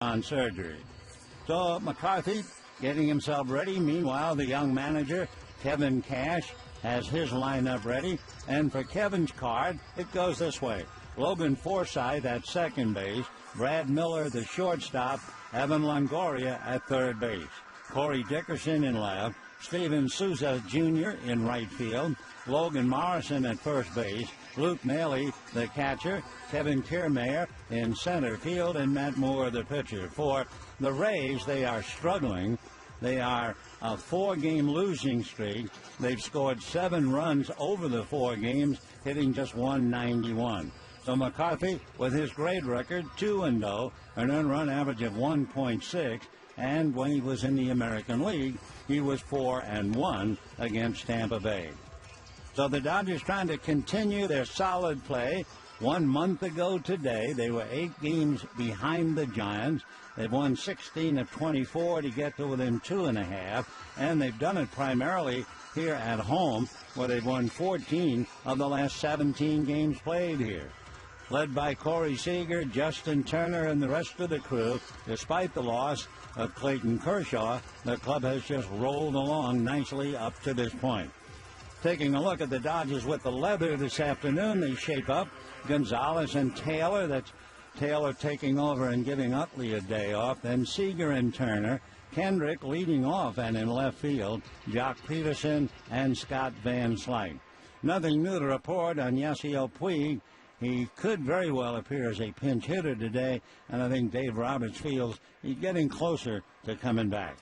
on surgery. So McCarthy getting himself ready. Meanwhile, the young manager, Kevin Cash, has his lineup ready. And for Kevin's card, it goes this way. Logan Forsythe at second base, Brad Miller, the shortstop, Evan Longoria at third base, Corey Dickerson in left, Steven Souza Jr. in right field, Logan Morrison at first base, Luke Mailey, the catcher, Kevin Kiermaier in center field, and Matt Moore, the pitcher. For the Rays, they are struggling. They are a 4-game losing streak. They've scored 7 runs over the 4 games, hitting just 191. So McCarthy, with his great record, 2-0, an earned run average of 1.6, and when he was in the American League, he was 4-1 against Tampa Bay. So the Dodgers trying to continue their solid play. 1 month ago today, they were 8 games behind the Giants. They've won 16 of 24 to get to within 2.5, and they've done it primarily here at home, where they've won 14 of the last 17 games played here. Led by Corey Seager, Justin Turner, and the rest of the crew, despite the loss of Clayton Kershaw, the club has just rolled along nicely up to this point. Taking a look at the Dodgers with the leather this afternoon, they shape up Gonzalez and Taylor. That's Taylor taking over and giving Utley a day off. Then Seager and Turner. Kendrick leading off and in left field. Jock Peterson and Scott Van Slyke. Nothing new to report on Yasiel Puig. He could very well appear as a pinch hitter today, and I think Dave Roberts feels he's getting closer to coming back.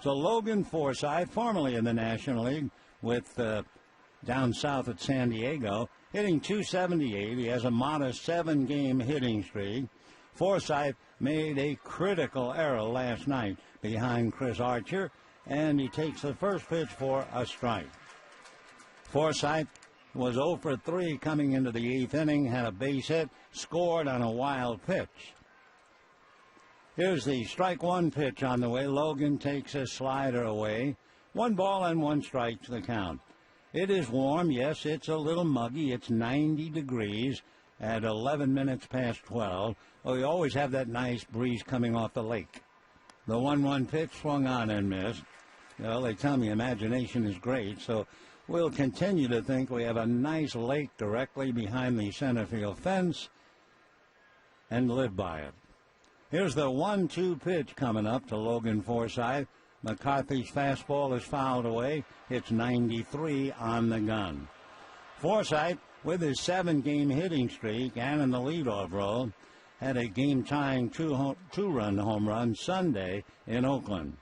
So Logan Forsythe, formerly in the National League with down south at San Diego, hitting .278. He has a modest 7-game hitting streak. Forsythe made a critical error last night behind Chris Archer, and he takes the first pitch for a strike. Forsythe was 0 for 3 coming into the 8th inning, had a base hit, scored on a wild pitch. Here's the strike 1 pitch on the way. Logan takes a slider away. 1 ball and 1 strike to the count. It is warm. Yes, it's a little muggy. It's 90 degrees at 11 minutes past 12. Well, you always have that nice breeze coming off the lake. The 1-1 pitch swung on and missed. Well, they tell me imagination is great, so we'll continue to think we have a nice lake directly behind the center field fence and live by it. Here's the 1-2 pitch coming up to Logan Forsythe. McCarthy's fastball is fouled away. It's 93 on the gun. Forsythe, with his 7-game hitting streak and in the leadoff role, had a game-tying 2-run home run Sunday in Oakland.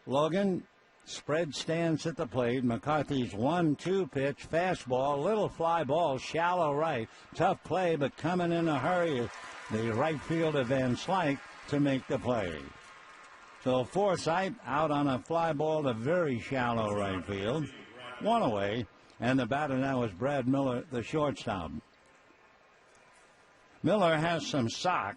Logan spread stance at the plate. McCarthy's 1-2 pitch, fastball, little fly ball, shallow right. Tough play, but coming in a hurry. The right fielder Van Slyke to make the play. So Forsythe out on a fly ball to very shallow right field. 1 away, and the batter now is Brad Miller, the shortstop. Miller has some sock.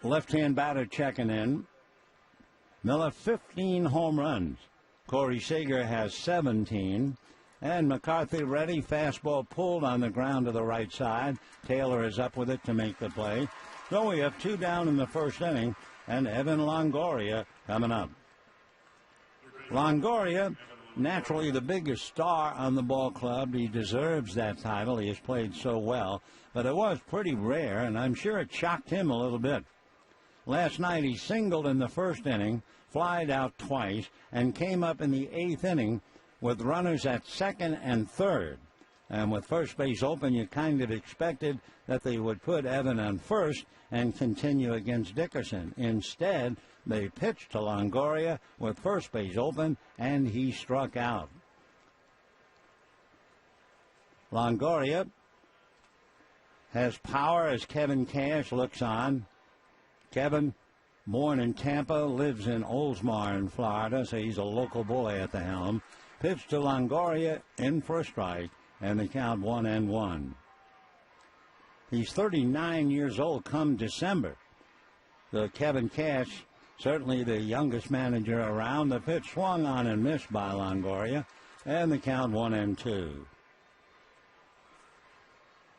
Left-hand batter checking in. Miller 15 home runs. Corey Seager has 17. And McCarthy ready. Fastball pulled on the ground to the right side. Taylor is up with it to make the play. So we have 2 down in the first inning, and Evan Longoria coming up. Longoria, naturally the biggest star on the ball club. He deserves that title. He has played so well. But it was pretty rare, and I'm sure it shocked him a little bit. Last night he singled in the first inning, flied out twice, and came up in the 8th inning with runners at second and third. And with first base open, you kind of expected that they would put Evan on first and continue against Dickerson. Instead, they pitched to Longoria with first base open, and he struck out. Longoria has power as Kevin Cash looks on. Kevin, born in Tampa, lives in Oldsmar in Florida, so he's a local boy at the helm. Pitch to Longoria, in for a strike, and the count 1-1. He's 39 years old come December. The Kevin Cash, certainly the youngest manager around. The pitch swung on and missed by Longoria, and the count 1-2.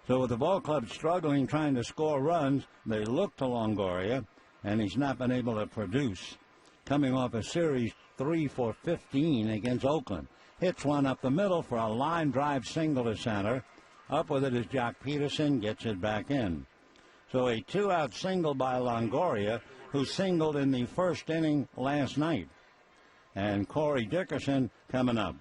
So with the ball club struggling, trying to score runs, they look to Longoria, and he's not been able to produce. Coming off a series 3 for 15 against Oakland. Hits one up the middle for a line drive single to center. Up with it is Jock Peterson, gets it back in. So a 2-out single by Longoria, who singled in the first inning last night. And Corey Dickerson coming up.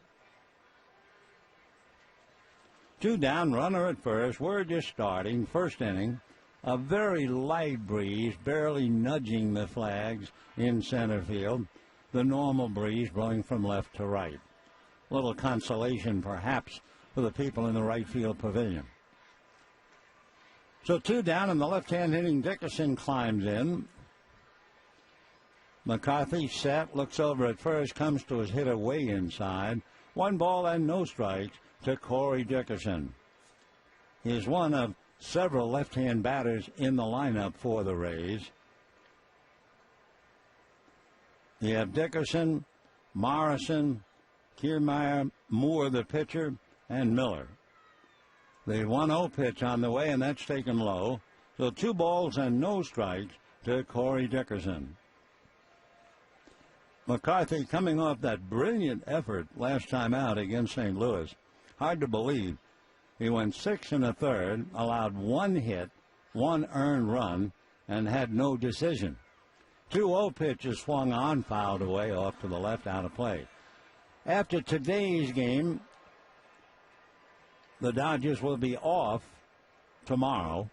2 down, runner at first. We're just starting, first inning. A very light breeze, barely nudging the flags in center field. The normal breeze blowing from left to right. Little consolation, perhaps, for the people in the right field pavilion. So 2 down, and the left-hand hitting Dickerson climbs in. McCarthy set, looks over at first, comes to his hitter way inside. 1 ball and no strikes to Corey Dickerson. He is one of several left-hand batters in the lineup for the Rays. You have Dickerson, Morrison, Kiermaier, Moore the pitcher, and Miller. The 1-0 pitch on the way, and that's taken low. So 2 balls and no strikes to Corey Dickerson. McCarthy coming off that brilliant effort last time out against St. Louis. Hard to believe. He went 6 1/3, allowed 1 hit, 1 earned run, and had no decision. 2-0 pitch is swung on, fouled away off to the left, out of play. After today's game, the Dodgers will be off tomorrow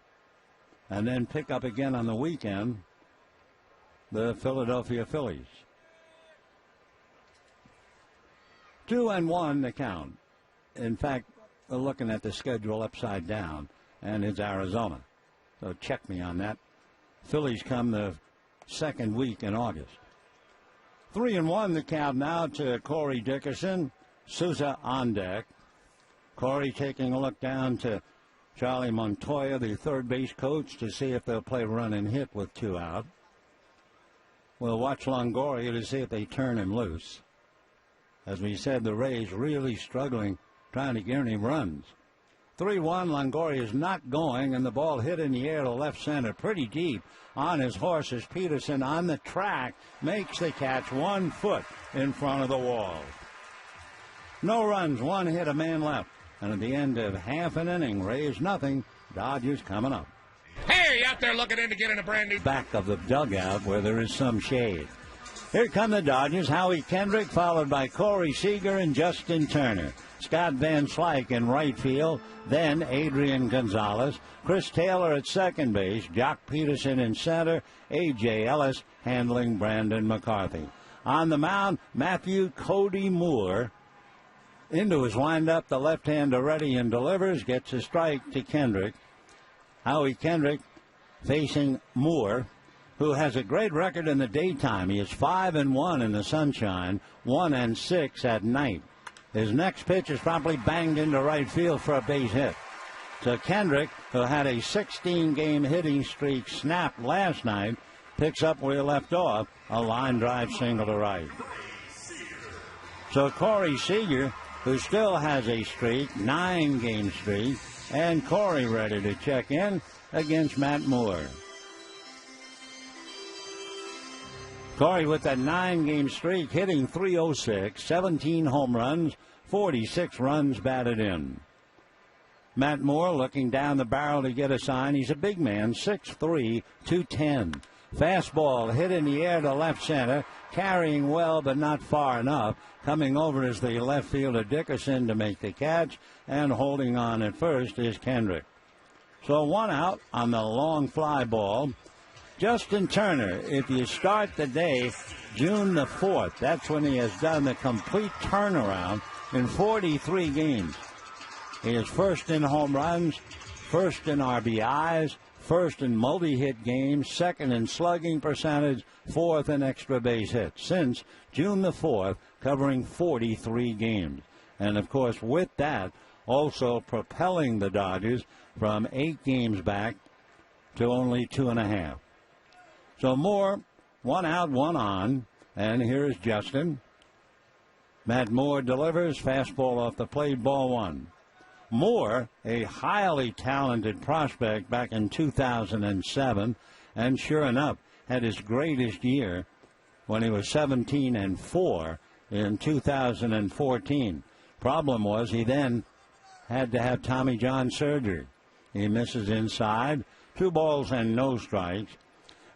and then pick up again on the weekend the Philadelphia Phillies. 2-1 the count. In fact, we're looking at the schedule upside down, and it's Arizona. So check me on that. Phillies come the second week in August. 3-1 the count now to Corey Dickerson. Souza on deck. Corey taking a look down to Charlie Montoya, the third base coach, to see if they'll play run and hit with 2 out. We'll watch Longoria to see if they turn him loose. As we said, the Rays really struggling trying to get any runs. 3-1, Longoria is not going, and the ball hit in the air to left center pretty deep on his horse as Peterson on the track makes the catch 1 foot in front of the wall. No runs, 1 hit, a man left. And at the end of half an inning, Rays nothing, Dodgers coming up. Hey, out there looking in to get in a brand new back of the dugout where there is some shade. Here come the Dodgers. Howie Kendrick followed by Corey Seager and Justin Turner. Scott Van Slyke in right field. Then Adrian Gonzalez. Chris Taylor at second base. Jock Peterson in center. A.J. Ellis handling Brandon McCarthy. On the mound, Matthew Cody Moore. Into his windup, the left-hander ready and delivers. Gets a strike to Kendrick. Howie Kendrick facing Moore, who has a great record in the daytime. He is 5-1 in the sunshine, 1-6 at night. His next pitch is promptly banged into right field for a base hit. So Kendrick, who had a 16-game hitting streak snapped last night, picks up where he left off, a line drive single to right. So Corey Seager, who still has a streak, 9-game streak, and Corey ready to check in against Matt Moore. Corey with that 9-game streak, hitting .306, 17 home runs, 46 runs batted in. Matt Moore looking down the barrel to get a sign. He's a big man, 6'3", 210. Fastball hit in the air to left center, carrying well but not far enough. Coming over is the left fielder Dickerson to make the catch, and holding on at first is Kendrick. So 1 out on the long fly ball. Justin Turner, if you start the day June the 4th, that's when he has done the complete turnaround in 43 games. He is first in home runs, first in RBIs, first in multi-hit games, second in slugging percentage, fourth in extra base hits since June the 4th, covering 43 games. And, of course, with that, also propelling the Dodgers from 8 games back to only 2.5. So Moore, 1 out, 1 on, and here's Justin. Matt Moore delivers, fastball off the plate, ball 1. Moore, a highly talented prospect back in 2007, and sure enough, had his greatest year when he was 17-4 in 2014. Problem was he then had to have Tommy John surgery. He misses inside, 2 balls and no strikes.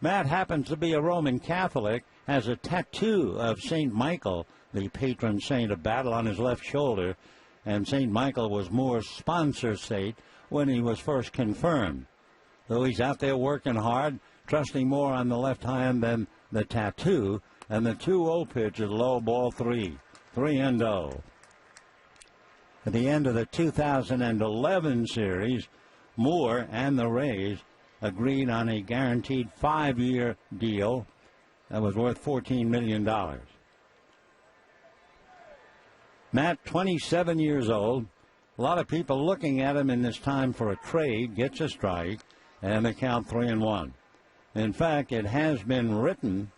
Matt happens to be a Roman Catholic, has a tattoo of St. Michael, the patron saint of battle, on his left shoulder, and St. Michael was Moore's sponsor saint when he was first confirmed. Though he's out there working hard, trusting more on the left hand than the tattoo, and the 2-0 pitch is low, ball 3, 3-0. At the end of the 2011 series, Moore and the Rays agreed on a guaranteed 5-year deal that was worth $14 million. Matt, 27 years old. A lot of people looking at him in this time for a trade, gets a strike, and the count 3-1. In fact, it has been written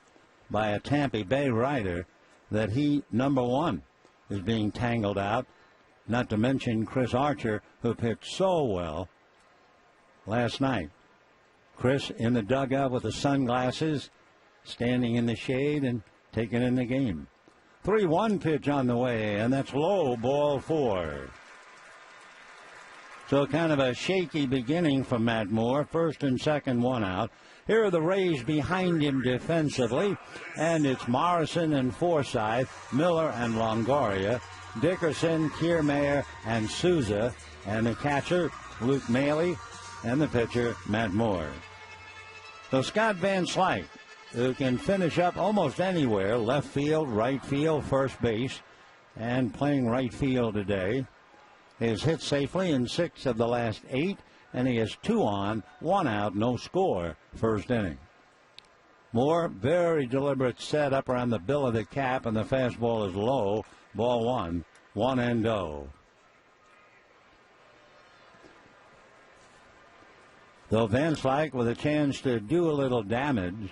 by a Tampa Bay writer that he, number 1, is being tangled out, not to mention Chris Archer, who pitched so well last night. Chris in the dugout with the sunglasses, standing in the shade and taking in the game. 3-1 pitch on the way, and that's low, ball 4. So kind of a shaky beginning for Matt Moore. First and second, 1 out. Here are the Rays behind him defensively, and it's Morrison and Forsythe, Miller and Longoria, Dickerson, Kiermaier, and Souza, and the catcher, Luke Maile, and the pitcher, Matt Moore. So Scott Van Slyke, who can finish up almost anywhere, left field, right field, first base, and playing right field today, has hit safely in 6 of the last 8, and he has 2 on, 1 out, no score, first inning. Moore, very deliberate set up around the bill of the cap, and the fastball is low, ball 1, 1-0. Though Van Slyke with a chance to do a little damage.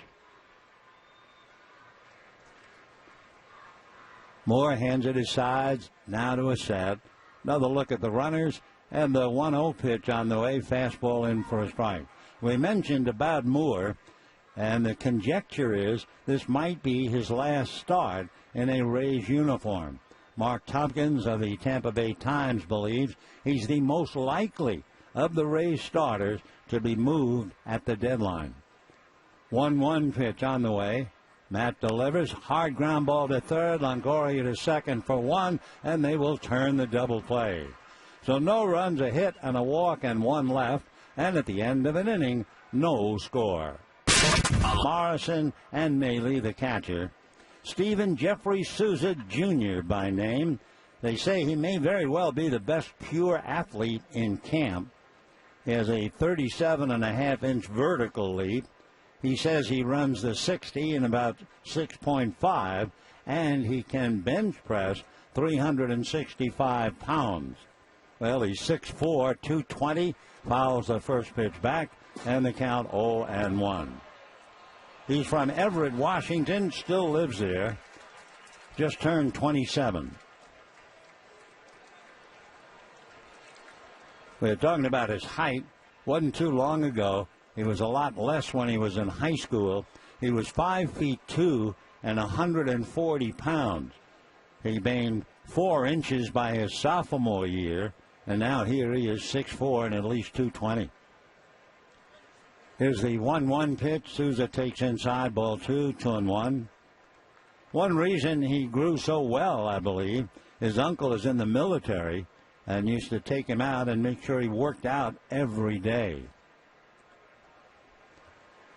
Moore hands it his sides, now to a set. Another look at the runners, and the 1-0 pitch on the way, fastball in for a strike. We mentioned about Moore, and the conjecture is this might be his last start in a Rays uniform. Mark Tompkins of the Tampa Bay Times believes he's the most likely of the Rays starters to be moved at the deadline. 1-1 pitch on the way. Matt delivers, hard ground ball to third, Longoria to second for 1, and they will turn the double play. So no runs, a hit and a walk and 1 left, and at the end of an inning, no score. Morrison and Maile, the catcher. Stephen Jeffrey Souza Jr. by name. They say he may very well be the best pure athlete in camp. He has a 37.5-inch vertical leap. He says he runs the 60 in about 6.5, and he can bench press 365 pounds. Well, he's 6'4", 220, fouls the first pitch back, and the count 0-1. He's from Everett, Washington, still lives there, just turned 27. We're talking about his height. Wasn't too long ago. He was a lot less when he was in high school. He was 5'2" and 140 pounds. He gained 4 inches by his sophomore year, and now here he is 6'4" and at least 220. Here's the 1-1 pitch. Souza takes inside, ball 2, 2-1. One reason he grew so well, I believe, his uncle is in the military and used to take him out and make sure he worked out every day.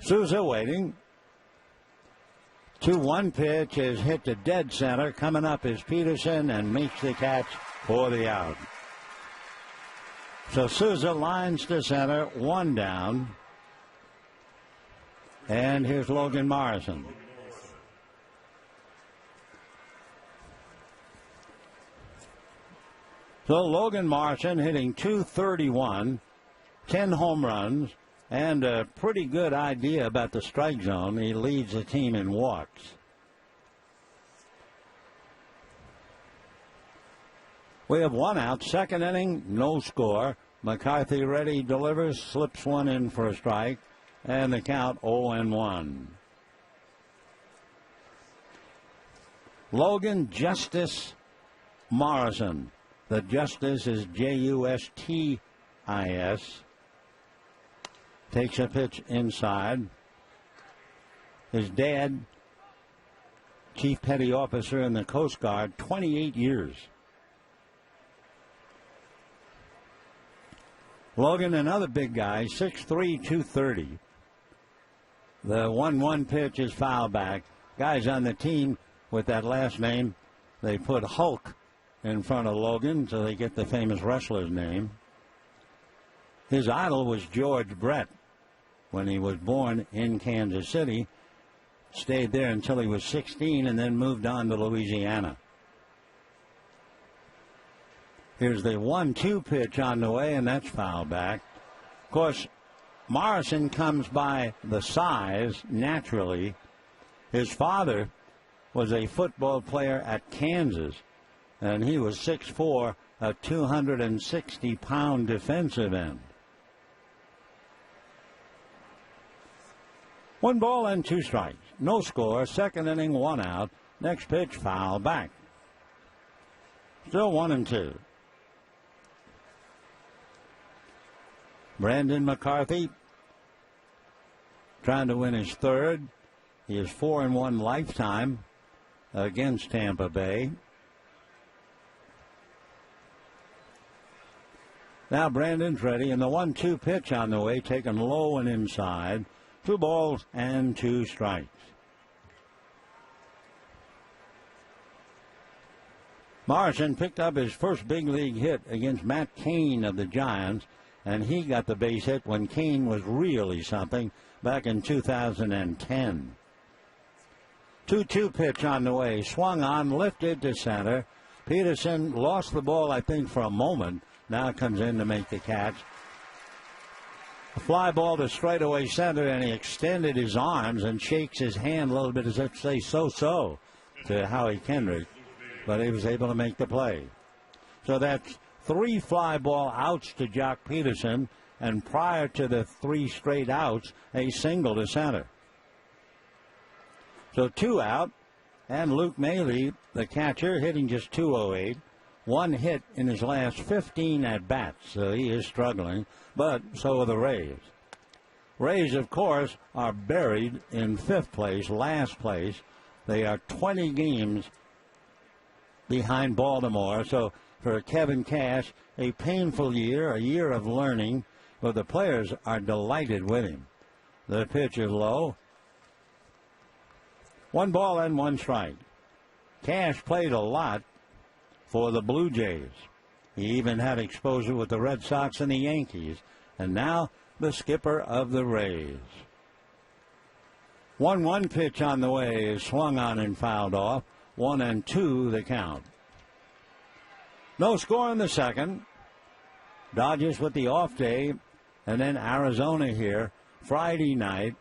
Souza waiting. 2-1 pitch is hit to dead center. Coming up is Peterson and makes the catch for the out. So Souza lines to center, 1 down. And here's Logan Morrison. So Logan Morrison hitting .231, 10 home runs, and a pretty good idea about the strike zone. He leads the team in walks. We have one out. Second inning, no score. McCarthy ready, delivers, slips one in for a strike, and the count 0-1. Logan Justice Morrison. The Justice is Justis. Takes a pitch inside. His dad, Chief Petty Officer in the Coast Guard, 28 years. Logan, another big guy, 6'3", 230. The 1-1 pitch is foul back. Guys on the team with that last name, they put Hulk in front of Logan, so they get the famous wrestler's name. His idol was George Brett when he was born in Kansas City. Stayed there until he was 16 and then moved on to Louisiana. Here's the 1-2 pitch on the way, and that's foul back. Of course, Morrison comes by the size naturally. His father was a football player at Kansas, and he was 6'4", a 260-pound defensive end. 1 ball and 2 strikes. No score. Second inning, 1 out. Next pitch, foul back. Still 1-2. Brandon McCarthy trying to win his third. He is 4-1 lifetime against Tampa Bay. Now Brandon's ready, and the 1-2 pitch on the way, taken low and inside. 2 balls and 2 strikes. Morrison picked up his first big league hit against Matt Cain of the Giants, and he got the base hit when Cain was really something back in 2010. 2-2 pitch on the way, swung on, lifted to center. Peterson lost the ball, I think, for a moment. Now comes in to make the catch. A fly ball to straightaway center, and he extended his arms and shakes his hand a little bit as if to say so-so to Howie Kendrick, but he was able to make the play. So that's 3 fly ball outs to Jock Peterson, and prior to the 3 straight outs, a single to center. So 2 out, and Luke Maile, the catcher, hitting just .208. 1 hit in his last 15 at-bats, so he is struggling, but so are the Rays. Rays, of course, are buried in 5th place, last place. They are 20 games behind Baltimore, so for Kevin Cash, a painful year, a year of learning, but the players are delighted with him. The pitch is low. 1 ball and 1 strike. Cash played a lot for the Blue Jays. He even had exposure with the Red Sox and the Yankees, and now the skipper of the Rays. 1-1 pitch on the way is swung on and fouled off. 1-2 the count. No score in the second. Dodgers with the off day, and then Arizona here Friday night,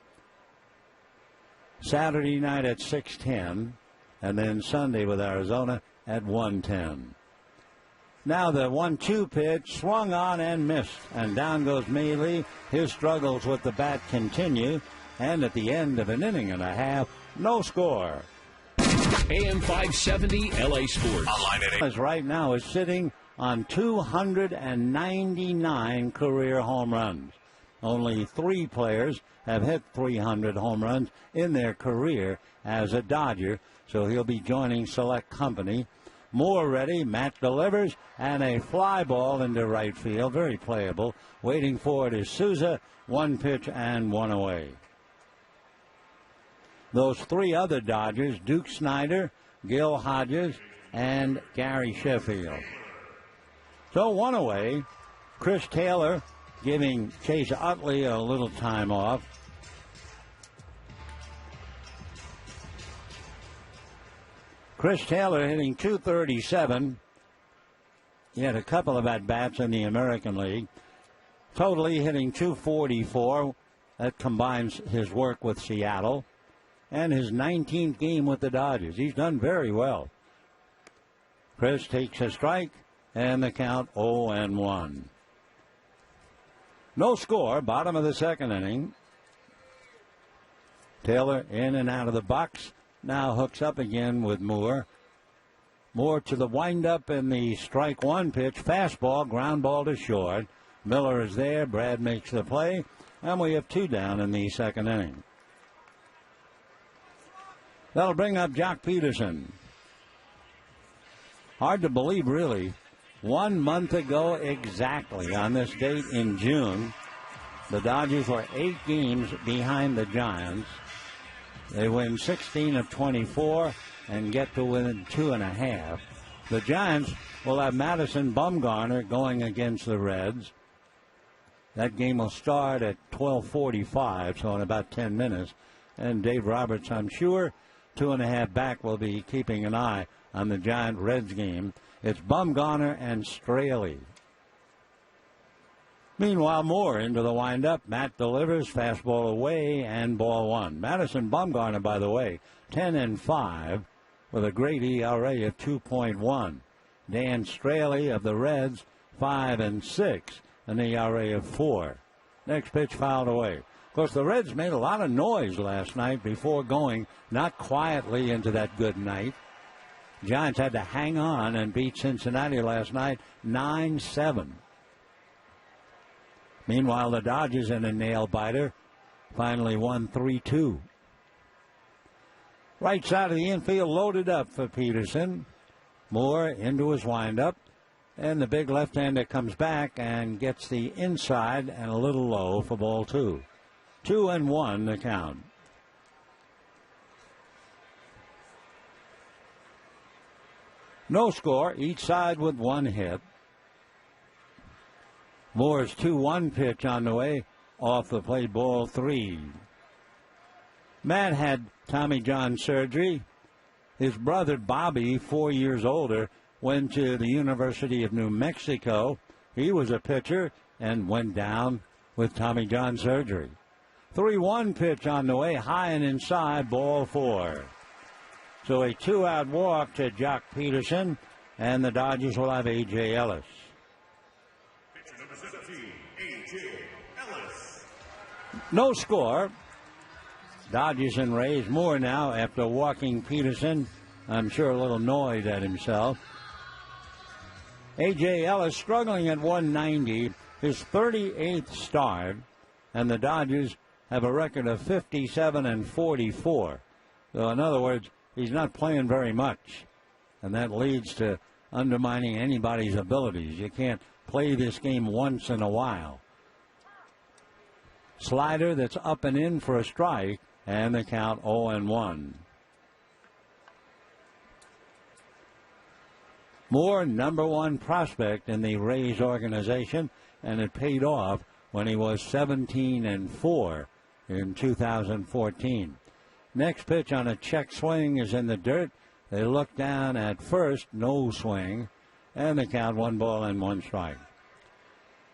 Saturday night at 6:10, and then Sunday with Arizona at 1:10. Now the 1-2 pitch, swung on and missed, and down goes Maile. His struggles with the bat continue, and at the end of an inning and a half, no score. AM 570 LA Sports. Online at right now is sitting on 299 career home runs. Only 3 players have hit 300 home runs in their career as a Dodger, so he'll be joining select company. Moore ready, Matt delivers, and a fly ball into right field, very playable. Waiting for it is Souza, 1 pitch and 1 away. Those 3 other Dodgers, Duke Snider, Gil Hodges, and Gary Sheffield. So 1 away. Chris Taylor giving Chase Utley a little time off. Chris Taylor hitting .237. He had a couple of at-bats in the American League. Totally hitting .244. That combines his work with Seattle and his 19th game with the Dodgers. He's done very well. Chris takes a strike and the count 0-1. No score, bottom of the second inning. Taylor in and out of the box. Now hooks up again with Moore. Moore to the windup in the strike one pitch. Fastball, ground ball to short. Miller is there. Brad makes the play. And we have 2 down in the second inning. That'll bring up Jock Peterson. Hard to believe, really. 1 month ago exactly on this date in June, the Dodgers were 8 games behind the Giants. They win 16 of 24 and get to within 2.5. The Giants will have Madison Bumgarner going against the Reds. That game will start at 12:45, so in about 10 minutes. And Dave Roberts, I'm sure, 2.5 back, will be keeping an eye on the Giant Reds game. It's Bumgarner and Straley. Meanwhile, Moore into the windup. Matt delivers, fastball away, and ball 1. Madison Bumgarner, by the way, 10-5 with a great ERA of 2.1. Dan Straley of the Reds, 5-6, an ERA of 4. Next pitch fouled away. Of course, the Reds made a lot of noise last night before going not quietly into that good night. Giants had to hang on and beat Cincinnati last night 9-7. Meanwhile, the Dodgers in a nail-biter finally won 3-2. Right side of the infield loaded up for Peterson. Moore into his windup. And the big left-hander comes back and gets the inside and a little low for ball 2. 2-1 the count. No score, each side with 1 hit. Moore's 2-1 pitch on the way, off the plate, ball 3. Matt had Tommy John surgery. His brother Bobby, 4 years older, went to the University of New Mexico. He was a pitcher and went down with Tommy John surgery. 3-1 pitch on the way, high and inside, ball 4. So a 2-out walk to Jock Peterson, and the Dodgers will have A.J. Ellis. Number 17, A.J. Ellis. No score. Dodgers and Rays. Moore now after walking Peterson. I'm sure a little annoyed at himself. A.J. Ellis struggling at 190, his 38th start, and the Dodgers have a record of 57-44. So in other words, he's not playing very much, and that leads to undermining anybody's abilities. You can't play this game once in a while. Slider that's up and in for a strike, and the count 0-1. Moore, number 1 prospect in the Rays organization, and it paid off when he was 17-4 in 2014. Next pitch on a check swing is in the dirt. They look down at first, no swing, and the count 1-1 strike.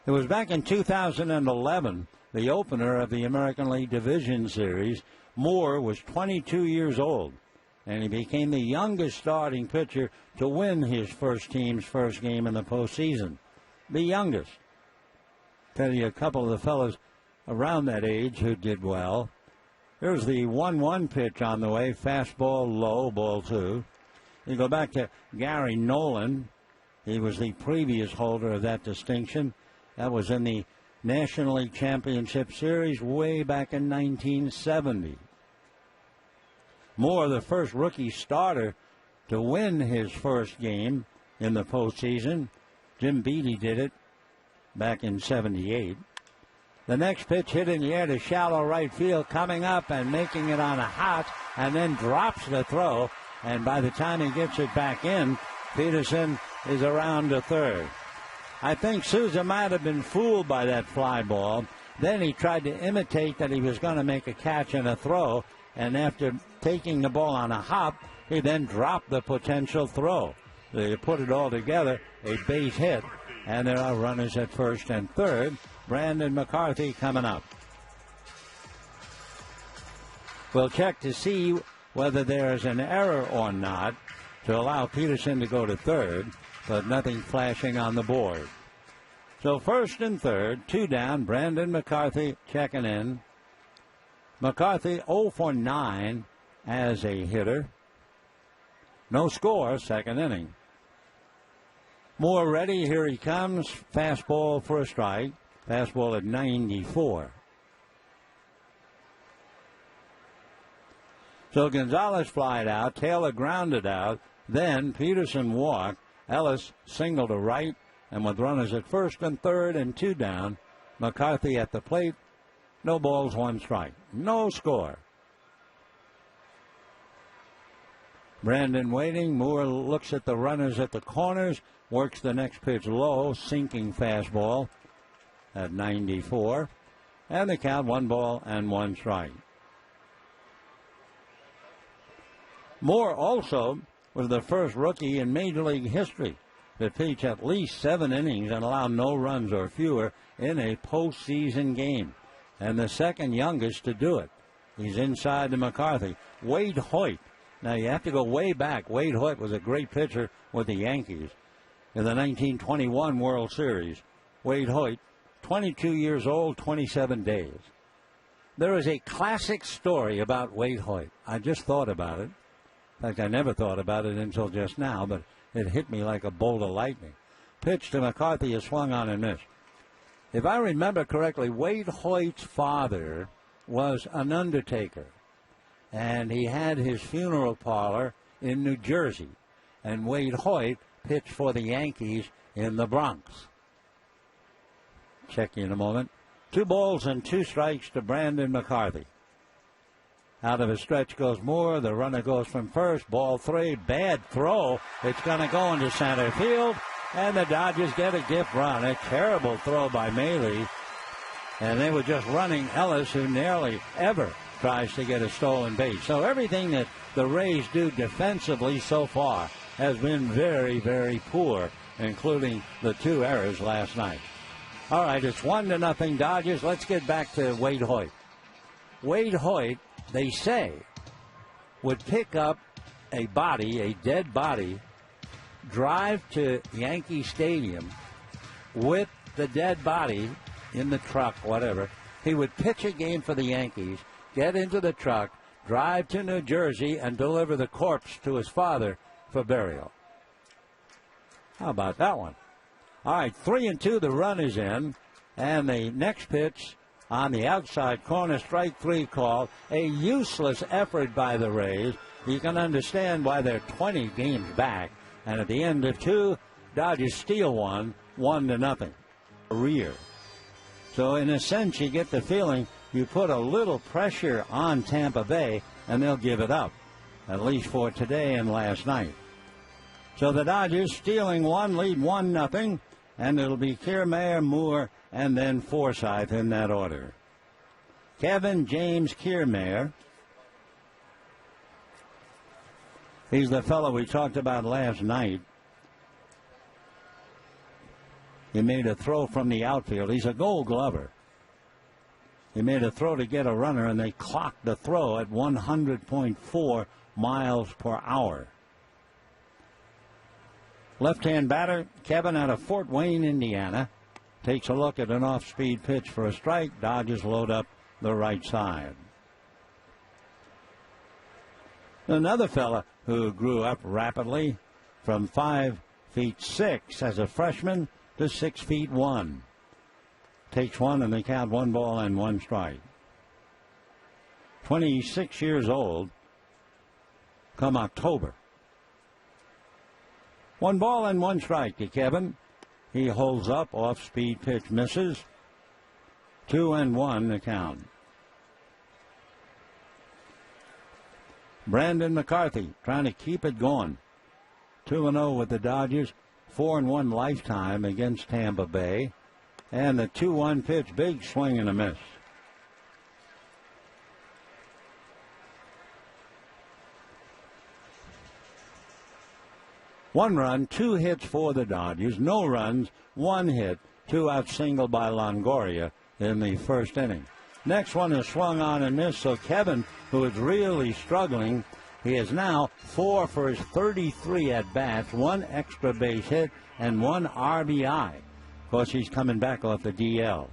It was back in 2011, the opener of the American League Division Series. Moore was 22 years old, and he became the youngest starting pitcher to win his first team's first game in the postseason. The youngest. Tell you a couple of the fellows around that age who did well. Here's the 1-1 pitch on the way, fastball low, ball 2. You go back to Gary Nolan. He was the previous holder of that distinction. That was in the National League Championship Series way back in 1970. Moore, the first rookie starter to win his first game in the postseason. Jim Beattie did it back in 78. The next pitch hit in the air to shallow right field, coming up and making it on a hot, and then drops the throw. And by the time he gets it back in, Peterson is around to third. I think Souza might have been fooled by that fly ball. Then he tried to imitate that he was going to make a catch and a throw, and after taking the ball on a hop, he then dropped the potential throw. They put it all together, a base hit, and there are runners at first and third. Brandon McCarthy coming up. We'll check to see whether there's an error or not to allow Peterson to go to third. but nothing flashing on the board. So first and third, 2 down. Brandon McCarthy checking in. McCarthy 0 for 9 as a hitter. No score, second inning. Moore ready, here he comes. Fastball for a strike. Fastball at 94. So Gonzalez flied out, Taylor grounded out, then Peterson walked, Ellis singled to right, and with runners at first and third and 2 down, McCarthy at the plate, no balls, 1 strike, no score. Brandon waiting, Moore looks at the runners at the corners, works the next pitch low, sinking fastball at 94, and the count 1 ball and 1 strike. Moore also was the first rookie in Major League history to pitch at least 7 innings and allow no runs or fewer in a postseason game, and the second youngest to do it. He's inside to McCarthy. Wade Hoyt. Now you have to go way back. Wade Hoyt was a great pitcher with the Yankees in the 1921 World Series. Wade Hoyt, 22 years old, 27 days. There is a classic story about Wade Hoyt. I just thought about it. In fact, I never thought about it until just now, but it hit me like a bolt of lightning. Pitch to McCarthy is swung on and missed. If I remember correctly, Wade Hoyt's father was an undertaker, and he had his funeral parlor in New Jersey, and Wade Hoyt pitched for the Yankees in the Bronx. Check you in a moment. 2 balls and 2 strikes to Brandon McCarthy. Out of his stretch goes Moore. The runner goes from first. Ball 3. Bad throw. It's going to go into center field. And the Dodgers get a gift run. A terrible throw by Maile. And they were just running Ellis, who nearly ever tries to get a stolen base. So everything that the Rays do defensively so far has been very, very poor, including the 2 errors last night. All right, it's 1-0 Dodgers. Let's get back to Wade Hoyt. Wade Hoyt, they say, would pick up a body, a dead body, drive to Yankee Stadium with the dead body in the truck, whatever. He would pitch a game for the Yankees, get into the truck, drive to New Jersey, and deliver the corpse to his father for burial. How about that one? All right, 3-2, the run is in, and the next pitch on the outside corner, strike 3 call. A useless effort by the Rays. You can understand why they're 20 games back. And at the end of 2, Dodgers steal 1, 1-0. Rear. So in a sense, you get the feeling you put a little pressure on Tampa Bay, and they'll give it up, at least for today and last night. So the Dodgers stealing 1, lead 1-0, and it'll be Kiermaier, Moore, and then Forsythe in that order. Kevin James Kiermaier. He's the fellow we talked about last night. He made a throw from the outfield. He's a Gold Glover. He made a throw to get a runner, and they clocked the throw at 100.4 miles per hour. Left-hand batter, Kevin, out of Fort Wayne, Indiana, takes a look at an off-speed pitch for a strike. Dodgers load up the right side. Another fella who grew up rapidly from 5'6" as a freshman to 6'1". Takes one, and they count 1 ball and 1 strike. 26 years old come October. 1 ball and 1 strike to Kevin. He holds up, off-speed pitch misses. 2-1 the count. Brandon McCarthy trying to keep it going. 2-0 with the Dodgers. 4-1 lifetime against Tampa Bay. And the 2-1 pitch, big swing and a miss. One run, 2 hits for the Dodgers. No runs, 1 hit, 2-out single by Longoria in the first inning. Next one is swung on and missed, so Kevin, who is really struggling, He is now 4 for his 33 at-bats, 1 extra base hit, and 1 RBI. Of course, he's coming back off the DL.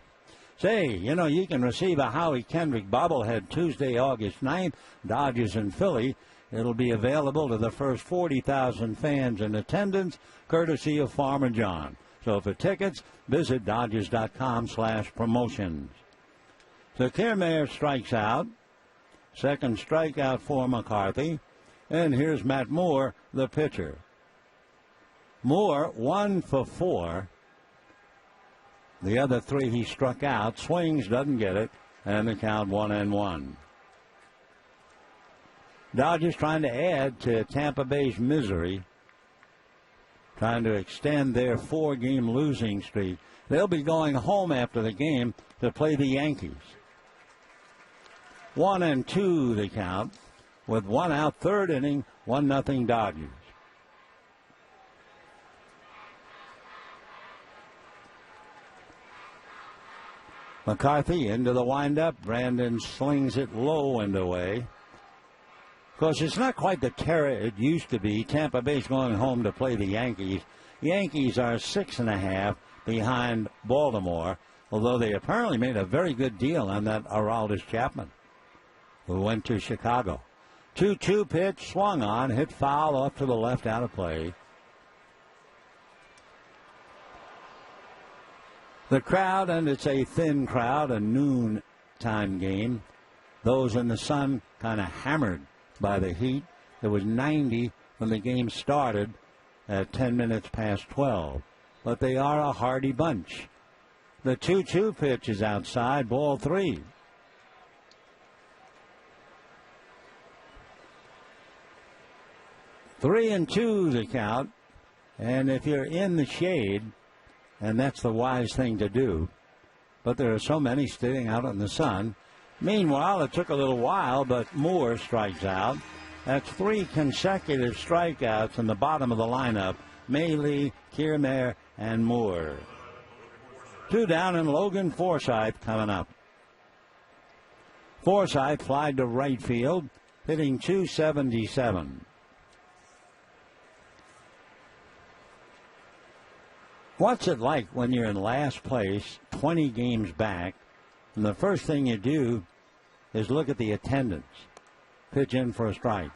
Say, you know, you can receive a Howie Kendrick bobblehead Tuesday, August 9th, Dodgers and Philly. It'll be available to the first 40,000 fans in attendance, courtesy of Farmer John. So for tickets, visit Dodgers.com/promotions. So Kiermaier strikes out. Second strikeout for McCarthy. And here's Matt Moore, the pitcher. Moore, 1 for 4. The other 3 he struck out. Swings, doesn't get it. And the count 1-1. Dodgers trying to add to Tampa Bay's misery, trying to extend their 4-game losing streak. They'll be going home after the game to play the Yankees. 1-2 the count, with 1 out, 3rd inning, 1-0 Dodgers. McCarthy into the windup. Brandon slings it low and away. Of course, it's not quite the terror it used to be. Tampa Bay's going home to play the Yankees. Yankees are 6.5 behind Baltimore, although they apparently made a very good deal on that Aroldis Chapman, who went to Chicago. 2-2 pitch, swung on, hit foul off to the left, out of play. The crowd, and it's a thin crowd, a noon time game. Those in the sun kind of hammered by the heat. It was 90 when the game started at 10 minutes past 12. But they are a hardy bunch. The 2-2 pitch is outside, ball 3. Three and 2 the count. And if you're in the shade, and that's the wise thing to do, but there are so many sitting out in the sun. Meanwhile, it took a little while, but Moore strikes out. That's 3 consecutive strikeouts in the bottom of the lineup. Maile, Kiermaier, and Moore. 2 down, and Logan Forsythe coming up. Forsythe flied to right field, hitting .277. What's it like when you're in last place, 20 games back, and the first thing you do is look at the attendance? Pitch in for a strike.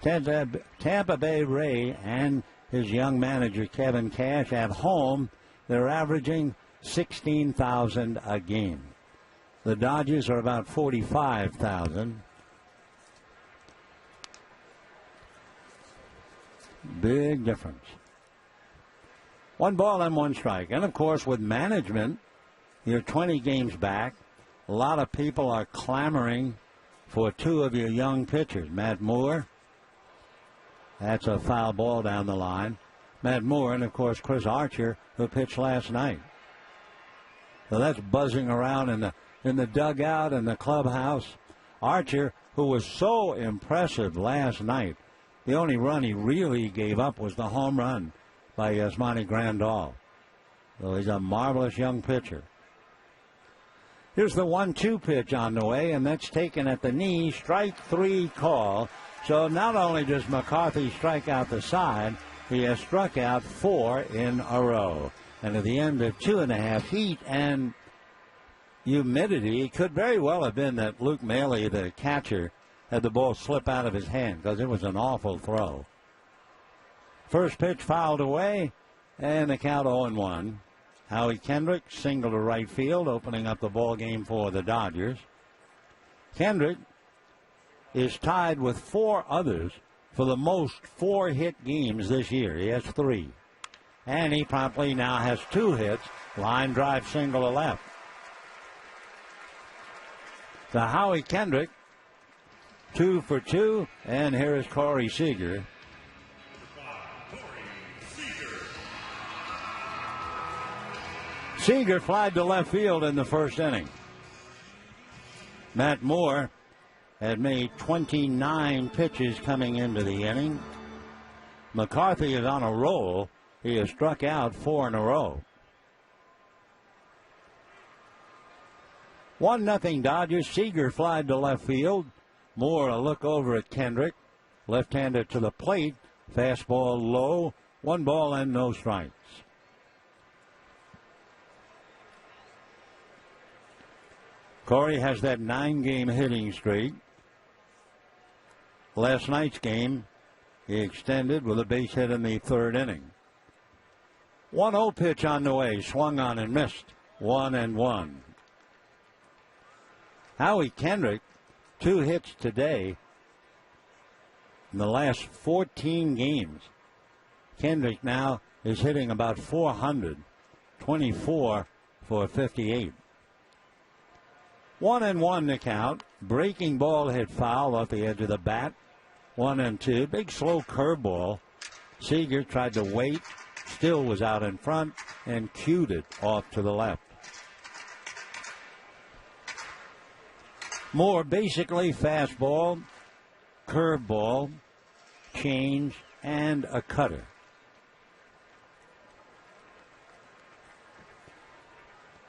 Tampa Bay Ray and his young manager Kevin Cash at home, they're averaging 16,000 a game. The Dodgers are about 45,000. Big difference. 1 ball and 1 strike. And, of course, with management, you're 20 games back. A lot of people are clamoring for 2 of your young pitchers. Matt Moore. That's a foul ball down the line. Matt Moore and, of course, Chris Archer, who pitched last night. So that's buzzing around in the dugout and the clubhouse. Archer, who was so impressive last night, the only run he really gave up was the home run by Yasmani Grandal. So he's a marvelous young pitcher. Here's the 1-2 pitch on the way, and that's taken at the knee. Strike 3 call. So not only does McCarthy strike out the side, he has struck out 4 in a row. And at the end of 2.5 heat and humidity, it could very well have been that Luke Maile, the catcher, had the ball slip out of his hand because it was an awful throw. First pitch fouled away, and the count 0-1. Howie Kendrick single to right field, opening up the ball game for the Dodgers. Kendrick is tied with 4 others for the most 4-hit games this year. He has 3. And he promptly now has 2 hits, line drive single to left. So Howie Kendrick, 2 for 2, and here is Corey Seager. Seager flied to left field in the first inning. Matt Moore had made 29 pitches coming into the inning. McCarthy is on a roll. He has struck out 4 in a row. 1-0 Dodgers. Seager flied to left field. Moore a look over at Kendrick. Left-hander to the plate. Fastball low. 1 ball and no strikes. Corey has that 9-game hitting streak. Last night's game, he extended with a base hit in the 3rd inning. 1-0 pitch on the way. Swung on and missed. 1-1. Howie Kendrick, 2 hits today in the last 14 games. Kendrick now is hitting about 400, 24 for 58. 1-1 the count. Breaking ball hit foul off the edge of the bat. 1-2. Big slow curveball. Seager tried to wait, still was out in front, and cued it off to the left. Moore basically fastball, curveball, change, and a cutter.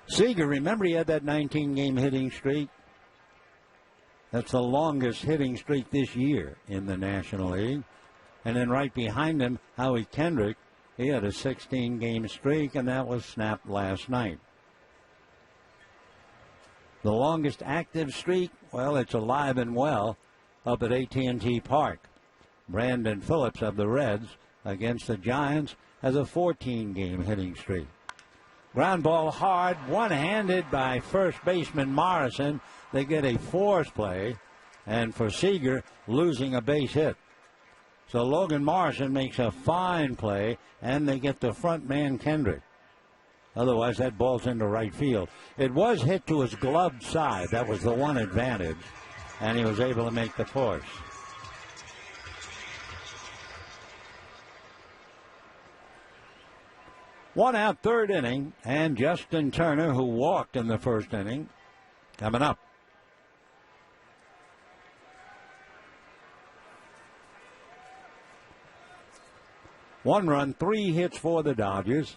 Seager, remember he had that 19-game hitting streak? That's the longest hitting streak this year in the National League. And then right behind him, Howie Kendrick, he had a 16-game streak, and that was snapped last night. The longest active streak, well, it's alive and well up at AT&T Park. Brandon Phillips of the Reds against the Giants has a 14-game hitting streak. Ground ball hard, one-handed by first baseman Morrison. They get a force play, and for Seager, losing a base hit. So Logan Morrison makes a fine play, and they get the front man Kendrick. Otherwise, that ball's into right field. It was hit to his gloved side. That was the one advantage, and he was able to make the force. One out, 3rd inning, and Justin Turner, who walked in the 1st inning, coming up. One run, 3 hits for the Dodgers.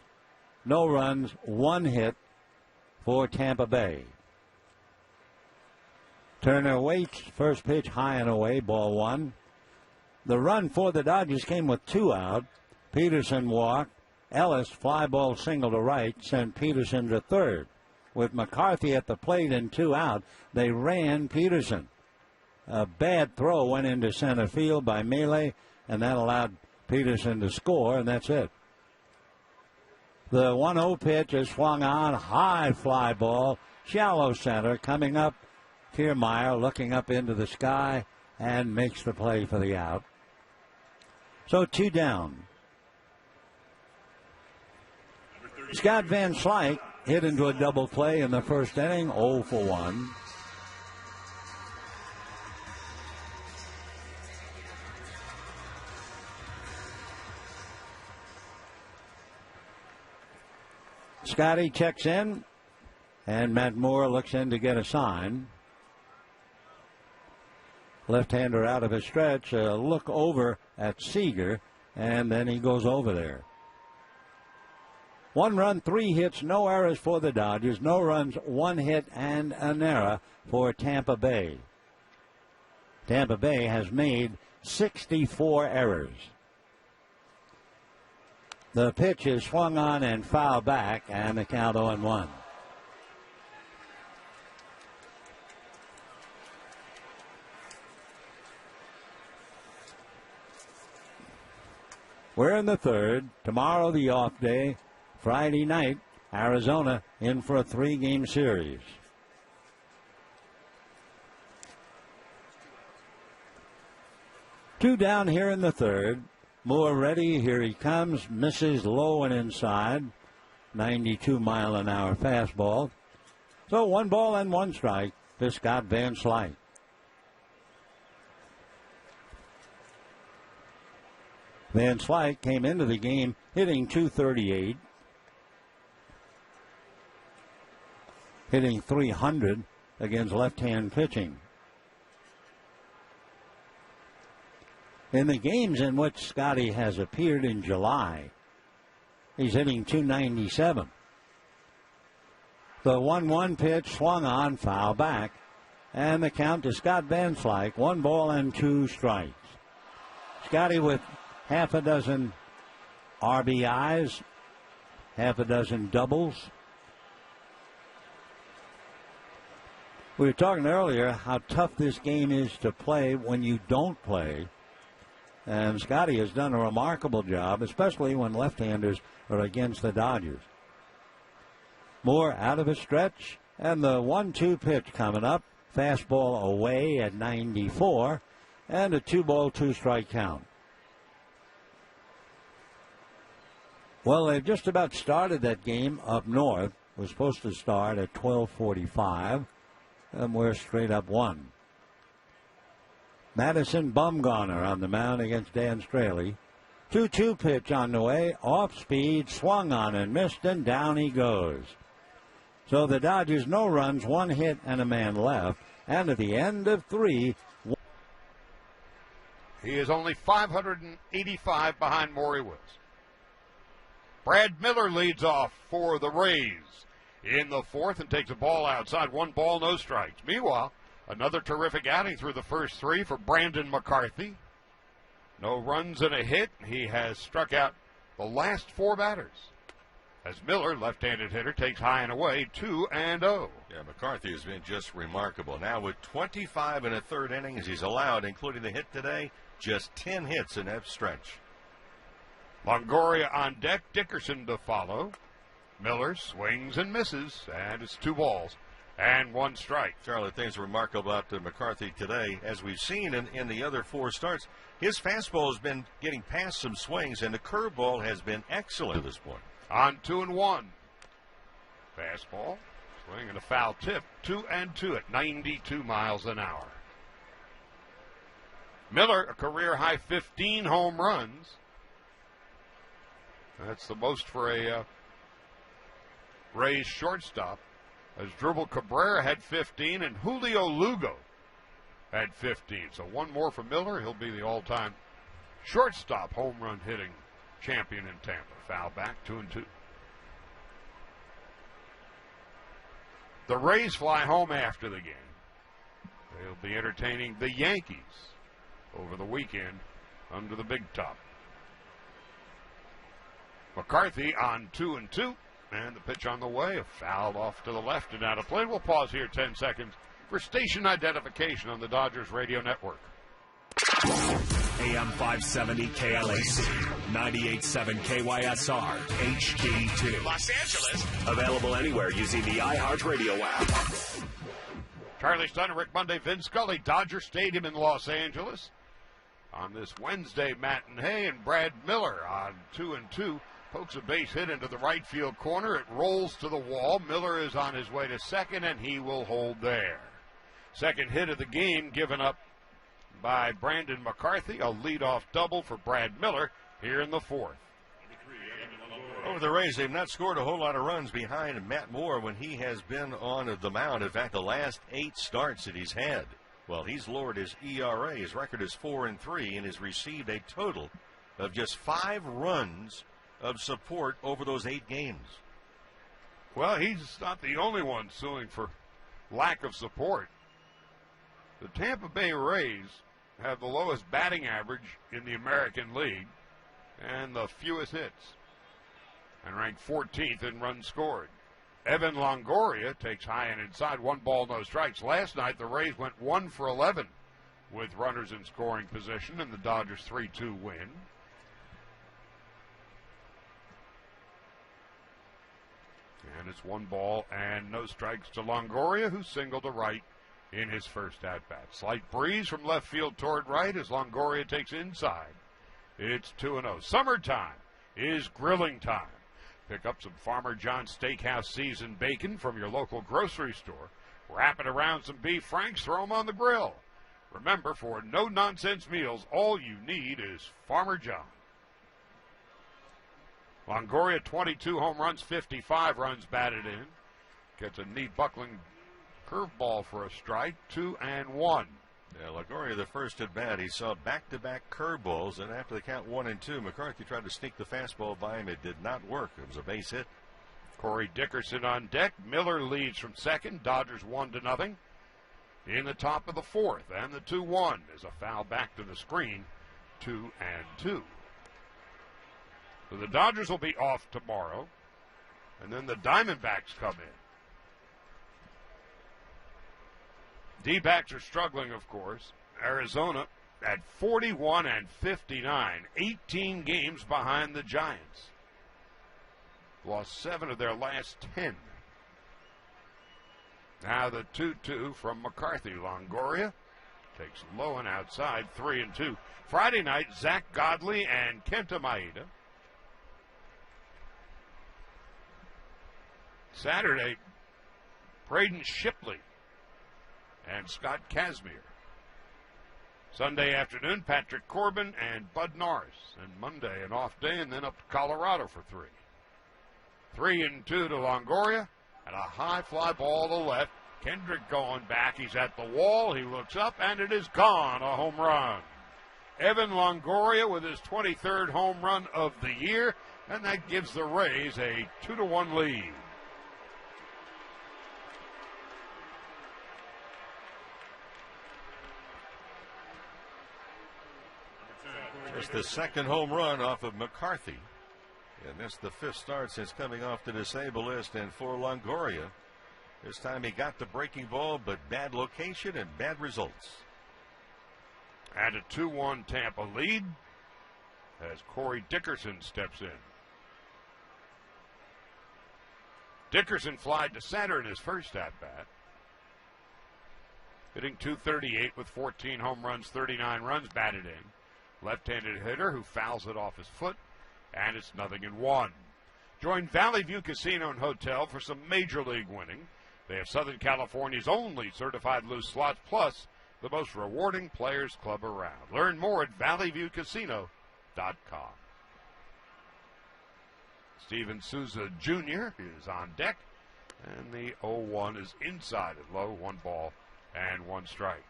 No runs, 1 hit for Tampa Bay. Turner waits, first pitch high and away, ball 1. The run for the Dodgers came with 2 out. Peterson walked. Ellis, fly ball single to right, sent Peterson to 3rd. With McCarthy at the plate and 2 out, they ran Peterson. A bad throw went into center field by Melee, and that allowed Peterson to score, and that's it. The 1-0 pitch is swung on, high fly ball, shallow center, coming up. Kiermaier looking up into the sky and makes the play for the out. So 2 down. Scott Van Slyke hit into a double play in the 1st inning, 0 for 1. Scotty checks in, and Matt Moore looks in to get a sign. Left-hander out of his stretch, a look over at Seager, and then he goes over there. 1 run, 3 hits, no errors for the Dodgers. No runs, 1 hit, and an error for Tampa Bay. Tampa Bay has made 64 errors. The pitch is swung on and fouled back, and the count 0-1. We're in the 3rd. Tomorrow, the off day. Friday night, Arizona in for a 3-game series. Two down here in the 3rd. Moore ready. Here he comes. Misses low and inside. 92-mile-an-hour fastball. So 1 ball and 1 strike to Scott Van Slyke. Van Slyke came into the game hitting .238. Hitting .300 against left-hand pitching. In the games in which Scotty has appeared in July, he's hitting .297. The 1-1 pitch swung on, foul back, And the count to Scott Van Slyke, 1 ball and 2 strikes. Scotty with half a dozen RBIs, half a dozen doubles. We were talking earlier how tough this game is to play when you don't play. And Scotty has done a remarkable job, especially when left-handers are against the Dodgers. Moore out of a stretch, and the 1-2 pitch coming up. Fastball away at 94, and a 2-ball, 2-strike count. Well, they've just about started that game up north. Was supposed to start at 12:45, and we're straight up 1. Madison Bumgarner on the mound against Dan Straley. 2-2 pitch on the way, off speed, swung on and missed, and down he goes. So the Dodgers, no runs, 1 hit, and a man left. And at the end of 3. He is only 585 behind Maury Woods. Brad Miller leads off for the Rays in the 4th and takes a ball outside. 1 ball, no strikes. Meanwhile, another terrific outing through the first 3 for Brandon McCarthy. No runs and a hit. He has struck out the last 4 batters. As Miller, left-handed hitter, takes high and away, 2-0. Yeah, McCarthy has been just remarkable. Now with 25 and a third innings he's allowed, including the hit today, just 10 hits in that stretch. Longoria on deck, Dickerson to follow. Miller swings and misses, and it's 2 balls and 1 strike. Charlie, things remarkable about McCarthy today, as we've seen in the other 4 starts, his fastball has been getting past some swings, and the curveball has been excellent to this point. On 2-1. Fastball, swing and a foul tip. 2-2 at 92 miles an hour. Miller, a career high 15 home runs. That's the most for a Rays shortstop. As Dribble Cabrera had 15 and Julio Lugo had 15. So 1 more for Miller. He'll be the all-time shortstop home run hitting champion in Tampa. Foul back, 2-2. The Rays fly home after the game. They'll be entertaining the Yankees over the weekend under the big top. McCarthy on 2-2, and the pitch on the way, a foul off to the left and out of play. We'll pause here 10 seconds for station identification on the Dodgers Radio Network. AM 570 KLAC, 98.7 KYSR, HD2. Los Angeles. Available anywhere using the iHeartRadio app. Charlie Steiner, Rick Monday, Vin Scully, Dodger Stadium in Los Angeles. On this Wednesday matinee, and Brad Miller on 2-2. Pokes a base hit into the right field corner. It rolls to the wall. Miller is on his way to second, and he will hold there. Second hit of the game given up by Brandon McCarthy. A leadoff double for Brad Miller here in the 4th. Over the Rays, they've not scored a whole lot of runs behind Matt Moore when he has been on the mound. In fact, the last 8 starts that he's had, well, he's lowered his ERA. His record is 4-3 and has received a total of just 5 runs of support over those 8 games. Well, he's not the only one suing for lack of support. The Tampa Bay Rays have the lowest batting average in the American League and the fewest hits, and ranked 14th in runs scored. Evan Longoria takes high and inside, 1 ball, no strikes. Last night, the Rays went 1 for 11 with runners in scoring position, and the Dodgers 3-2 win. And it's 1 ball and no strikes to Longoria, who singled to right in his first at-bat. Slight breeze from left field toward right as Longoria takes inside. It's 2-0. Summertime is grilling time. Pick up some Farmer John's Steakhouse seasoned bacon from your local grocery store. Wrap it around some beef franks, throw them on the grill. Remember, for no-nonsense meals, all you need is Farmer John. Longoria, 22 home runs, 55 runs batted in. Gets a neat buckling curveball for a strike, 2-1. Yeah, Longoria, the first at bat, he saw back-to-back curveballs, and after the count 1-2, McCarthy tried to sneak the fastball by him. It did not work. It was a base hit. Corey Dickerson on deck. Miller leads from second. Dodgers 1-0. in the top of the fourth, and the 2-1 is a foul back to the screen, 2-2. So the Dodgers will be off tomorrow, and then the Diamondbacks come in. D-backs are struggling, of course. Arizona at 41-59, 18 games behind the Giants. Lost 7 of their last 10. Now the 2-2 from McCarthy. Longoria takes low and outside, 3-2. Friday night, Zach Godley and Kenta Maeda. Saturday, Braden Shipley and Scott Kazmir. Sunday afternoon, Patrick Corbin and Bud Norris. And Monday, an off day, and then up to Colorado for 3. 3-2 to Longoria, and a high fly ball to left. Kendrick going back. He's at the wall. He looks up, and it is gone. A home run. Evan Longoria with his 23rd home run of the year, and that gives the Rays a 2-1 lead. Just the second home run off of McCarthy. And that's the 5th start since coming off the disabled list. And for Longoria, this time he got the breaking ball, but bad location and bad results. And a 2-1 Tampa lead as Corey Dickerson steps in. Dickerson flied to center in his first at-bat, hitting .238 with 14 home runs, 39 runs batted in. Left-handed hitter who fouls it off his foot, and it's 0-1. Join Valley View Casino and Hotel for some Major League winning. They have Southern California's only certified loose slots, plus the most rewarding players club around. Learn more at valleyviewcasino.com. Steven Souza Jr. is on deck, and the 0-1 is inside at low, 1 ball and 1 strike.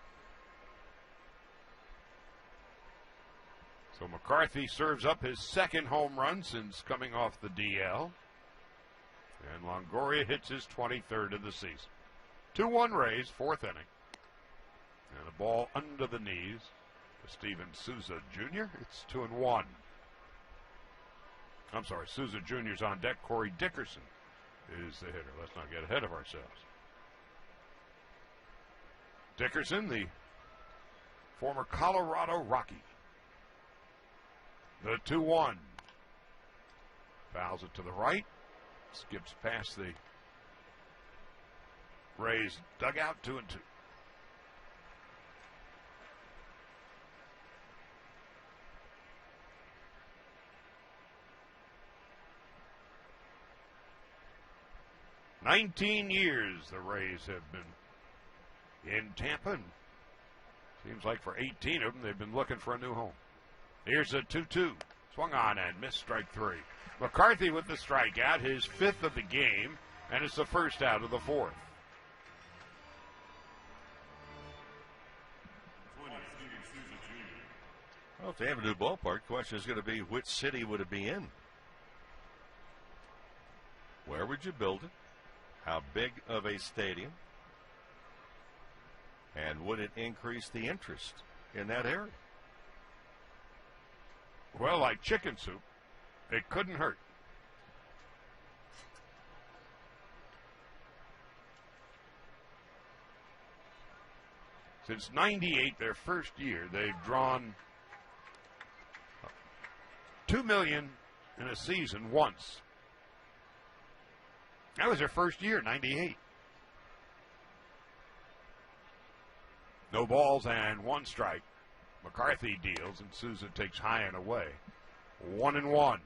So McCarthy serves up his second home run since coming off the DL. And Longoria hits his 23rd of the season. 2-1 Rays, 4th inning. And a ball under the knees to Steven Souza Jr. It's 2-1. I'm sorry, Souza Jr.'s on deck. Corey Dickerson is the hitter. Let's not get ahead of ourselves. Dickerson, the former Colorado Rocky. The 2-1. Fouls it to the right. Skips past the Rays dugout, 2-2. "19 years the Rays have been in Tampa, and seems like for 18 of them they've been looking for a new home. Here's a 2-2. Swung on and missed, strike 3. McCarthy with the strikeout, his 5th of the game, and it's the first out of the 4th. Well, if they have a new ballpark, the question is going to be, which city would it be in? Where would you build it? How big of a stadium? And would it increase the interest in that area? Well, like chicken soup, it couldn't hurt. Since '98, their first year, they've drawn $2 million in a season once. That was their first year, '98. No balls and 1 strike. McCarthy deals, and Souza takes high and away. 1-1.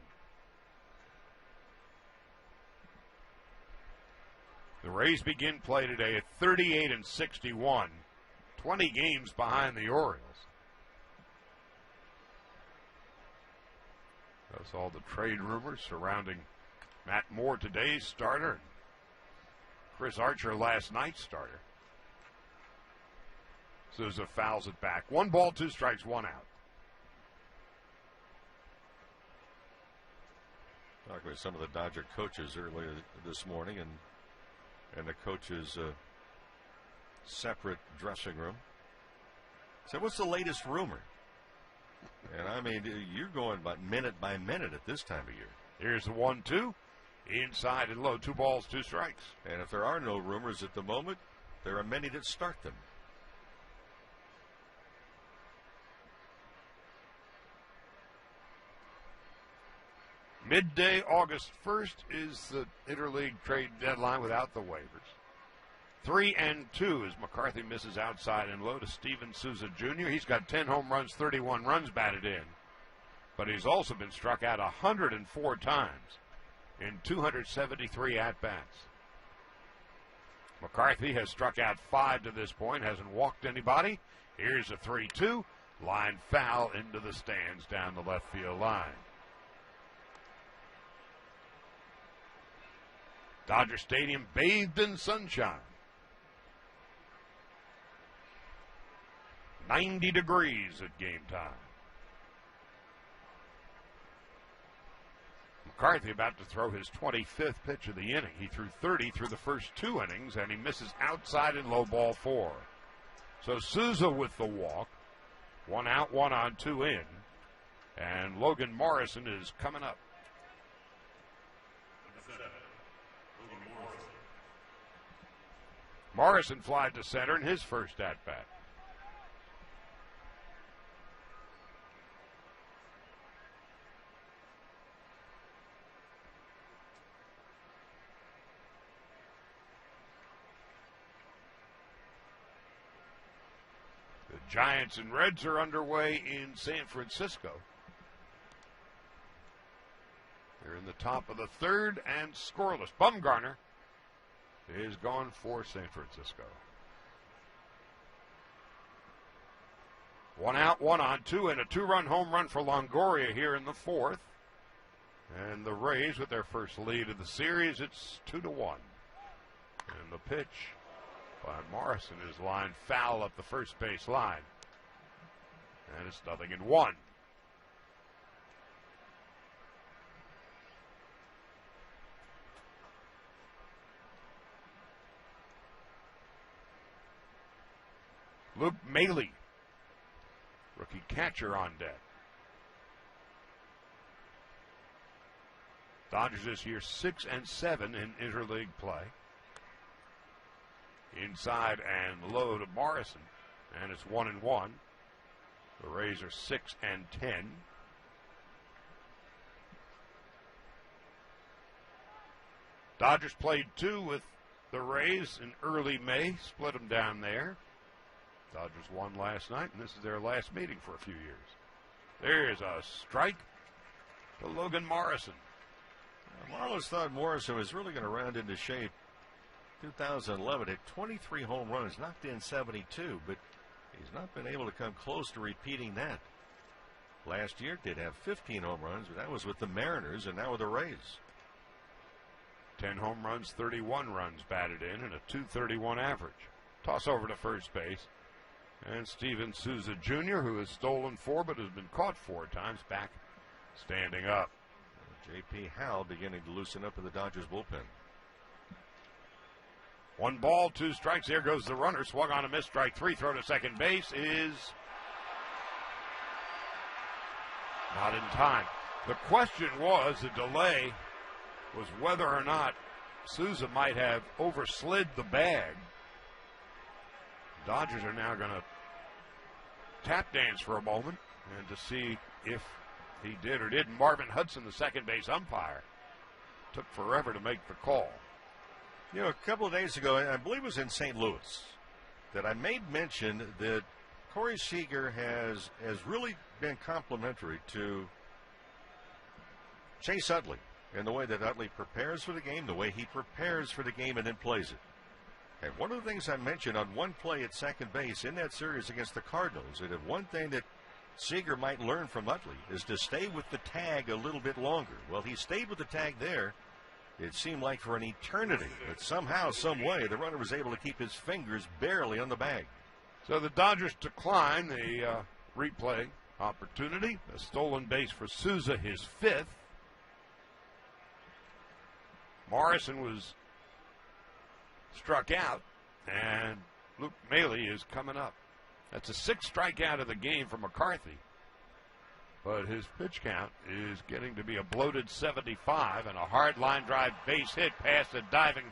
The Rays begin play today at 38-61, 20 games behind the Orioles. That's all the trade rumors surrounding Matt Moore, today's starter, and Chris Archer, last night's starter. Souza fouls it back. 1 ball, 2 strikes, 1 out. Talking with some of the Dodger coaches earlier this morning, and the coaches separate dressing room. So what's the latest rumor? And I mean, you're going about minute by minute at this time of year. Here's the 1-2. Inside and low, 2 balls, 2 strikes. And if there are no rumors at the moment, there are many that start them. Midday, August 1st is the interleague trade deadline without the waivers. 3-2 as McCarthy misses outside and low to Steven Souza Jr. He's got 10 home runs, 31 runs batted in. But he's also been struck out 104 times in 273 at-bats. McCarthy has struck out 5 to this point, hasn't walked anybody. Here's a 3-2. Line foul into the stands down the left field line. Dodger Stadium bathed in sunshine. 90 degrees at game time. McCarthy about to throw his 25th pitch of the inning. He threw 30 through the first 2 innings, and he misses outside in low ball 4. So Souza with the walk. 1 out, 1 on, 2 in. And Logan Morrison is coming up. Morrison flied to center in his first at-bat. The Giants and Reds are underway in San Francisco. They're in the top of the 3rd and scoreless. Bumgarner is gone for San Francisco. 1 out, 1 on, 2 and a 2-run home run for Longoria here in the 4th. And the Rays with their first lead of the series, it's 2-1. And the pitch by Morrison is lined foul up the first base line. And it's 0-1. Luke Maley, rookie catcher, on deck. Dodgers this year 6-7 in interleague play. Inside and low to Morrison, and it's 1-1. The Rays are 6-10. Dodgers played 2 with the Rays in early May, split them down there. Dodgers won last night, and this is their last meeting for a few years. There's a strike to Logan Morrison. Marlins thought Morrison was really going to round into shape. 2011 had 23 home runs, knocked in 72, but he's not been able to come close to repeating that. Last year did have 15 home runs, but that was with the Mariners, and now with the Rays. 10 home runs, 31 runs batted in, and a .231 average. Toss over to first base. And Steven Souza Jr., who has stolen 4 but has been caught 4 times, back standing up. J.P. Howell beginning to loosen up in the Dodgers bullpen. 1 ball, 2 strikes. There goes the runner. Swung on a miss. Strike 3. Throw to second base is not in time. The question was, the delay was whether or not Souza might have overslid the bag. Dodgers are now going to tap dance for a moment and to see if he did or didn't. Marvin Hudson, the second base umpire, took forever to make the call. You know, a couple of days ago, I believe it was in St. Louis, that I made mention that Corey Seager has really been complimentary to Chase Utley in the way that Utley prepares for the game, the way he prepares for the game and then plays it. And one of the things I mentioned on one play at second base in that series against the Cardinals, that if one thing that Seager might learn from Utley is to stay with the tag a little bit longer. Well, he stayed with the tag there. It seemed like for an eternity, but somehow, some way, the runner was able to keep his fingers barely on the bag. So the Dodgers decline the replay opportunity. A stolen base for Souza, his 5th. Morrison was struck out, and Luke Maley is coming up. That's a 6th strikeout of the game for McCarthy. But his pitch count is getting to be a bloated 75, and a hard line drive base hit past the diving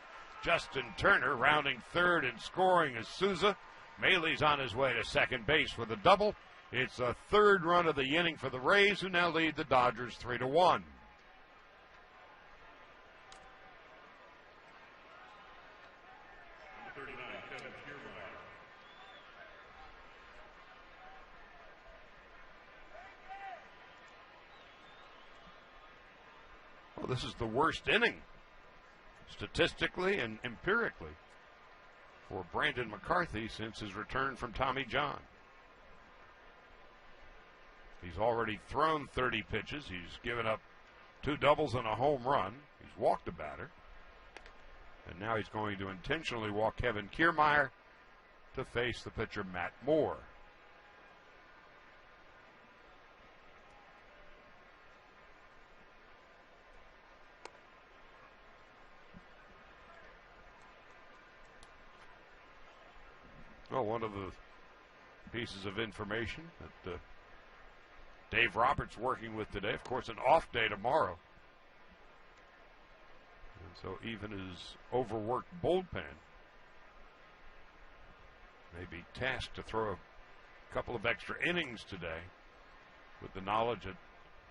Justin Turner, rounding third and scoring is Souza. Maley's on his way to second base with a double. It's a 3rd run of the inning for the Rays, who now lead the Dodgers 3-1. Well, this is the worst inning, statistically and empirically, for Brandon McCarthy since his return from Tommy John. He's already thrown 30 pitches. He's given up 2 doubles and a home run. He's walked a batter. And now he's going to intentionally walk Kevin Kiermaier to face the pitcher Matt Moore. Well, one of the pieces of information that Dave Roberts working with today, of course, an off day tomorrow. And so even his overworked bullpen may be tasked to throw a couple of extra innings today with the knowledge that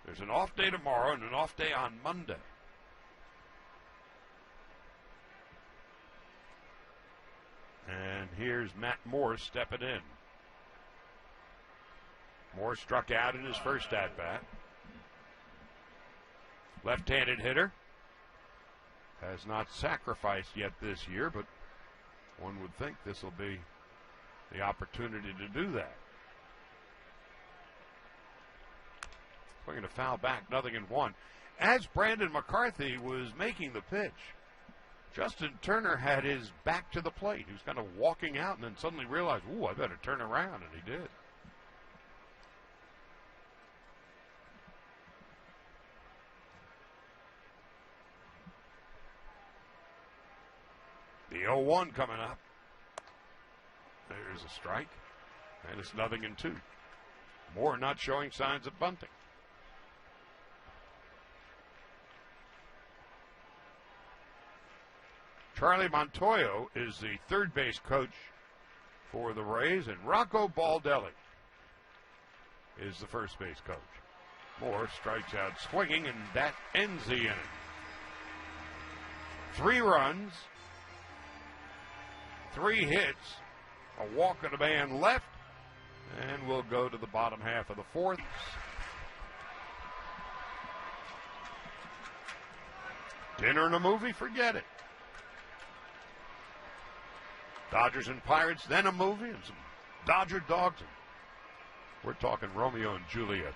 there's an off day tomorrow and an off day on Monday. And here's Matt Moore stepping in. Moore struck out in his first at-bat. Left-handed hitter. Has not sacrificed yet this year, but one would think this will be the opportunity to do that. Swinging a foul back, 0-1. As Brandon McCarthy was making the pitch, Justin Turner had his back to the plate. He was kind of walking out and then suddenly realized, ooh, I better turn around, and he did. The 0-1 coming up. There's a strike, and it's 0-2. Moore not showing signs of bunting. Charlie Montoyo is the third base coach for the Rays, and Rocco Baldelli is the first base coach. Moore strikes out swinging, and that ends the inning. 3 runs, 3 hits, a walk and a man left, and we'll go to the bottom half of the 4th. Dinner and a movie, forget it. Dodgers and Pirates, then a movie and some Dodger dogs. We're talking Romeo and Juliet.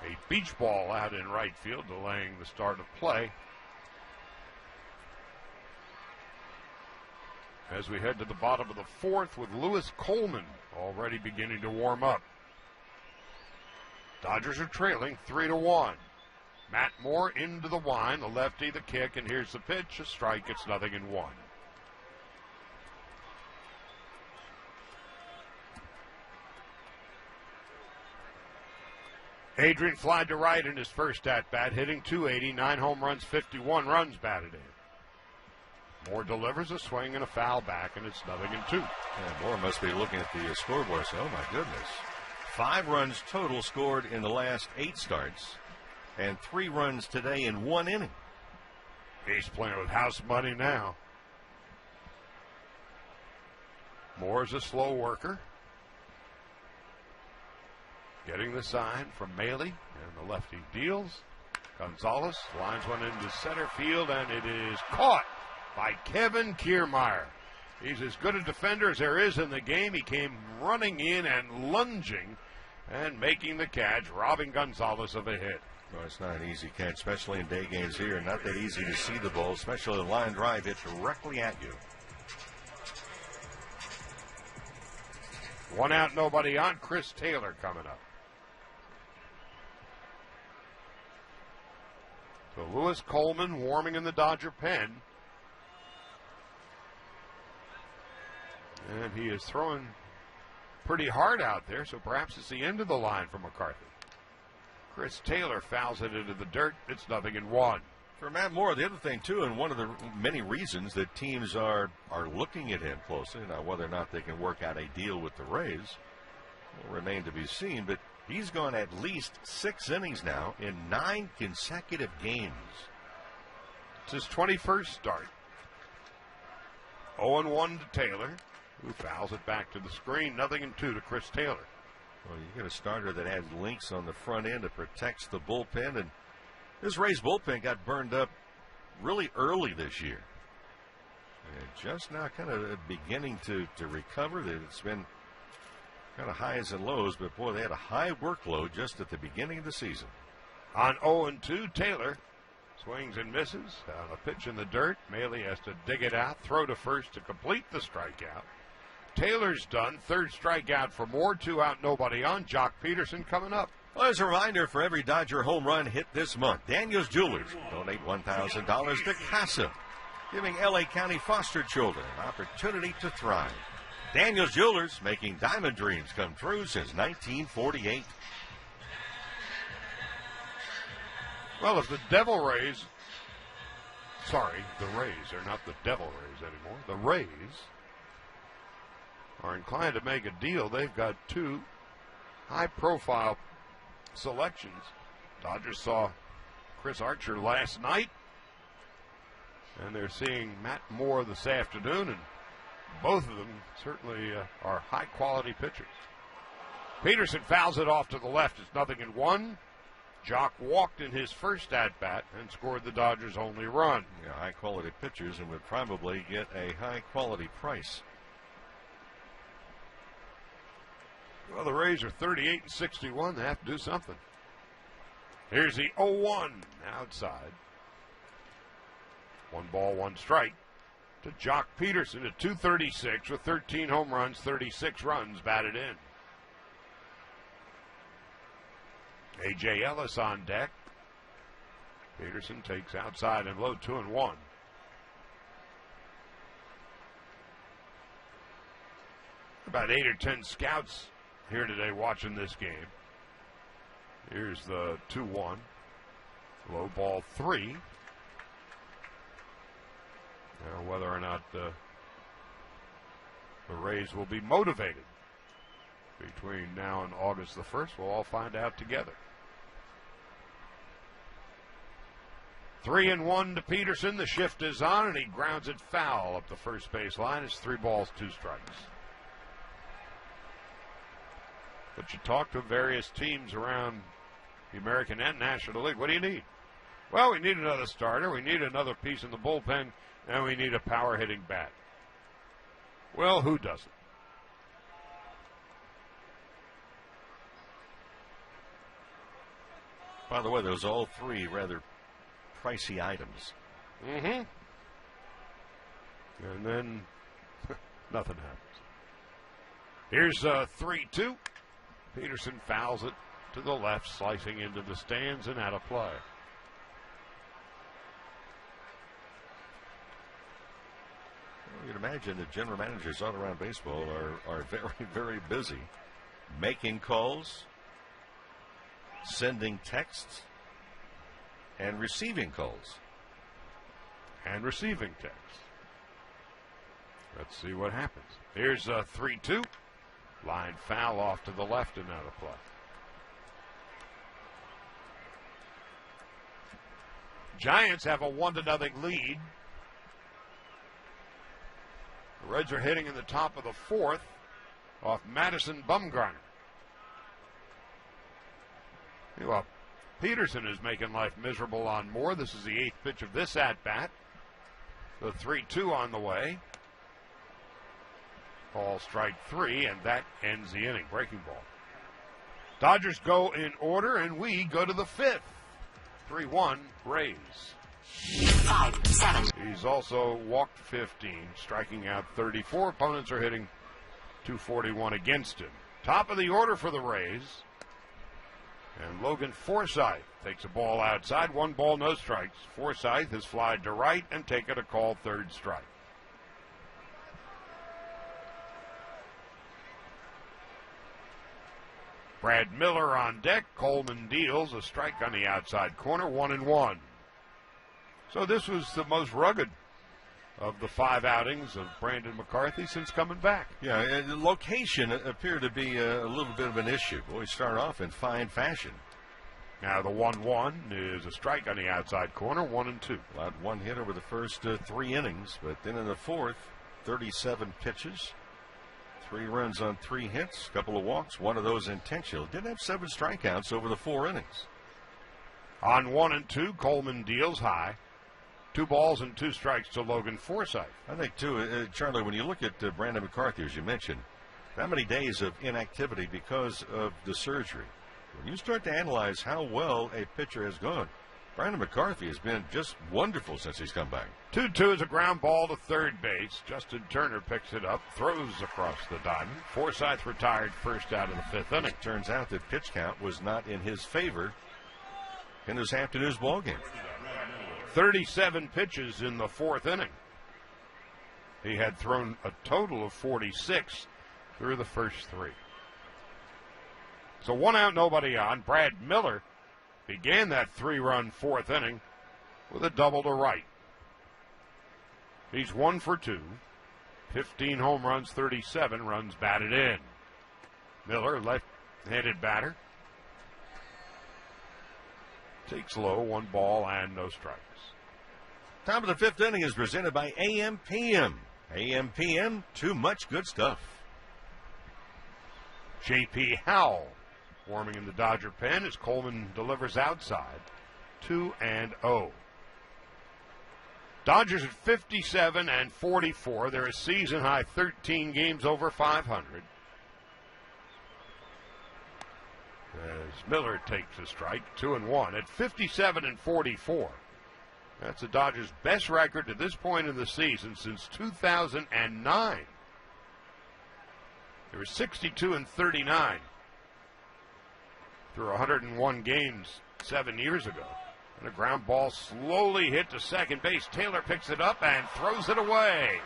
A beach ball out in right field, delaying the start of play. As we head to the bottom of the 4th with Lewis Coleman already beginning to warm up. Dodgers are trailing 3-1. Matt Moore into the wind, the lefty, the kick, and here's the pitch, a strike, it's 0-1. Adrian flied to right in his first at-bat, hitting .280, 9 home runs, 51 runs batted in. Moore delivers a swing and a foul back, and it's 0-2. Yeah, Moore must be looking at the scoreboard, so, oh my goodness. 5 runs total scored in the last 8 starts. And 3 runs today in 1 inning. He's playing with house money now. Moore's a slow worker. Getting the sign from Maley, and the lefty deals. Gonzalez lines one into center field, and it is caught by Kevin Kiermaier. He's as good a defender as there is in the game. He came running in and lunging and making the catch, robbing Gonzalez of a hit. Well, it's not an easy catch, especially in day games here. Not that easy to see the ball, especially a line drive hit directly at you. 1 out, nobody on. Chris Taylor coming up. So Lewis Coleman warming in the Dodger pen. And he is throwing pretty hard out there, so perhaps it's the end of the line for McCarthy. Chris Taylor fouls it into the dirt. It's 0-1. For Matt Moore, the other thing, too, and one of the many reasons that teams are looking at him closely, now whether or not they can work out a deal with the Rays will remain to be seen, but he's gone at least 6 innings now in 9 consecutive games. It's his 21st start. 0-1 to Taylor, who fouls it back to the screen. 0-2 to Chris Taylor. Well, you get a starter that has links on the front end that protects the bullpen, and this Rays bullpen got burned up really early this year. And just now kind of beginning to recover. It's been kind of highs and lows, but boy, they had a high workload just at the beginning of the season. On 0-2, Taylor swings and misses. On a pitch in the dirt, Maley has to dig it out, throw to first to complete the strikeout. Taylor's done. 3rd strikeout for Moore. 2 out, nobody on. Jock Peterson coming up. Well, as a reminder, for every Dodger home run hit this month, Daniel's Jewelers donate $1,000 to CASA, giving L.A. County foster children an opportunity to thrive. Daniel's Jewelers, making diamond dreams come true since 1948. Well, if the Rays are not the Devil Rays anymore. The Rays are inclined to make a deal. They've got 2 high-profile selections. Dodgers saw Chris Archer last night, and they're seeing Matt Moore this afternoon, and both of them certainly are high-quality pitchers. Peterson fouls it off to the left. It's 0-1. Jock walked in his first at-bat and scored the Dodgers' only run. Yeah, high-quality pitchers and would probably get a high-quality price. Well, the Rays are 38-61. They have to do something. Here's the 0-1 outside. 1 ball, 1 strike to Jock Peterson at .236 with 13 home runs, 36 runs batted in. A.J. Ellis on deck. Peterson takes outside and low, 2-1. About 8 or 10 scouts here today watching this game. Here's the 2-1. Low ball 3. Now, whether or not the Rays will be motivated between now and August the 1st, we'll all find out together. 3-1 to Peterson. The shift is on, and he grounds it foul up the first base line. It's 3 balls, 2 strikes. But you talk to various teams around the American and National League. What do you need? Well, we need another starter. We need another piece in the bullpen, and we need a power-hitting bat. Well, who doesn't? By the way, those all 3 rather pricey items. Mm-hmm. And then nothing happens. Here's 3-2. Peterson fouls it to the left, slicing into the stands and out of play. Well, you'd imagine that general managers all around baseball are very, very busy making calls, sending texts, and receiving calls. And receiving texts. Let's see what happens. Here's a 3-2. Line foul off to the left and out of play. Giants have a 1-0 lead. The Reds are hitting in the top of the 4th off Madison Bumgarner. Well, Peterson is making life miserable on Moore. This is the 8th pitch of this at-bat. The 3-2 on the way. Ball strike 3, and that ends the inning. Breaking ball. Dodgers go in order, and we go to the 5th. 3-1 Rays. 5-7. He's also walked 15, striking out 34. Opponents are hitting .241 against him. Top of the order for the Rays. And Logan Forsythe takes a ball outside. 1 ball, no strikes. Forsythe has flied to right and taken a call 3rd strike. Brad Miller on deck. Coleman deals a strike on the outside corner, 1-1. So this was the most rugged of the 5 outings of Brandon McCarthy since coming back. Yeah, the location appeared to be a little bit of an issue. Boy, start off in fine fashion. Now the 1-1 is a strike on the outside corner, 1-2. Allowed 1 hit over the first 3 innings, but then in the 4th, 37 pitches, 3 runs on 3 hits, a couple of walks, 1 of those intentional. Did have 7 strikeouts over the 4 innings. On 1-2, Coleman deals high. 2 balls and 2 strikes to Logan Forsythe. I think, too, Charlie, when you look at Brandon McCarthy, as you mentioned, that many days of inactivity because of the surgery. When you start to analyze how well a pitcher has gone, Brandon McCarthy has been just wonderful since he's come back. 2-2 is a ground ball to third base. Justin Turner picks it up, throws across the diamond. Forsythe retired first out of the 5th inning. It turns out that pitch count was not in his favor in this afternoon's ball game. 37 pitches in the 4th inning. He had thrown a total of 46 through the first 3. So 1 out, nobody on. Brad Miller began that 3-run 4th inning with a double to right. He's 1 for 2. 15 home runs, 37 runs batted in. Miller, left-handed batter. Takes low, 1 ball and no strikes. Top of the 5th inning is presented by AM/PM. AM/PM, too much good stuff. J.P. Howell warming in the Dodger pen as Coleman delivers outside. 2-0. Dodgers at 57 and 44. They're a season high 13 games over 500. As Miller takes a strike, 2-1 at 57 and 44. That's the Dodgers' best record to this point in the season since 2009. They were 62 and 39 through 101 games 7 years ago. And a ground ball slowly hit to second base. Taylor picks it up and throws it away.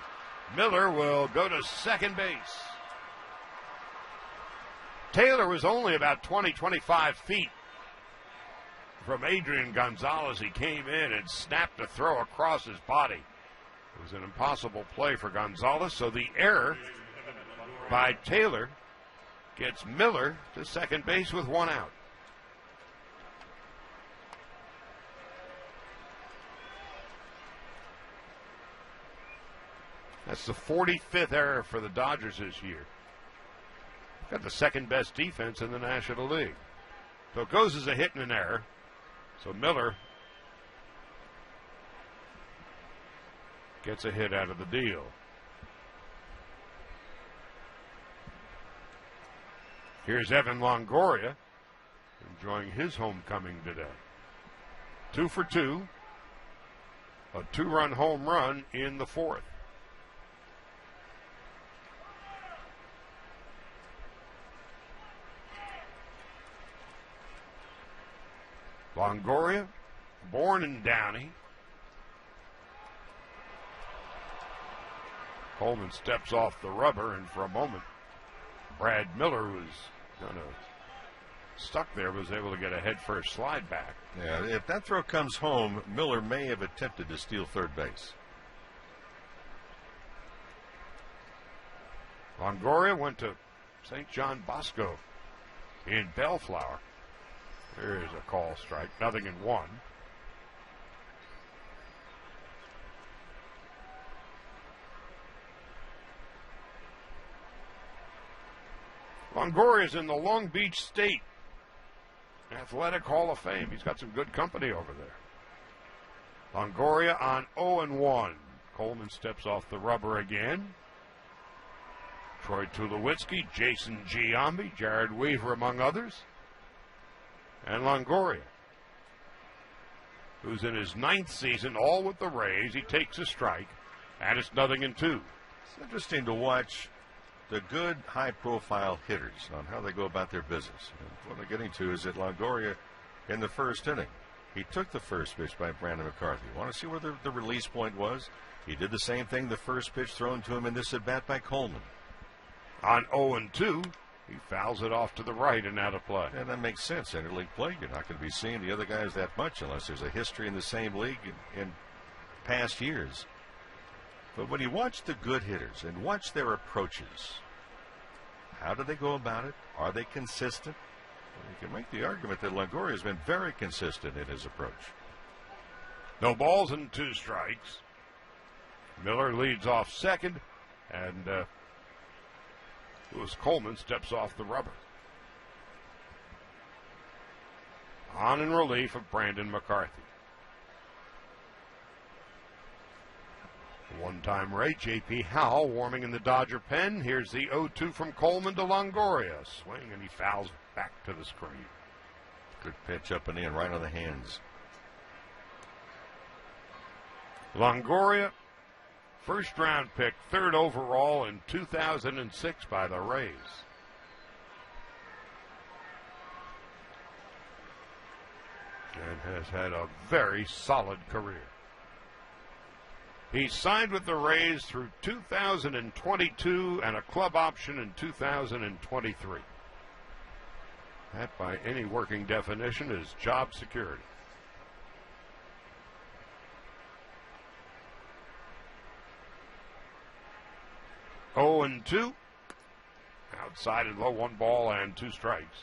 Miller will go to second base. Taylor was only about 20-25 feet from Adrian Gonzalez. He came in and snapped a throw across his body. It was an impossible play for Gonzalez, so the error by Taylor gets Miller to second base with 1 out. That's the 45th error for the Dodgers this year. Got the second best defense in the National League. So it goes as a hit and an error. So Miller gets a hit out of the deal. Here's Evan Longoria enjoying his homecoming today. 2 for 2. A 2-run home run in the 4th. Longoria, born in Downey. Coleman steps off the rubber, and for a moment, Brad Miller was kind of stuck there, was able to get a head-first slide back. Yeah, if that throw comes home, Miller may have attempted to steal third base. Longoria went to St. John Bosco in Bellflower. There is a call strike, 0-1. Longoria's in the Long Beach State Athletic Hall of Fame. He's got some good company over there. Longoria on 0-1. Coleman steps off the rubber again. Troy Tulowitzki, Jason Giambi, Jared Weaver among others. And Longoria, who's in his 9th season, all with the Rays. He takes a strike, and it's 0-2. It's interesting to watch the good high-profile hitters on how they go about their business. And what I'm getting to is that Longoria, in the 1st inning, he took the first pitch by Brandon McCarthy. Want to see where the release point was? He did the same thing the first pitch thrown to him in this at-bat by Coleman. On 0-2 He fouls it off to the right and out of play. And that makes sense. Interleague play, you're not going to be seeing the other guys that much unless there's a history in the same league in past years. But when you watch the good hitters and watch their approaches, how do they go about it? Are they consistent? Well, you can make the argument that Longoria has been very consistent in his approach. No balls and 2 strikes. Miller leads off second, and Lewis Coleman steps off the rubber. On in relief of Brandon McCarthy. One-time rate, J.P. Howell warming in the Dodger pen. Here's the 0-2 from Coleman to Longoria. Swing, and he fouls back to the screen. Good pitch up and in, right on the hands. Longoria, first-round pick, 3rd overall in 2006 by the Rays. And has had a very solid career. He signed with the Rays through 2022 and a club option in 2023. That, by any working definition, is job security. Oh and 2. Outside and low, 1 ball and 2 strikes.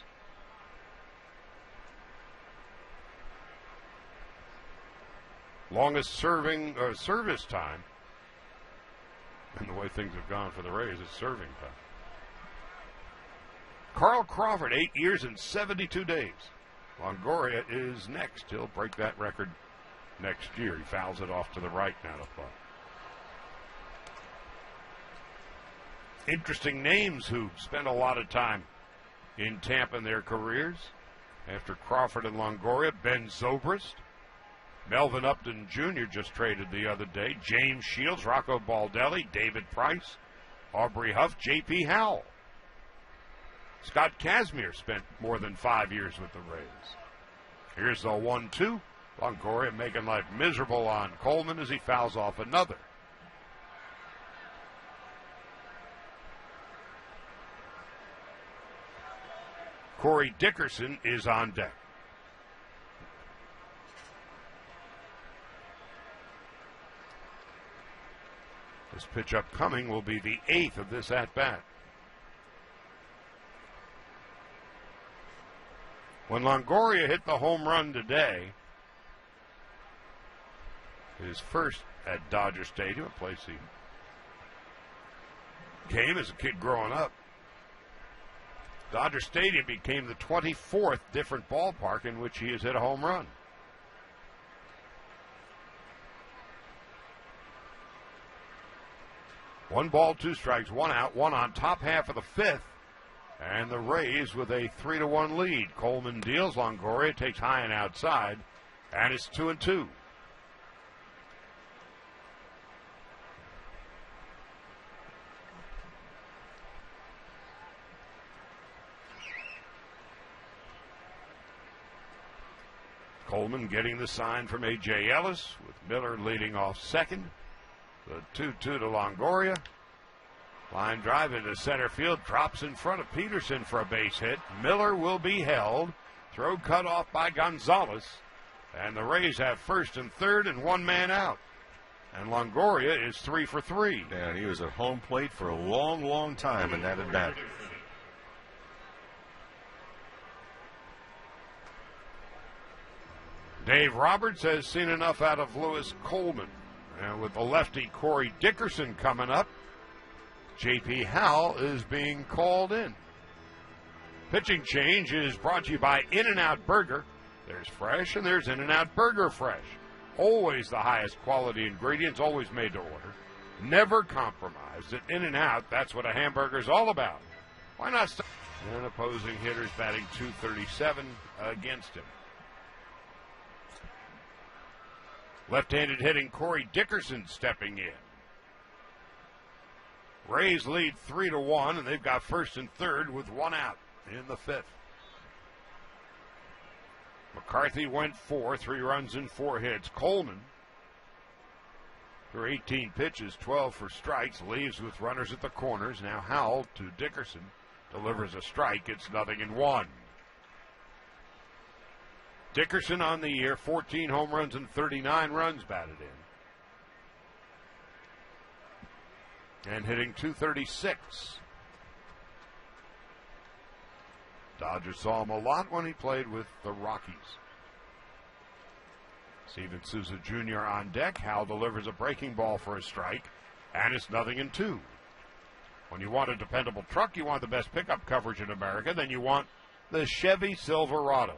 Longest service time, and the way things have gone for the Rays, is serving time. Carl Crawford, 8 years and 72 days. Longoria is next. He'll break that record next year. He fouls it off to the right now to play. Interesting names who spent a lot of time in Tampa in their careers. After Crawford and Longoria, Ben Zobrist. Melvin Upton Jr. just traded the other day. James Shields, Rocco Baldelli, David Price, Aubrey Huff, J.P. Howell. Scott Kazmir spent more than 5 years with the Rays. Here's the 1-2. Longoria making life miserable on Coleman as he fouls off another. Corey Dickerson is on deck. This pitch upcoming will be the 8th of this at-bat. When Longoria hit the home run today, his first at Dodger Stadium, a place he came as a kid growing up, Dodger Stadium became the 24th different ballpark in which he has hit a home run. One ball, 2 strikes, 1 out, 1 on, top half of the 5th. And the Rays with a 3-1 lead. Coleman deals. Longoria takes high and outside. And it's 2-2. Coleman getting the sign from A.J. Ellis, with Miller leading off second. The 2-2 to Longoria. Line drive into center field, drops in front of Peterson for a base hit. Miller will be held. Throw cut off by Gonzalez. And the Rays have first and third and 1 man out. And Longoria is 3 for 3. Yeah, he was at home plate for a long, long time in that at bat. Dave Roberts has seen enough out of Lewis Coleman. And with the lefty Corey Dickerson coming up, J.P. Howell is being called in. Pitching change is brought to you by In-N-Out Burger. There's fresh and there's In-N-Out Burger fresh. Always the highest quality ingredients, always made to order. Never compromised. At In-N-Out, that's what a hamburger's all about. Why not start? And opposing hitters batting .237 against him. Left-handed hitting Corey Dickerson stepping in. Rays lead 3-1, and they've got first and third with 1 out in the 5th. McCarthy went 4, 3 runs and 4 hits. Coleman, through 18 pitches, 12 for strikes, leaves with runners at the corners. Now Howell to Dickerson. delivers a strike. It's 0-1. Dickerson on the year, 14 home runs and 39 runs batted in. And hitting .236. Dodgers saw him a lot when he played with the Rockies. Steven Souza Jr. on deck. Howell delivers a breaking ball for a strike, and it's 0-2. When you want a dependable truck, you want the best pickup coverage in America, then you want the Chevy Silverado.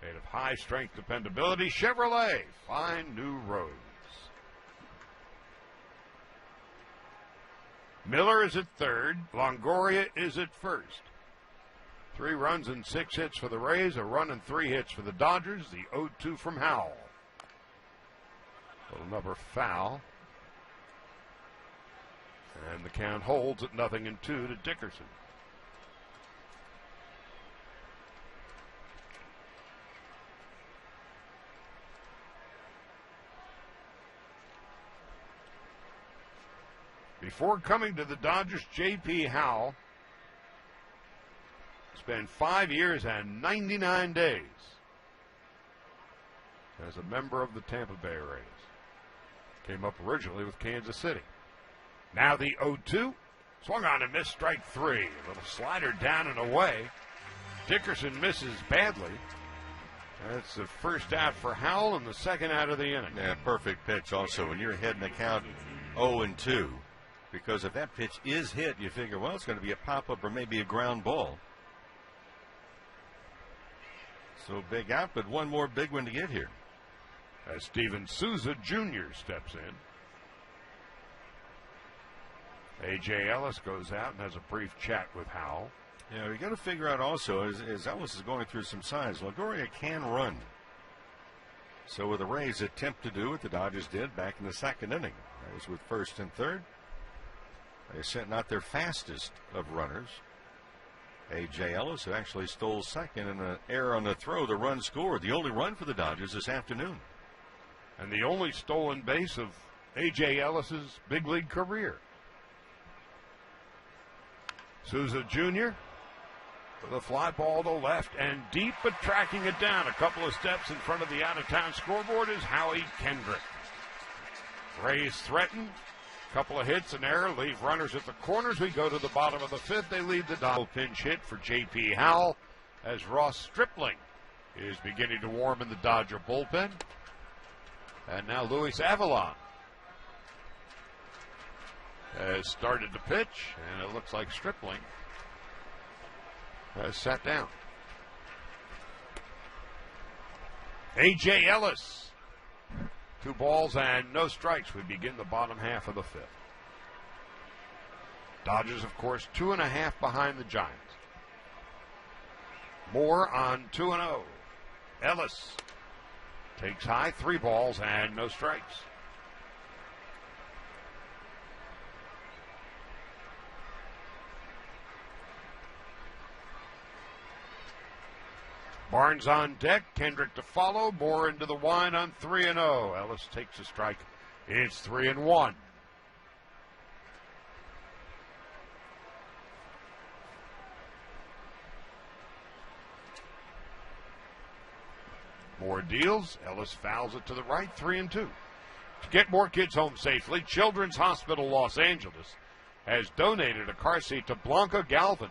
Made of high-strength dependability, Chevrolet, find new roads. Miller is at third. Longoria is at first. 3 runs and 6 hits for the Rays, a run and 3 hits for the Dodgers. The 0-2 from Howell. Little number foul. And the count holds at 0-2 to Dickerson. Before coming to the Dodgers, J.P. Howell spent 5 years and 99 days as a member of the Tampa Bay Rays. Came up originally with Kansas City. Now the 0-2. Swung on and missed, strike 3. A little slider down and away. Dickerson misses badly. That's the first out for Howell and the second out of the inning. Yeah, perfect pitch also when you're heading the count 0-2. Because if that pitch is hit, you figure, well, it's going to be a pop-up or maybe a ground ball. So big out, but one more big one to get here. As Steven Souza Jr. steps in. A.J. Ellis goes out and has a brief chat with Howell. Yeah, we got to figure out also, as Ellis is going through some signs, Longoria can run. So with the Rays attempt to do what the Dodgers did back in the second inning. That was with first and third. They sent out their fastest of runners. A.J. Ellis, who actually stole second in an error on the throw, the run scored. The only run for the Dodgers this afternoon. And the only stolen base of A.J. Ellis's big league career. Souza Jr. with a fly ball to left and deep, but tracking it down a couple of steps in front of the out-of-town scoreboard is Howie Kendrick. Rays threaten. Couple of hits, an error, leave runners at the corners. We go to the bottom of the fifth. They lead the Dodgers. Pinch hit for J.P. Howell as Ross Stripling is beginning to warm in the Dodger bullpen. And now Luis Avalon has started to pitch, and it looks like Stripling has sat down. A.J. Ellis. 2 balls and no strikes. We begin the bottom half of the fifth. Dodgers, of course, 2.5 behind the Giants. Moore on 2-0. Ellis takes high, 3 balls and no strikes. Barnes on deck, Kendrick to follow, Moore into the wind on 3-0. Ellis takes a strike. It's 3-1. Moore deals. Ellis fouls it to the right, 3-2. To get more kids home safely, Children's Hospital Los Angeles has donated a car seat to Blanca Galvin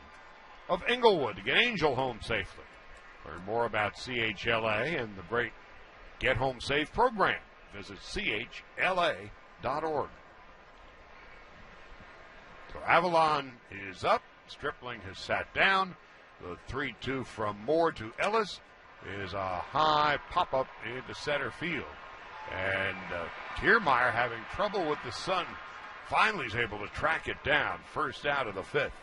of Inglewood to get Angel home safely. Learn more about CHLA and the great Get Home Safe program. Visit chla.org. So Avalon is up. Stripling has sat down. The 3-2 from Moore to Ellis is a high pop-up into center field. And Kiermaier, having trouble with the sun, finally is able to track it down. First out of the fifth.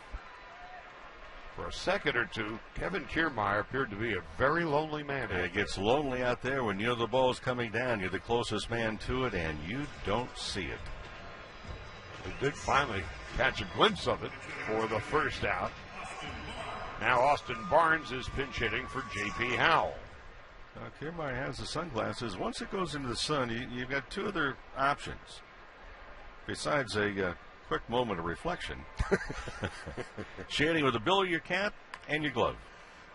For a second or two, Kevin Kiermaier appeared to be a very lonely man. It gets lonely out there when you know the ball's coming down. You're the closest man to it, and you don't see it. They did finally catch a glimpse of it for the first out. Now Austin Barnes is pinch hitting for J.P. Howell. Kiermaier has the sunglasses. Once it goes into the sun, you've got 2 other options. Besides a quick moment of reflection. Shading with the bill of your cap and your glove.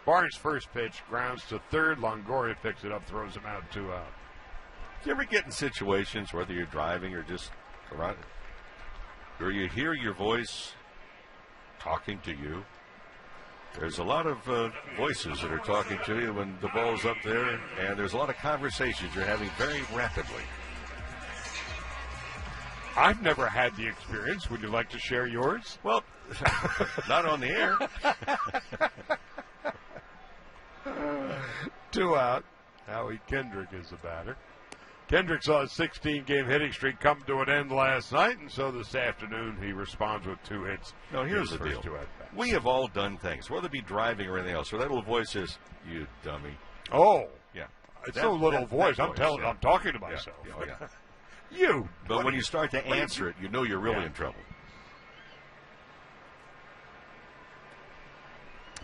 Barnes' first pitch grounds to third. Longoria picks it up, throws him out, 2 out. Do you ever get in situations, whether you're driving or just around, where you hear your voice talking to you? There's a lot of voices that are talking to you when the ball's up there, and there's a lot of conversations you're having very rapidly. I've never had the experience. Would you like to share yours? Well, not on the air. 2 out. Howie Kendrick is the batter. Kendrick saw his 16-game hitting streak come to an end last night, and so this afternoon he responds with 2 hits. No, here's the deal. We have all done things, whether it be driving or anything else, where that little voice says, "You dummy." Oh. Yeah. It's no little voice. I'm talking to myself. Yeah. Oh, yeah. You. But when you start to answer it, you know you're really in trouble.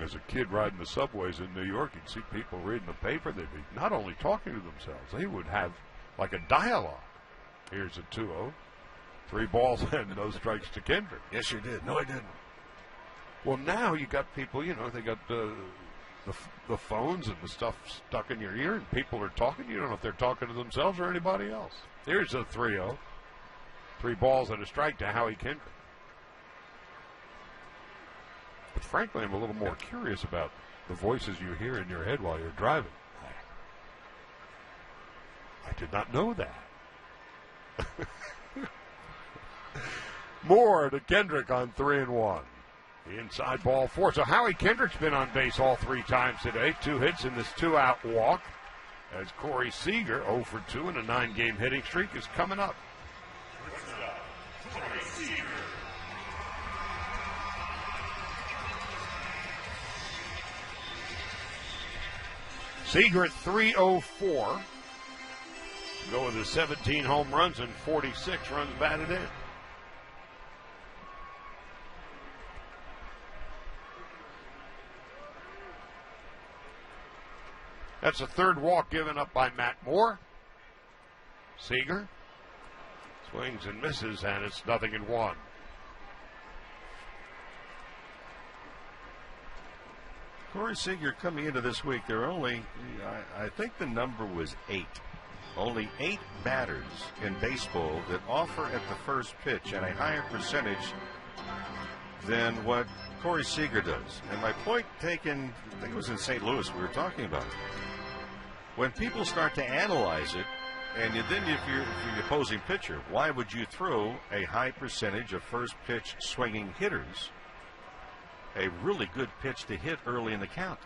As a kid riding the subways in New York, you'd see people reading the paper. They'd be not only talking to themselves, they would have like a dialogue. Here's a 2-0. 3 balls and no strikes to Kendrick. Yes, you did. No, I didn't. Well, now you got people, they got the phones and the stuff stuck in your ear, and people are talking. You don't know if they're talking to themselves or anybody else. Here's a 3-0. 3 balls and a strike to Howie Kendrick. But frankly, I'm a little more curious about the voices you hear in your head while you're driving. I did not know that. More to Kendrick on 3-1. The inside ball 4. So Howie Kendrick's been on base all 3 times today. 2 hits in this 2-out walk. As Corey Seager, 0 for 2 in a 9-game hitting streak, is coming up. Seager at 304. Go with his 17 home runs and 46 runs batted in. That's a 3rd walk given up by Matt Moore. Seager swings and misses, and it's 0-1. Corey Seager coming into this week, there are only, I think the number was 8. Only 8 batters in baseball that offer at the first pitch and a higher percentage than what Corey Seager does. And my point taken, I think it was in St. Louis we were talking about it. When people start to analyze it, and then if you're the opposing pitcher, why would you throw a high percentage of first pitch swinging hitters a really good pitch to hit early in the count?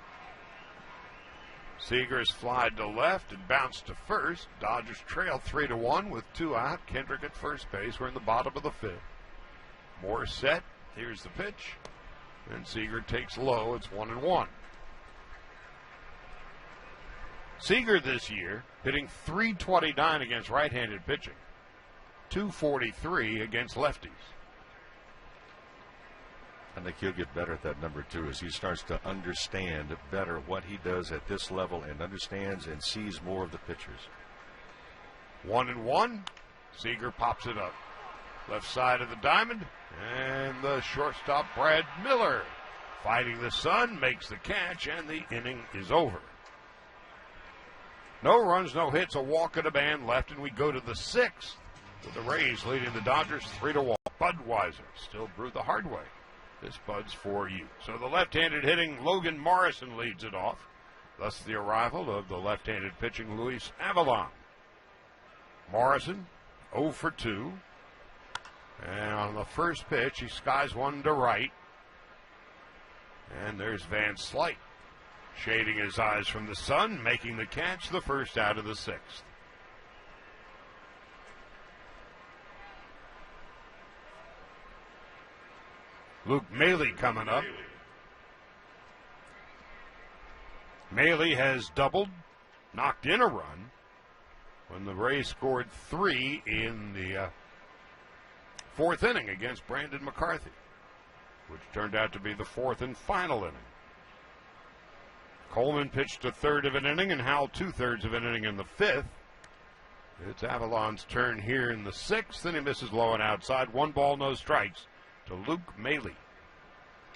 Seager is flied to left and bounced to first. Dodgers trail 3-1 with 2 out. Kendrick at first base. We're in the bottom of the 5th. Moore set. Here's the pitch. And Seager takes low. It's 1-1. Seager this year hitting .329 against right-handed pitching, .243 against lefties. I think he'll get better at that number, too, as he starts to understand better what he does at this level and understands and sees more of the pitchers. 1-1. Seager pops it up. Left side of the diamond, and the shortstop, Brad Miller, fighting the sun, makes the catch, and the inning is over. No runs, no hits, a walk and a man left, and we go to the 6th with the Rays leading the Dodgers 3-1. Budweiser still brewed the hard way. This Bud's for you. So the left-handed hitting Logan Morrison leads it off. Thus the arrival of the left-handed pitching Luis Avalon. Morrison 0 for 2. And on the first pitch, he skies one to right. And there's Van Slyke, shading his eyes from the sun, making the catch, the first out of the 6th. Luke Maile coming up. Maile has doubled, knocked in a run, when the Rays scored 3 in the 4th inning against Brandon McCarthy, which turned out to be the 4th and final inning. Coleman pitched a 1/3 of an inning and Howell 2/3 of an inning in the 5th. It's Avalon's turn here in the 6th, and he misses low and outside. 1 ball, no strikes to Luke Maley,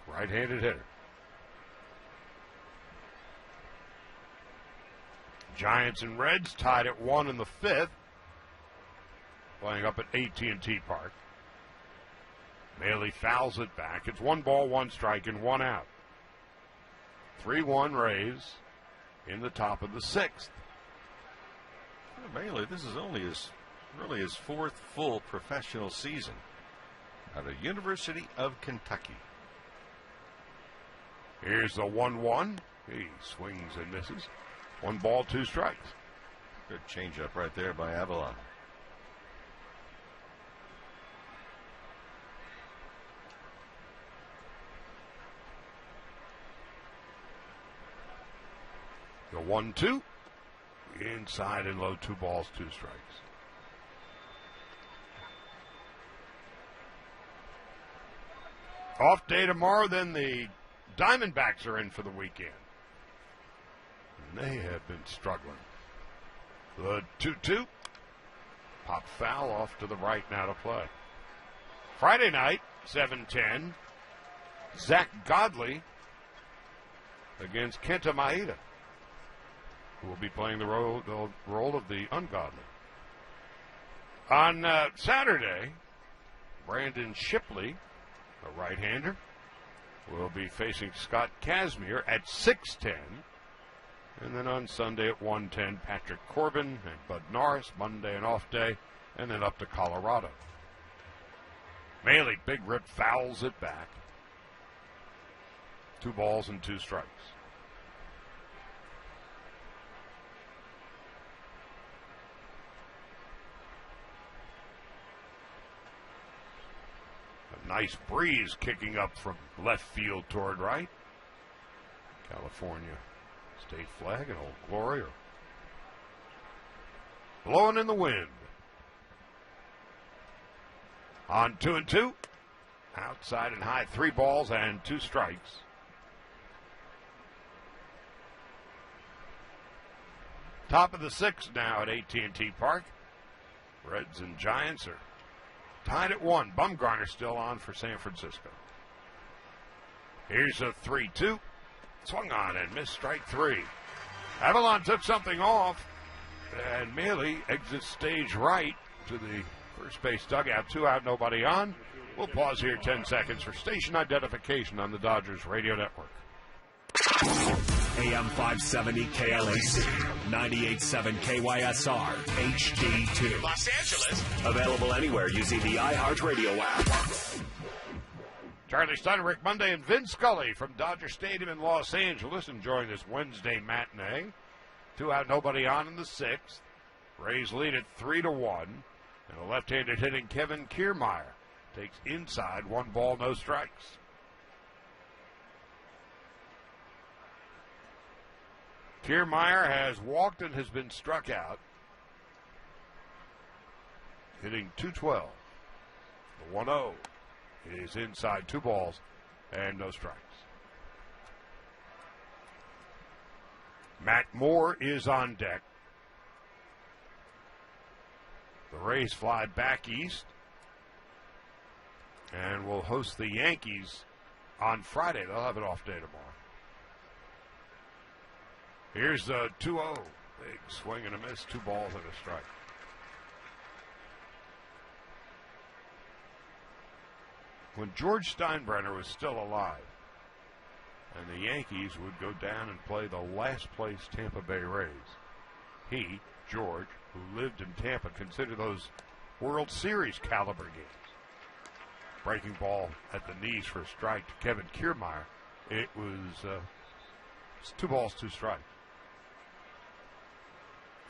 right-handed hitter. Giants and Reds tied at 1 in the 5th, playing up at AT&T Park. Maley fouls it back. It's 1 ball, 1 strike, and 1 out. 3-1 Rays in the top of the 6th. Maley, this is only his 4th full professional season at the University of Kentucky. Here's the 1-1. He swings and misses. 1 ball, 2 strikes. Good changeup right there by Avalon. The 1-2. Inside and low, 2 balls, 2 strikes. Off day tomorrow, then the Diamondbacks are in for the weekend. And they have been struggling. The 2-2. Pop foul off to the right now to play. Friday night, 7:10. Zach Godley against Kenta Maeda, who will be playing the role of the ungodly. On Saturday, Brandon Shipley, a right-hander, will be facing Scott Kazmir at 6:10. And then on Sunday at 1:10, Patrick Corbin and Bud Norris, Monday an off day, and then up to Colorado. Maley, big rip, fouls it back. 2 balls and 2 strikes. A nice breeze kicking up from left field toward right. California state flag and Old Glory blowing in the wind. On 2-2. Outside and high, 3 balls and 2 strikes. Top of the 6th now at AT&T Park. Reds and Giants are tied at 1. Bumgarner still on for San Francisco. Here's a 3-2. Swung on and missed, strike 3. Avalon took something off, and Maley exits stage right to the first base dugout. 2 out, nobody on. We'll pause here 10 seconds for station identification on the Dodgers radio network. AM 570 KLAC, 98.7 KYSR, HD2. Los Angeles. Available anywhere using the iHeartRadio app. Charlie Steinrich Monday and Vin Scully from Dodger Stadium in Los Angeles enjoying this Wednesday matinee. 2 out, nobody on in the 6th. Rays lead at 3-1. And a left-handed hitting Kevin Kiermaier takes inside, 1 ball, no strikes. Kiermaier has walked and has been struck out, hitting .212. The 1-0 is inside, 2 balls and no strikes. Matt Moore is on deck. The Rays fly back east and will host the Yankees on Friday. They'll have an off day tomorrow. Here's the 2-0. Big swing and a miss, 2 balls and a strike. When George Steinbrenner was still alive, and the Yankees would go down and play the last place Tampa Bay Rays, he, George, who lived in Tampa, considered those World Series caliber games. Breaking ball at the knees for a strike to Kevin Kiermaier. It was 2 balls, 2 strikes.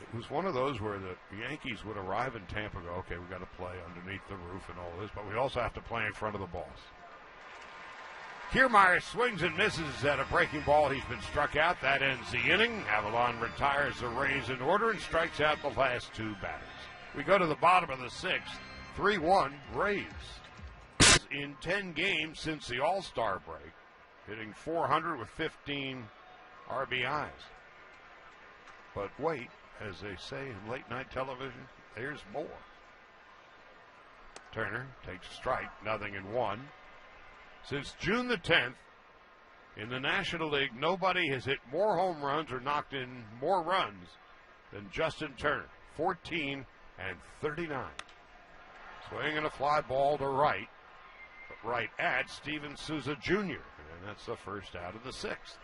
It was one of those where the Yankees would arrive in Tampa and go, okay, we've got to play underneath the roof and all this, but we also have to play in front of the boss. Kiermaier swings and misses at a breaking ball. He's been struck out. That ends the inning. Avalon retires the Rays in order and strikes out the last 2 batters. We go to the bottom of the 6th. 3-1 Rays. In 10 games since the All-Star break, hitting .400 with 15 RBIs. But wait, as they say in late-night television, There's Moore. Turner takes a strike, 0-1. Since June the 10th, in the National League, nobody has hit more home runs or knocked in more runs than Justin Turner, 14 and 39. Swinging a fly ball to right, but right at Steven Souza Jr., and that's the first out of the 6th.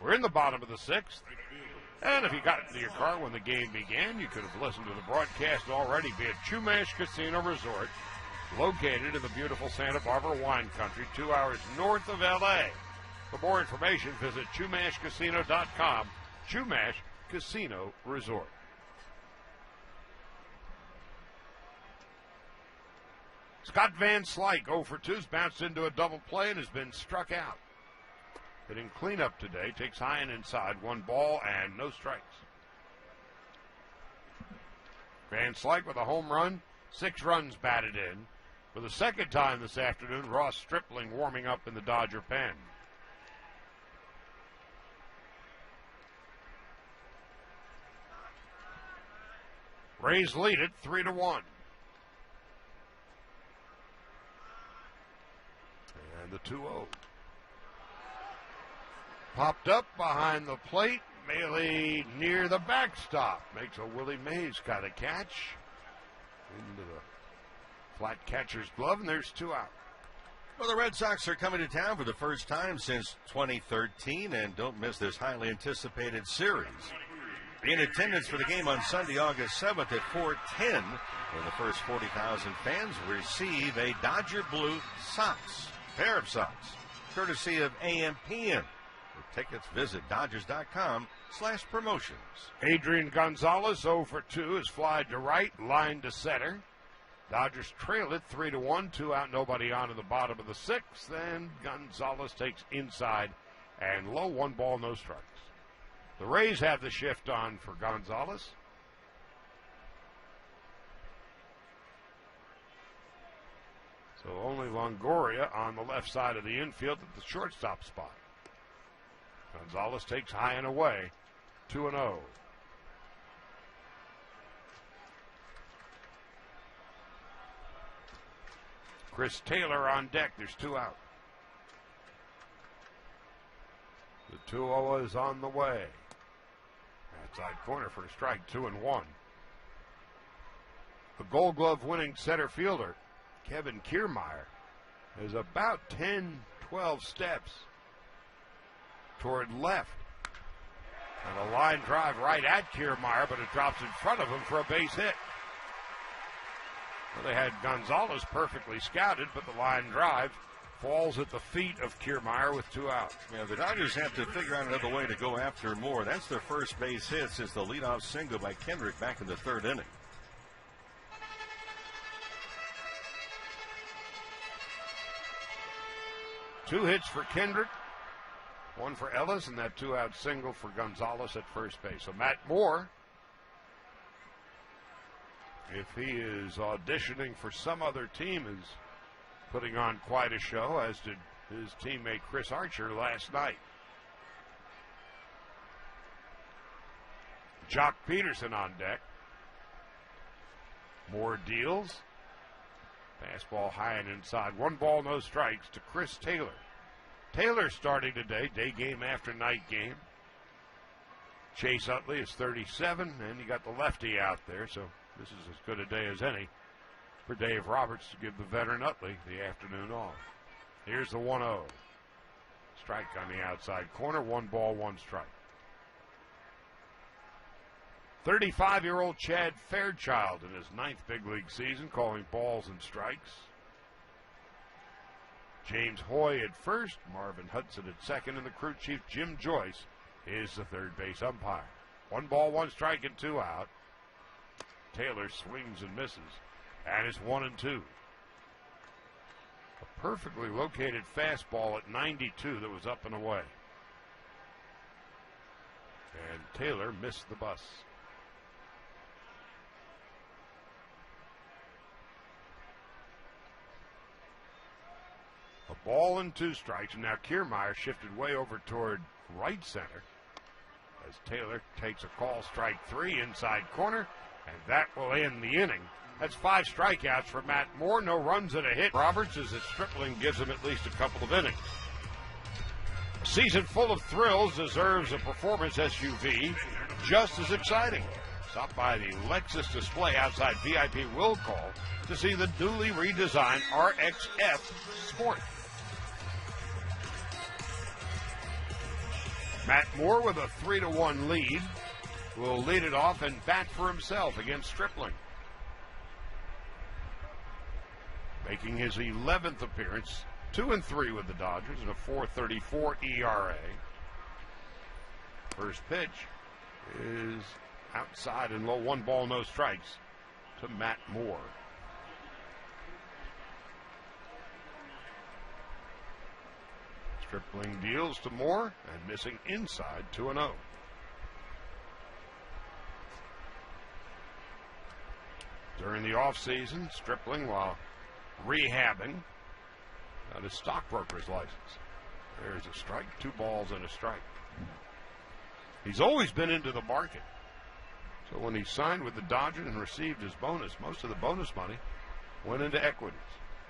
We're in the bottom of the 6th, and if you got into your car when the game began, you could have listened to the broadcast already. Be at Chumash Casino Resort, located in the beautiful Santa Barbara wine country, 2 hours north of L.A. For more information, visit ChumashCasino.com. Chumash Casino Resort. Scott Van Slyke, 0 for 2, bounced into a double play and has been struck out. Hitting cleanup today, takes high and inside, 1 ball and no strikes. Van Slyke with a home run, 6 runs batted in. For the second time this afternoon, Ross Stripling warming up in the Dodger pen. Rays lead it 3-1. And the 2-0. Popped up behind the plate. Maile near the backstop. Makes a Willie Mays kind of catch. Into the flat catcher's glove, and there's 2 out. Well, the Red Sox are coming to town for the first time since 2013, and don't miss this highly anticipated series. Be in attendance for the game on Sunday, August 7th at 4:10, where the first 40,000 fans receive a Dodger blue socks, pair of socks, courtesy of AM/PM. For tickets, visit Dodgers.com/promotions. Adrian Gonzalez, 0 for 2, is flied to right, line to center. Dodgers trail it 3-1, 2 out, nobody on in the bottom of the 6th. Then Gonzalez takes inside and low, 1 ball, no strikes. The Rays have the shift on for Gonzalez. So only Longoria on the left side of the infield at the shortstop spot. Gonzalez takes high and away, 2-0. Chris Taylor on deck. There's 2 out. The 2-0 is on the way. Outside corner for a strike, 2-1. The Gold Glove winning center fielder, Kevin Kiermaier, is about 10-12 steps toward left. And a line drive right at Kiermaier, but it drops in front of him for a base hit. Well, they had Gonzalez perfectly scouted, but the line drive falls at the feet of Kiermaier with 2 out. Yeah, the Dodgers have to figure out another way to go after Moore. That's their first base hit since the leadoff single by Kendrick back in the 3rd inning. Two hits for Kendrick, 1 for Ellis, and that 2-out single for Gonzalez at first base. So Matt Moore, if he is auditioning for some other team, is putting on quite a show, as did his teammate Chris Archer last night. Jock Peterson on deck. Moore deals. Fastball high and inside. 1 ball, no strikes to Chris Taylor. Taylor starting today, day game after night game. Chase Utley is 37, and you got the lefty out there, so this is as good a day as any for Dave Roberts to give the veteran Utley the afternoon off. Here's the 1-0. Strike on the outside corner, 1 ball, 1 strike. 35-year-old Chad Fairchild in his 9th big league season, calling balls and strikes. James Hoy at first, Marvin Hudson at second, and the crew chief Jim Joyce is the third base umpire. 1 ball, 1 strike, and 2 out. Taylor swings and misses, and it's 1-2. A perfectly located fastball at 92 that was up and away. And Taylor missed the bus. A ball and 2 strikes, and now Kiermaier shifted way over toward right center as Taylor takes a call, strike 3, inside corner, And that will end the inning. That's 5 strikeouts for Matt Moore. No runs and a hit. Roberts as his Stripling gives him at least a couple of innings. A season full of thrills deserves a performance SUV just as exciting. Stop by the Lexus display outside VIP Will Call to see the newly redesigned RXF Sport. Matt Moore with a 3-1 lead will lead it off and bat for himself against Stripling. Making his 11th appearance, 2-3 with the Dodgers and a 4.34 ERA. First pitch is outside and low, 1 ball, no strikes to Matt Moore. Stripling deals to Moore and missing inside, 2-0. During the offseason, Stripling, while rehabbing, got his stockbroker's license. There's a strike, 2 balls and a strike. He's always been into the market. So when he signed with the Dodgers and received his bonus, most of the bonus money went into equities.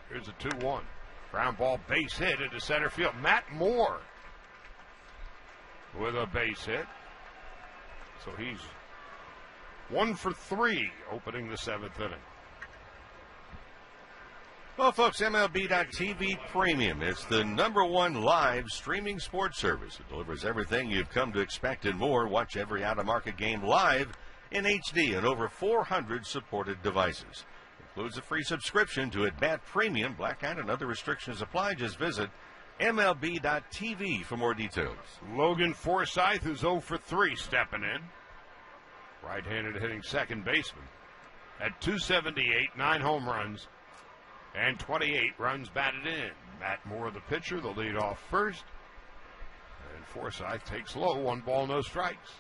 Here's a 2-1. Ground ball, base hit into center field. Matt Moore with a base hit. So he's 1 for 3 opening the 7th inning. Well, folks, MLB.TV Premium. It's the #1 live streaming sports service. It delivers everything you've come to expect and more. Watch every out-of-market game live in HD on over 400 supported devices. Includes a free subscription to At-Bat Premium. Blackout and other restrictions apply. Just visit MLB.TV for more details. Logan Forsythe, who's 0 for 3, stepping in. Right-handed hitting second baseman. At .278, 9 home runs, and 28 runs batted in. Matt Moore, the pitcher, the lead off first. And Forsythe takes low, 1 ball, no strikes.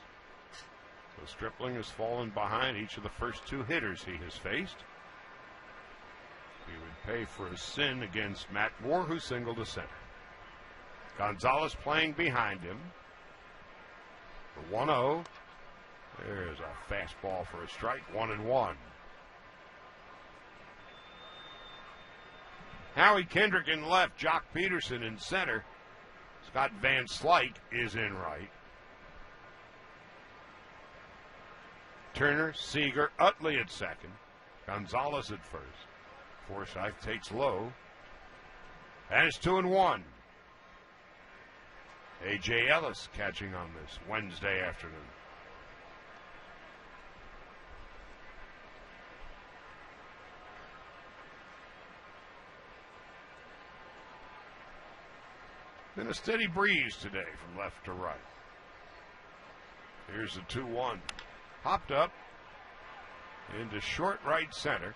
So Stripling has fallen behind each of the first 2 hitters he has faced. He would pay for a sin against Matt Moore, who singled to center. Gonzalez playing behind him. The 1-0. There's a fastball for a strike, 1-1. Howie Kendrick in left, Jock Peterson in center. Scott Van Slyke is in right. Turner, Seager, Utley at second. Gonzalez at first. Forsythe takes low. And it's 2-1. A.J. Ellis catching on this Wednesday afternoon. Been a steady breeze today from left to right. Here's the 2-1. Hopped up into short right center.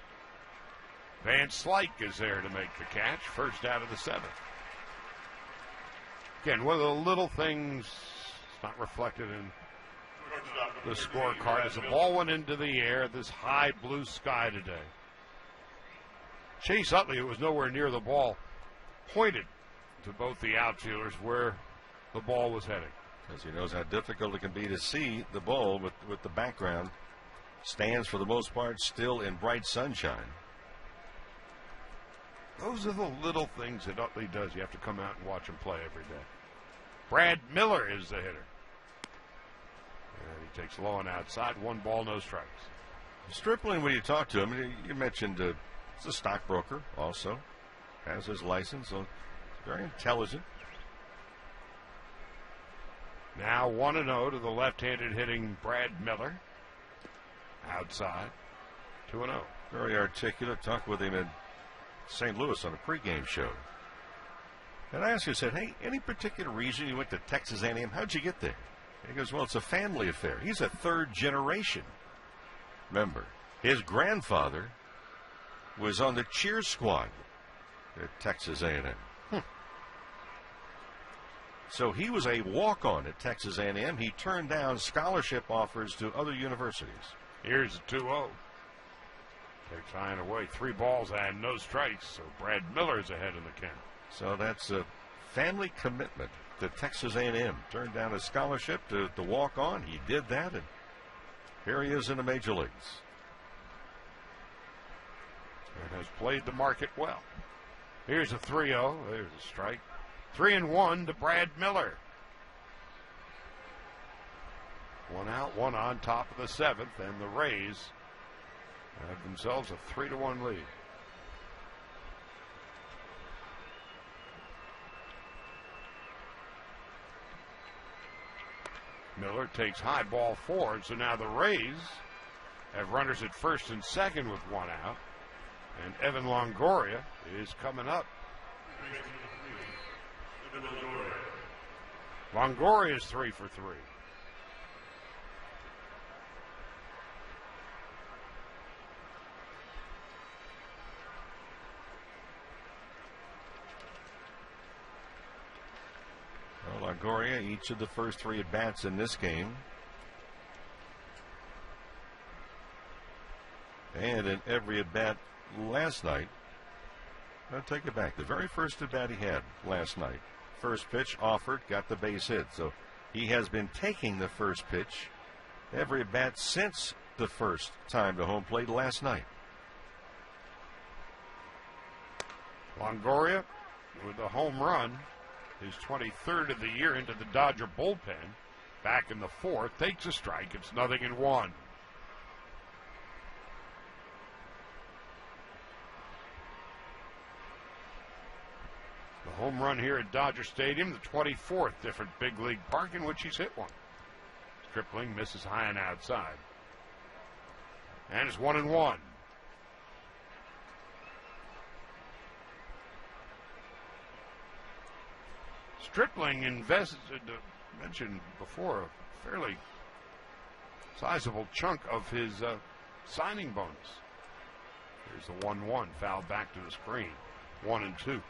Van Slyke is there to make the catch. First out of the 7th. Again, one of the little things, it's not reflected in the scorecard, as the ball went into the air, this high blue sky today. Chase Utley, who was nowhere near the ball, pointed to both the outfielders where the ball was heading. Because he knows how difficult it can be to see the ball with the background. Stands, for the most part, still in bright sunshine. Those are the little things that Utley does. You have to come out and watch him play every day. Brad Miller is the hitter. And he takes low and outside. 1 ball, no strikes. Stripling, when you talk to him, you mentioned he's a stockbroker also. Has his license, so very intelligent. Now 1-0 to the left-handed hitting Brad Miller. Outside. 2-0. Very articulate. Talked with him in St. Louis on a pregame show. And I asked him, I said, hey, any particular reason you went to Texas A&M? How'd you get there? And he goes, well, it's a family affair. He's a 3rd generation member. His grandfather was on the cheer squad at Texas A&M. So he was a walk-on at Texas A&M. He turned down scholarship offers to other universities. Here's a 2-0. Takes high and away. 3 balls and no strikes. So Brad Miller's ahead in the count. So that's a family commitment to Texas A&M. Turned down a scholarship to walk on. He did that, and here he is in the major leagues. and has played the market well. Here's a 3-0. There's a strike. 3-1 to Brad Miller. 1 out, 1 on, top of the 7th, and the Rays have themselves a 3-1 lead. Miller takes high ball forward, so now the Rays have runners at first and second with 1 out, and Evan Longoria is coming up. Longoria is 3 for 3. Well, Longoria, each of the first 3 at-bats in this game. And in every at-bat last night. I'll take it back. The very first at-bat he had last night. First pitch offered, got the base hit. So he has been taking the first pitch every at-bat since the first time to home plate last night. Longoria with a home run, his 23rd of the year into the Dodger bullpen. Back in the 4th, takes a strike. It's 0-1. The home run here at Dodger Stadium, the 24th different big league park in which he's hit one. Stripling misses high and outside. And it's 1-1. Stripling invested, mentioned before, a fairly sizable chunk of his signing bonus. Here's the 1-1, foul back to the screen. 1-2.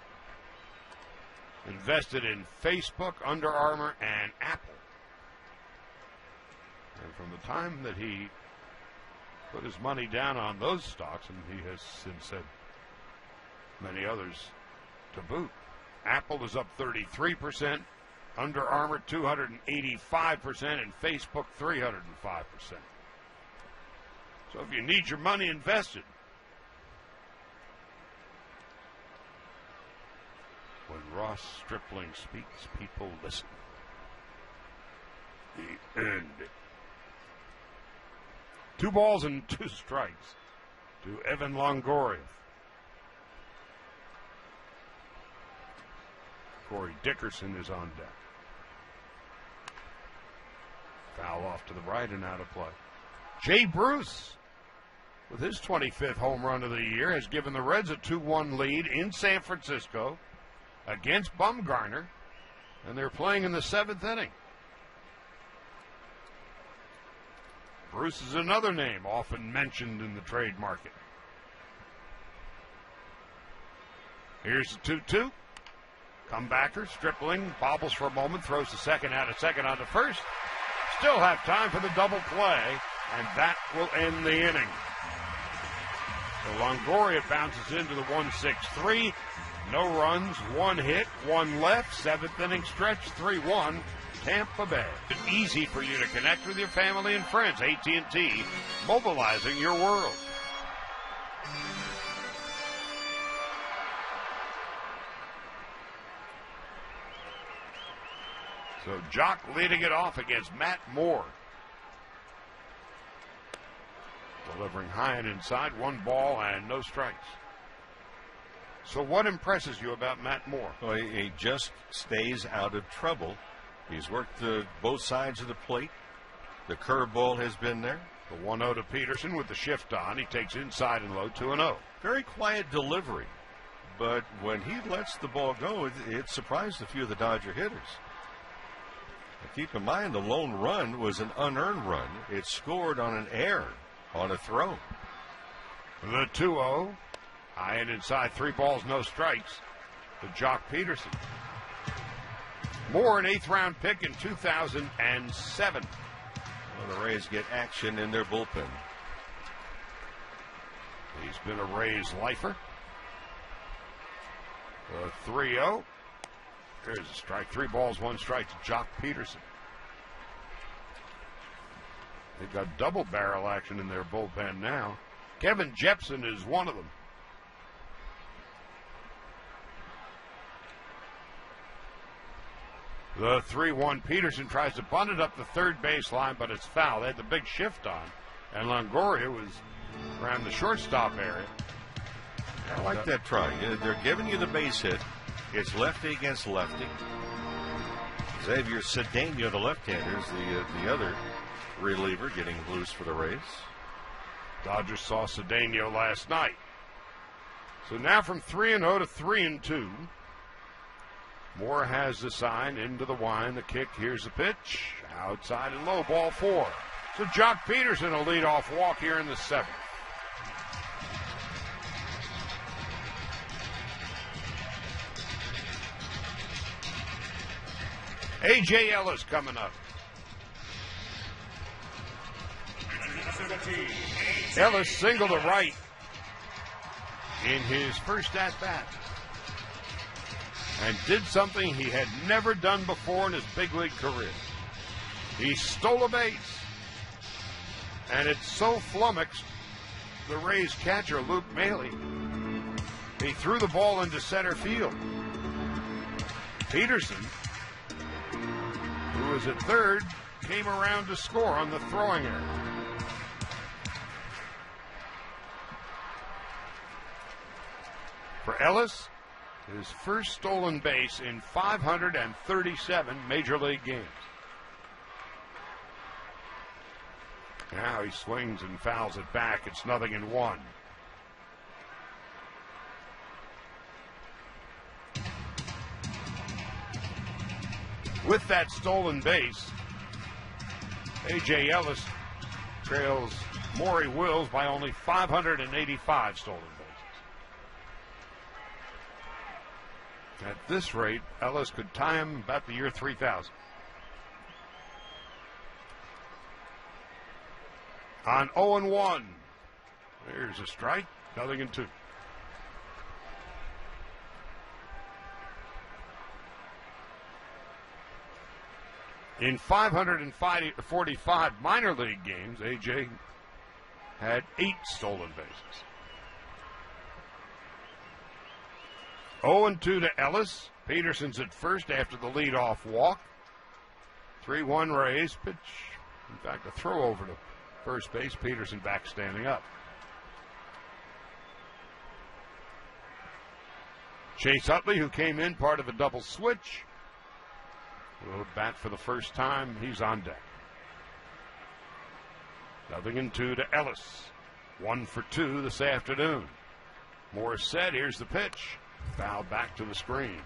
Invested in Facebook, Under Armour, and Apple. And from the time that he put his money down on those stocks, and he has since said many others to boot, Apple is up 33%, Under Armour 285%, and Facebook 305%. So if you need your money invested, when Ross Stripling speaks, people listen. The end. 2 balls and 2 strikes to Evan Longoria. Corey Dickerson is on deck. Foul off to the right and out of play. Jay Bruce, with his 25th home run of the year, has given the Reds a 2-1 lead in San Francisco against Bumgarner, and they're playing in the 7th inning. Bruce is another name often mentioned in the trade market. Here's the 2-2. Comebacker, Stripling, bobbles for a moment, throws to second, out of second on to first. Still have time for the double play, and that will end the inning. So Longoria bounces into the 1-6-3. No runs, 1 hit, 1 left. 7th inning stretch, 3-1, Tampa Bay. It's easy for you to connect with your family and friends. AT&T, mobilizing your world. So Jock leading it off against Matt Moore. Delivering high and inside, 1 ball and no strikes. So what impresses you about Matt Moore? Well, he just stays out of trouble. He's worked both sides of the plate. The curveball has been there. The 1-0 to Peterson with the shift on. He takes inside and low, 2-0. Very quiet delivery. But when he lets the ball go, it surprised a few of the Dodger hitters. Keep in mind, the lone run was an unearned run. It scored on an error, on a throw. The 2-0, high and inside, 3 balls, no strikes to Jock Peterson. Moore, an 8th round pick in 2007. Well, the Rays get action in their bullpen. He's been a Rays lifer. The 3-0. There's a strike. 3 balls, 1 strike to Jock Peterson. They've got double barrel action in their bullpen now. Kevin Jepson is one of them. The 3-1 Peterson tries to bunt it up the third baseline, but it's foul. They had the big shift on, and Longoria was around the shortstop area. I like that try. They're giving you the base hit. It's lefty against lefty. Xavier Cedeno, the left-hander, is the other reliever getting loose for the Rays. Dodgers saw Cedeno last night. So now from 3-0 to 3-2. Moore has the sign into the wind. The kick. Here's the pitch. Outside and low. Ball 4. So Jock Peterson will lead off walk here in the 7th. A.J. Ellis coming up. Ellis singled to right in his first at-bat and did something he had never done before in his big league career. He stole a base, and it so flummoxed the Rays catcher, Luke Maley. He threw the ball into center field. Peterson, who was at third, came around to score on the throwing error. For Ellis, his first stolen base in 537 Major League games. Now he swings and fouls it back. It's 0-1. With that stolen base, A.J. Ellis trails Maury Wills by only 585 stolen bases. At this rate, Ellis could tie him about the year 3000. On 0-1, there's a strike, 0-2. In 545 minor league games, A.J. had 8 stolen bases. 0-2 to Ellis. Peterson's at first after the leadoff walk. 3-1 Rays. Pitch. In fact, a throw over to first base. Peterson back standing up. Chase Utley, who came in part of a double switch, will bat for the first time. He's on deck. 0-2 to Ellis. 1 for 2 this afternoon. Moore set. Here's the pitch. Foul back to the screen.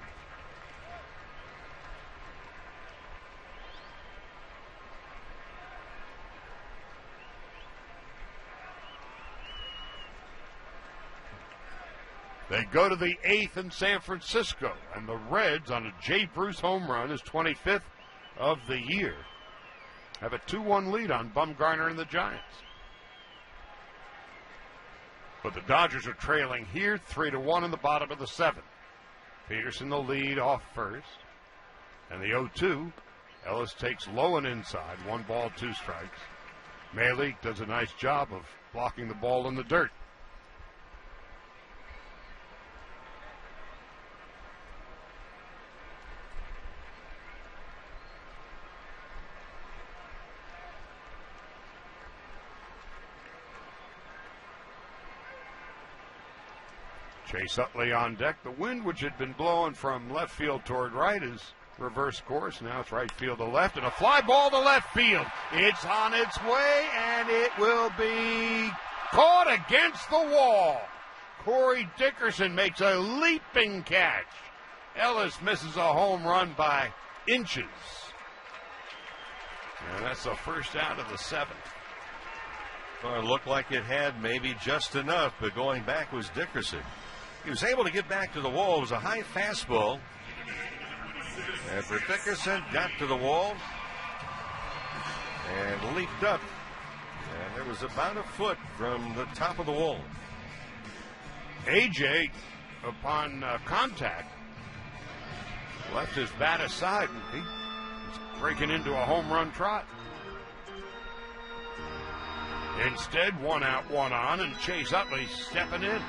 They go to the 8th in San Francisco, and the Reds, on a Jay Bruce home run, his 25th of the year, have a 2-1 lead on Bumgarner and the Giants. But the Dodgers are trailing here 3-1 in the bottom of the 7th. Peterson the lead off first. And the 0-2, Ellis takes low and inside. 1 ball, 2 strikes. Maley does a nice job of blocking the ball in the dirt. Chase Utley on deck. The wind, which had been blowing from left field toward right, is reverse course. Now it's right field to left, and a fly ball to left field. It's on its way, and it will be caught against the wall. Corey Dickerson makes a leaping catch. Ellis misses a home run by inches. And that's the first out of the 7th. Well, it looked like it had maybe just enough, but going back was Dickerson. He was able to get back to the wall. It was a high fastball. And for Dickerson, got to the wall and leaped up. And it was about a foot from the top of the wall. A.J., upon contact, left his bat aside, and he was breaking into a home run trot. Instead, 1 out, 1 on, and Chase Utley stepping in.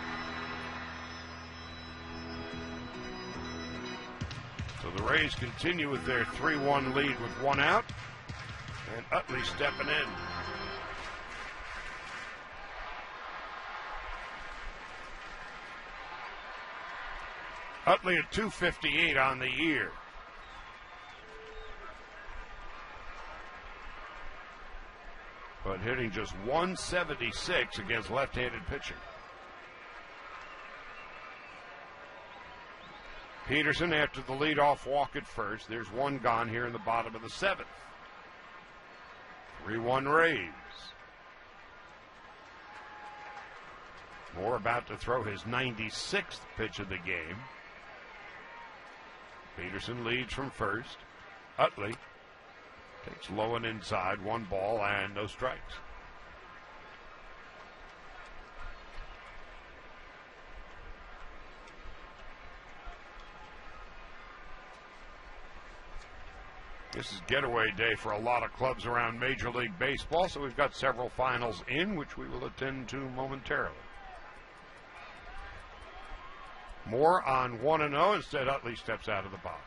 So the Rays continue with their 3-1 lead with one out. And Utley stepping in. Utley at .258 on the year. But hitting just .176 against left-handed pitching. Peterson after the leadoff walk at first. There's one gone here in the bottom of the seventh. 3-1 Rays. Moore about to throw his 96th pitch of the game. Peterson leads from first. Utley takes low and inside, 1 ball and no strikes. This is getaway day for a lot of clubs around Major League Baseball, so we've got several finals in, which we will attend to momentarily. Moore on 1-0. Instead, Utley steps out of the box.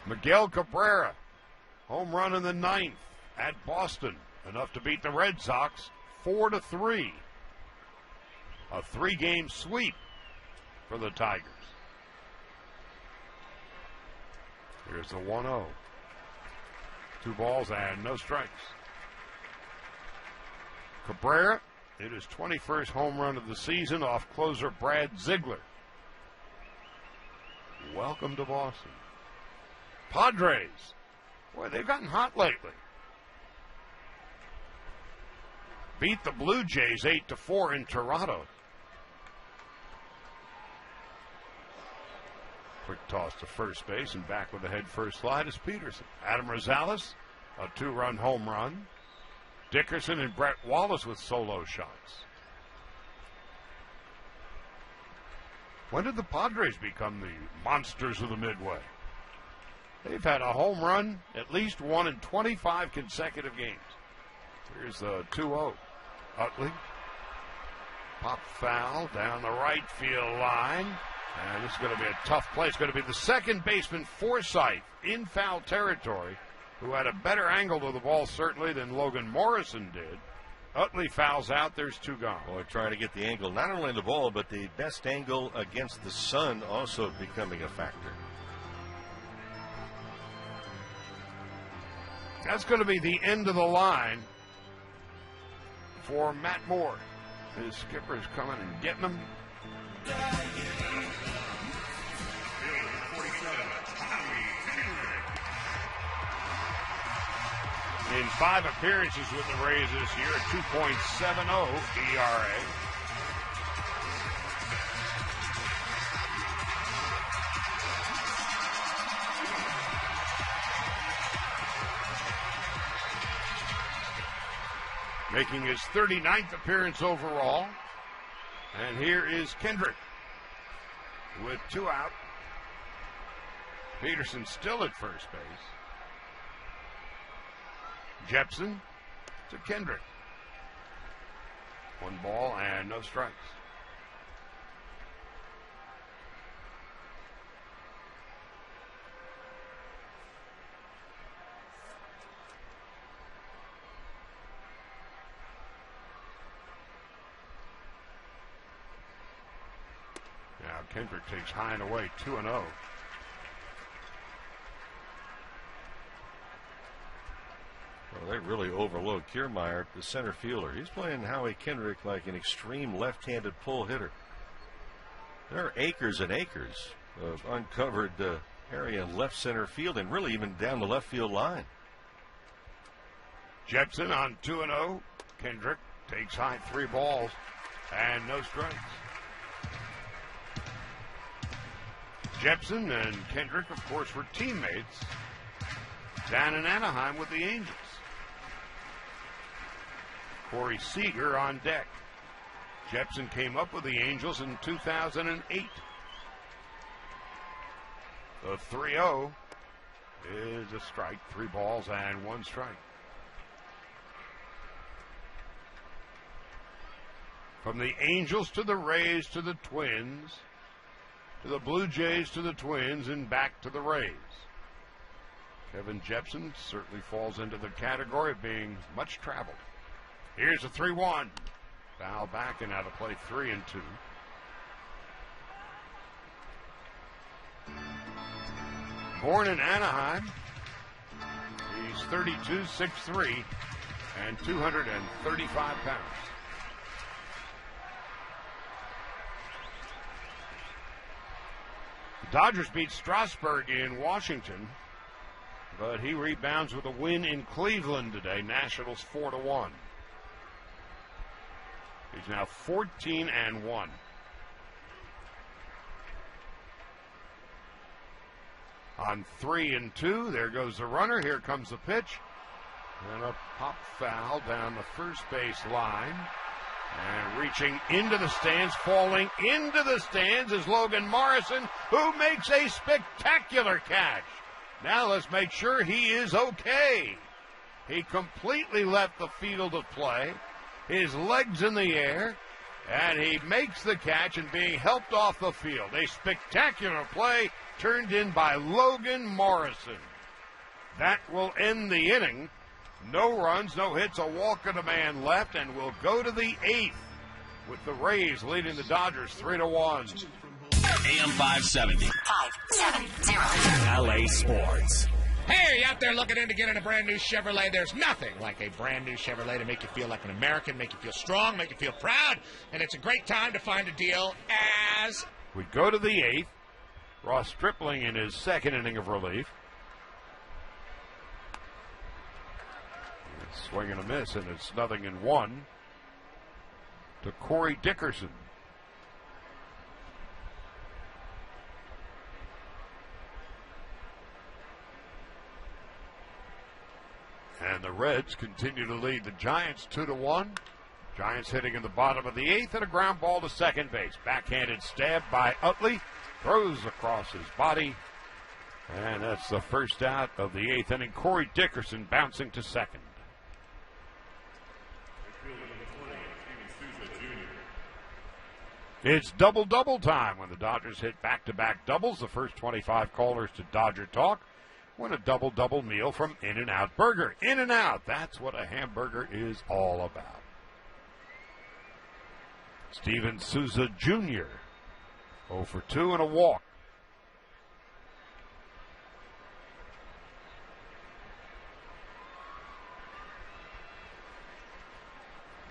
Miguel Cabrera, home run in the 9th at Boston. Enough to beat the Red Sox 4-3. A 3-game sweep for the Tigers. Here's the 1-0. 2 balls and no strikes. Cabrera hit his 21st home run of the season off closer Brad Ziegler. Welcome to Boston. Padres. Boy, they've gotten hot lately. Beat the Blue Jays 8-4 in Toronto. Quick toss to first base and back with a head first slide is Peterson. Adam Rosales, a 2-run home run. Dickerson and Brett Wallace with solo shots. When did the Padres become the monsters of the Midway? They've had a home run, at least one in 25 consecutive games. Here's the 2-0. Utley. Pop foul down the right field line. And this is going to be a tough play. It's going to be the second baseman, Forsythe, in foul territory, who had a better angle to the ball, certainly, than Logan Morrison did. Utley fouls out. There's 2 gone. Boy, trying to get the angle, not only the ball, but the best angle against the sun also becoming a factor. That's going to be the end of the line for Matt Moore. His skipper's coming and getting him. In 5 appearances with the Rays this year, a 2.70 ERA. Making his 39th appearance overall. And here is Kendrick with 2 out. Peterson still at first base. Jepson to Kendrick. 1 ball and no strikes. Now Kendrick takes high and away, 2-0. Well, they really overload Kiermaier, the center fielder. He's playing Howie Kendrick like an extreme left-handed pull hitter. There are acres and acres of uncovered area in left center field and really even down the left field line. Jepson on 2-0. Kendrick takes high, 3 balls and no strikes. Jepson and Kendrick, of course, were teammates down in Anaheim with the Angels. Corey Seager on deck. Jepson came up with the Angels in 2008. The 3-0 is a strike, 3 balls and 1 strike. From the Angels to the Rays to the Twins, to the Blue Jays, to the Twins, and back to the Rays. Kevin Jepson certainly falls into the category of being much traveled. Here's a 3-1. Foul back and out of play, 3-2. Born in Anaheim, he's 32, 6'3", and 235 pounds. The Dodgers beat Strasburg in Washington, but he rebounds with a win in Cleveland today. Nationals 4-1. He's now 14-1. On 3-2, there goes the runner. Here comes the pitch. And a pop foul down the first base line. And reaching into the stands, falling into the stands is Logan Morrison, who makes a spectacular catch. Now let's make sure he is okay. He completely left the field of play, his legs in the air, and he makes the catch and being helped off the field. A spectacular play turned in by Logan Morrison. That will end the inning. No runs, no hits, a walk and a man left, and we'll go to the 8th with the Rays leading the Dodgers 3-1. AM 570. 570. LA Sports. Hey, are you out there looking in to get in a brand new Chevrolet? There's nothing like a brand new Chevrolet to make you feel like an American, make you feel strong, make you feel proud, and it's a great time to find a deal as... We go to the 8th. Ross Stripling in his second inning of relief. Swing and a miss, and it's 0-1 to Corey Dickerson. And the Reds continue to lead the Giants 2-1. Giants hitting in the bottom of the 8th, and a ground ball to second base. Backhanded stab by Utley. Throws across his body. And that's the first out of the 8th inning. Corey Dickerson bouncing to second. It's double-double time when the Dodgers hit back-to-back doubles. The first 25 callers to Dodger Talk win a double-double meal from In-N-Out Burger. In-N-Out, that's what a hamburger is all about. Steven Souza Jr., 0 for 2 and a walk.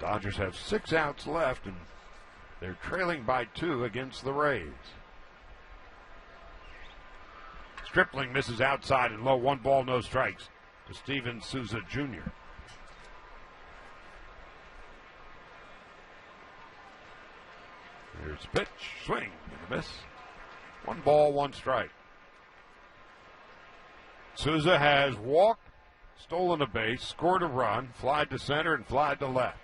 Dodgers have 6 outs left, and they're trailing by 2 against the Rays. Stripling misses outside and low. 1 ball, no strikes to Steven Souza Jr. Here's the pitch, swing, and a miss. 1 ball, 1 strike. Souza has walked, stolen a base, scored a run, flied to center, and flied to left.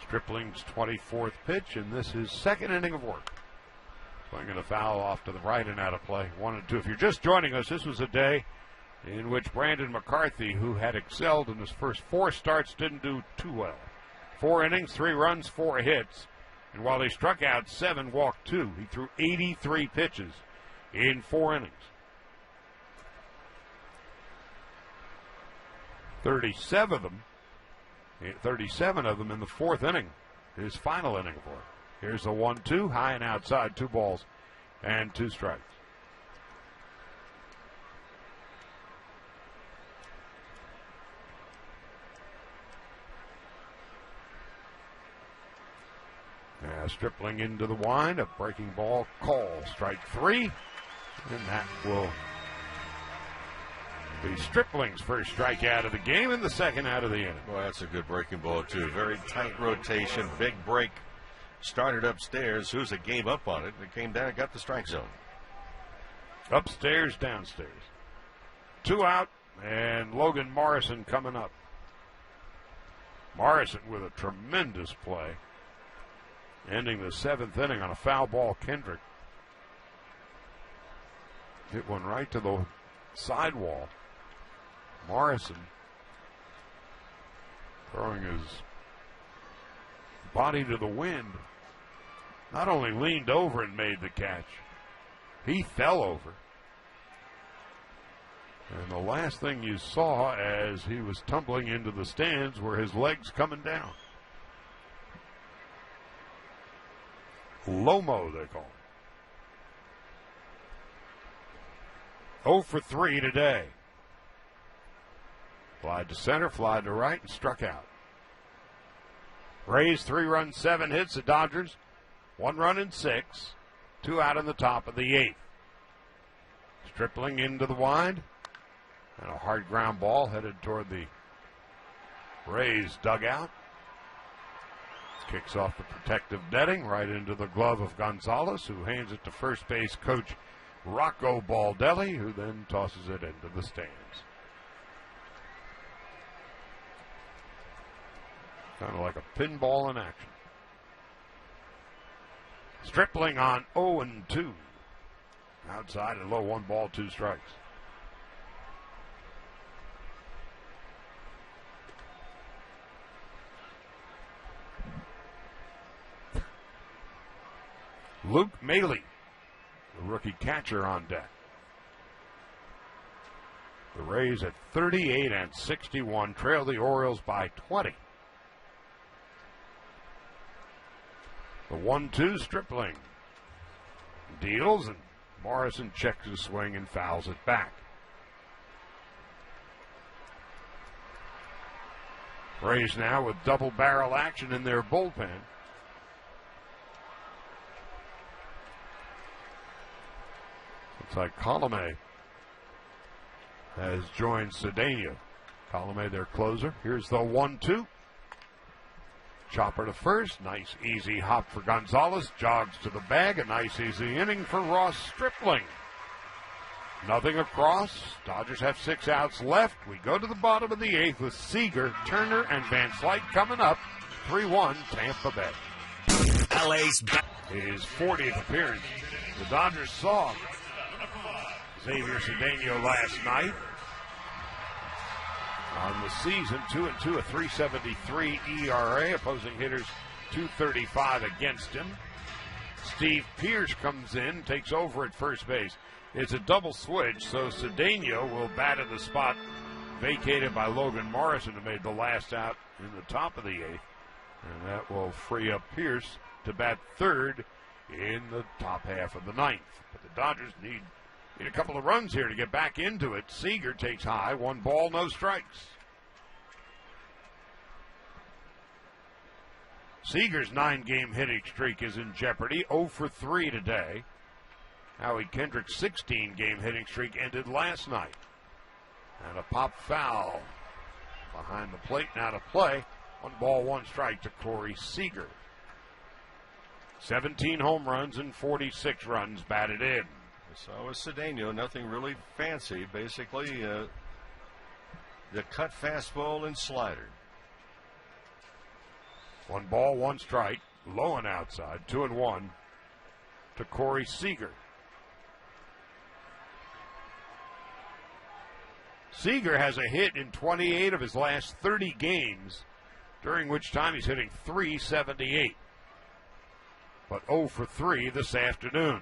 Stripling's 24th pitch, and this is second inning of work. Swinging a foul off to the right and out of play. 1-2. If you're just joining us, this was a day in which Brandon McCarthy, who had excelled in his first 4 starts, didn't do too well. 4 innings, 3 runs, 4 hits. And while he struck out 7, walked 2, he threw 83 pitches in 4 innings. 37 of them in the 4th inning, his final inning of work. Here's the 1-2, high and outside, 2 balls and 2 strikes. Stripling into the wind, a breaking ball call, strike 3, and that will be Stripling's first strikeout of the game and the second out of the inning. Well, that's a good breaking ball, too. Very tight rotation, big break. Started upstairs. Souza gave up on it. It came down and got the strike zone. Upstairs, downstairs. 2 out, and Logan Morrison coming up. Morrison with a tremendous play, ending the 7th inning on a foul ball. Kendrick hit one right to the sidewall. Morrison throwing his body to the wind not only leaned over and made the catch, he fell over. And the last thing you saw as he was tumbling into the stands were his legs coming down. Lomo, they call him. 0 for 3 today. Flied to center, flied to right, and struck out. Rays 3 runs, 7 hits. The Dodgers 1 run in 6. 2 out in the top of the 8th. Stripling into the wide. And a hard ground ball headed toward the Rays dugout. Kicks off the protective netting right into the glove of Gonzalez, who hands it to first base coach Rocco Baldelli, who then tosses it into the stands. Kind of like a pinball in action. Stripling on 0-2. Outside and low, 1 ball, 2 strikes. Luke Maley, the rookie catcher, on deck. The Rays at 38-61 trail the Orioles by 20. The 1-2 Stripling deals, and Morrison checks his swing and fouls it back. Rays now with double barrel action in their bullpen. Looks like Colomé has joined Cedeno. Colomé, their closer. Here's the 1-2. Chopper to first. Nice easy hop for Gonzalez. Jogs to the bag. A nice easy inning for Ross Stripling. Nothing across. Dodgers have 6 outs left. We go to the bottom of the 8th with Seager, Turner, and Van Slyke coming up. 3-1 Tampa Bay. LA's back. His 40th appearance. The Dodgers saw Xavier Cedeno last night. On the season, 2-2, a 3.73 ERA. Opposing hitters 2.35 against him. Steve Pearce comes in, takes over at first base. It's a double switch, so Cedeno will bat in the spot vacated by Logan Morrison, who made the last out in the top of the 8th. And that will free up Pearce to bat third in the top half of the 9th. But the Dodgers need a couple of runs here to get back into it. Seager takes high, 1 ball, no strikes. Seager's 9-game hitting streak is in jeopardy, 0 for 3 today. Howie Kendrick's 16-game hitting streak ended last night. And a pop foul behind the plate now to play. 1 ball, 1 strike to Corey Seager. 17 home runs and 46 runs batted in. So is Cedeno, nothing really fancy. Basically, the cut fastball and slider. 1 ball, 1 strike. Low and outside. 2-1 to Corey Seager. Seager has a hit in 28 of his last 30 games, during which time he's hitting .378. But 0 for 3 this afternoon.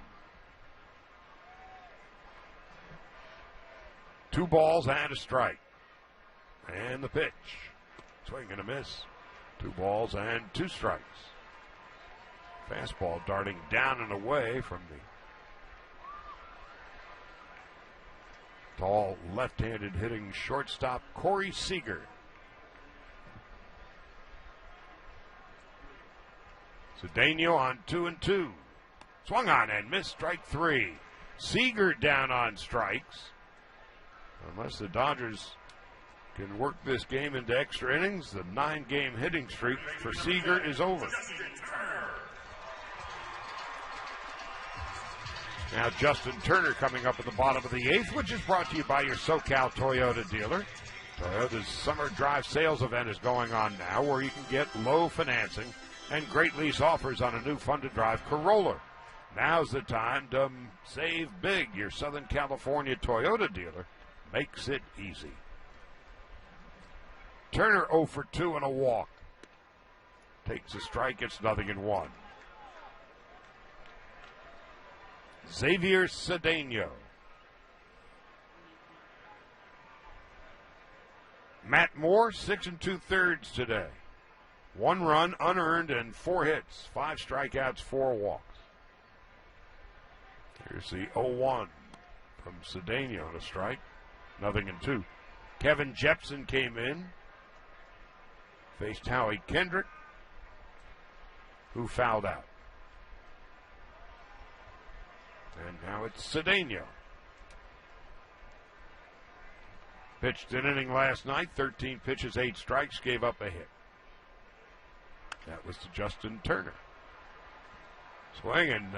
2 balls and a strike. And the pitch. Swing and a miss. 2 balls and 2 strikes. Fastball darting down and away from the tall left-handed hitting shortstop Corey Seager. Cedeno on 2-2. Swung on and missed, strike 3. Seager down on strikes. Unless the Dodgers can work this game into extra innings, the 9-game hitting streak for Seager is over. Now Justin Turner coming up at the bottom of the 8th, which is brought to you by your SoCal Toyota dealer. Toyota's Summer Drive sales event is going on now, where you can get low financing and great lease offers on a new fun-to-drive Corolla. Now's the time to save big. Your Southern California Toyota dealer makes it easy. Turner 0 for 2 and a walk. Takes a strike, it's 0-1. Xavier Cedeno. Matt Moore, 6 2/3 today. 1 run, unearned, and 4 hits. 5 strikeouts, 4 walks. Here's the 0-1 from Cedeno on a strike. 0-2. Kevin Jepson came in. Faced Howie Kendrick, who fouled out. And now it's Cedeno. Pitched an inning last night, 13 pitches, 8 strikes, gave up a hit. That was to Justin Turner. Swing and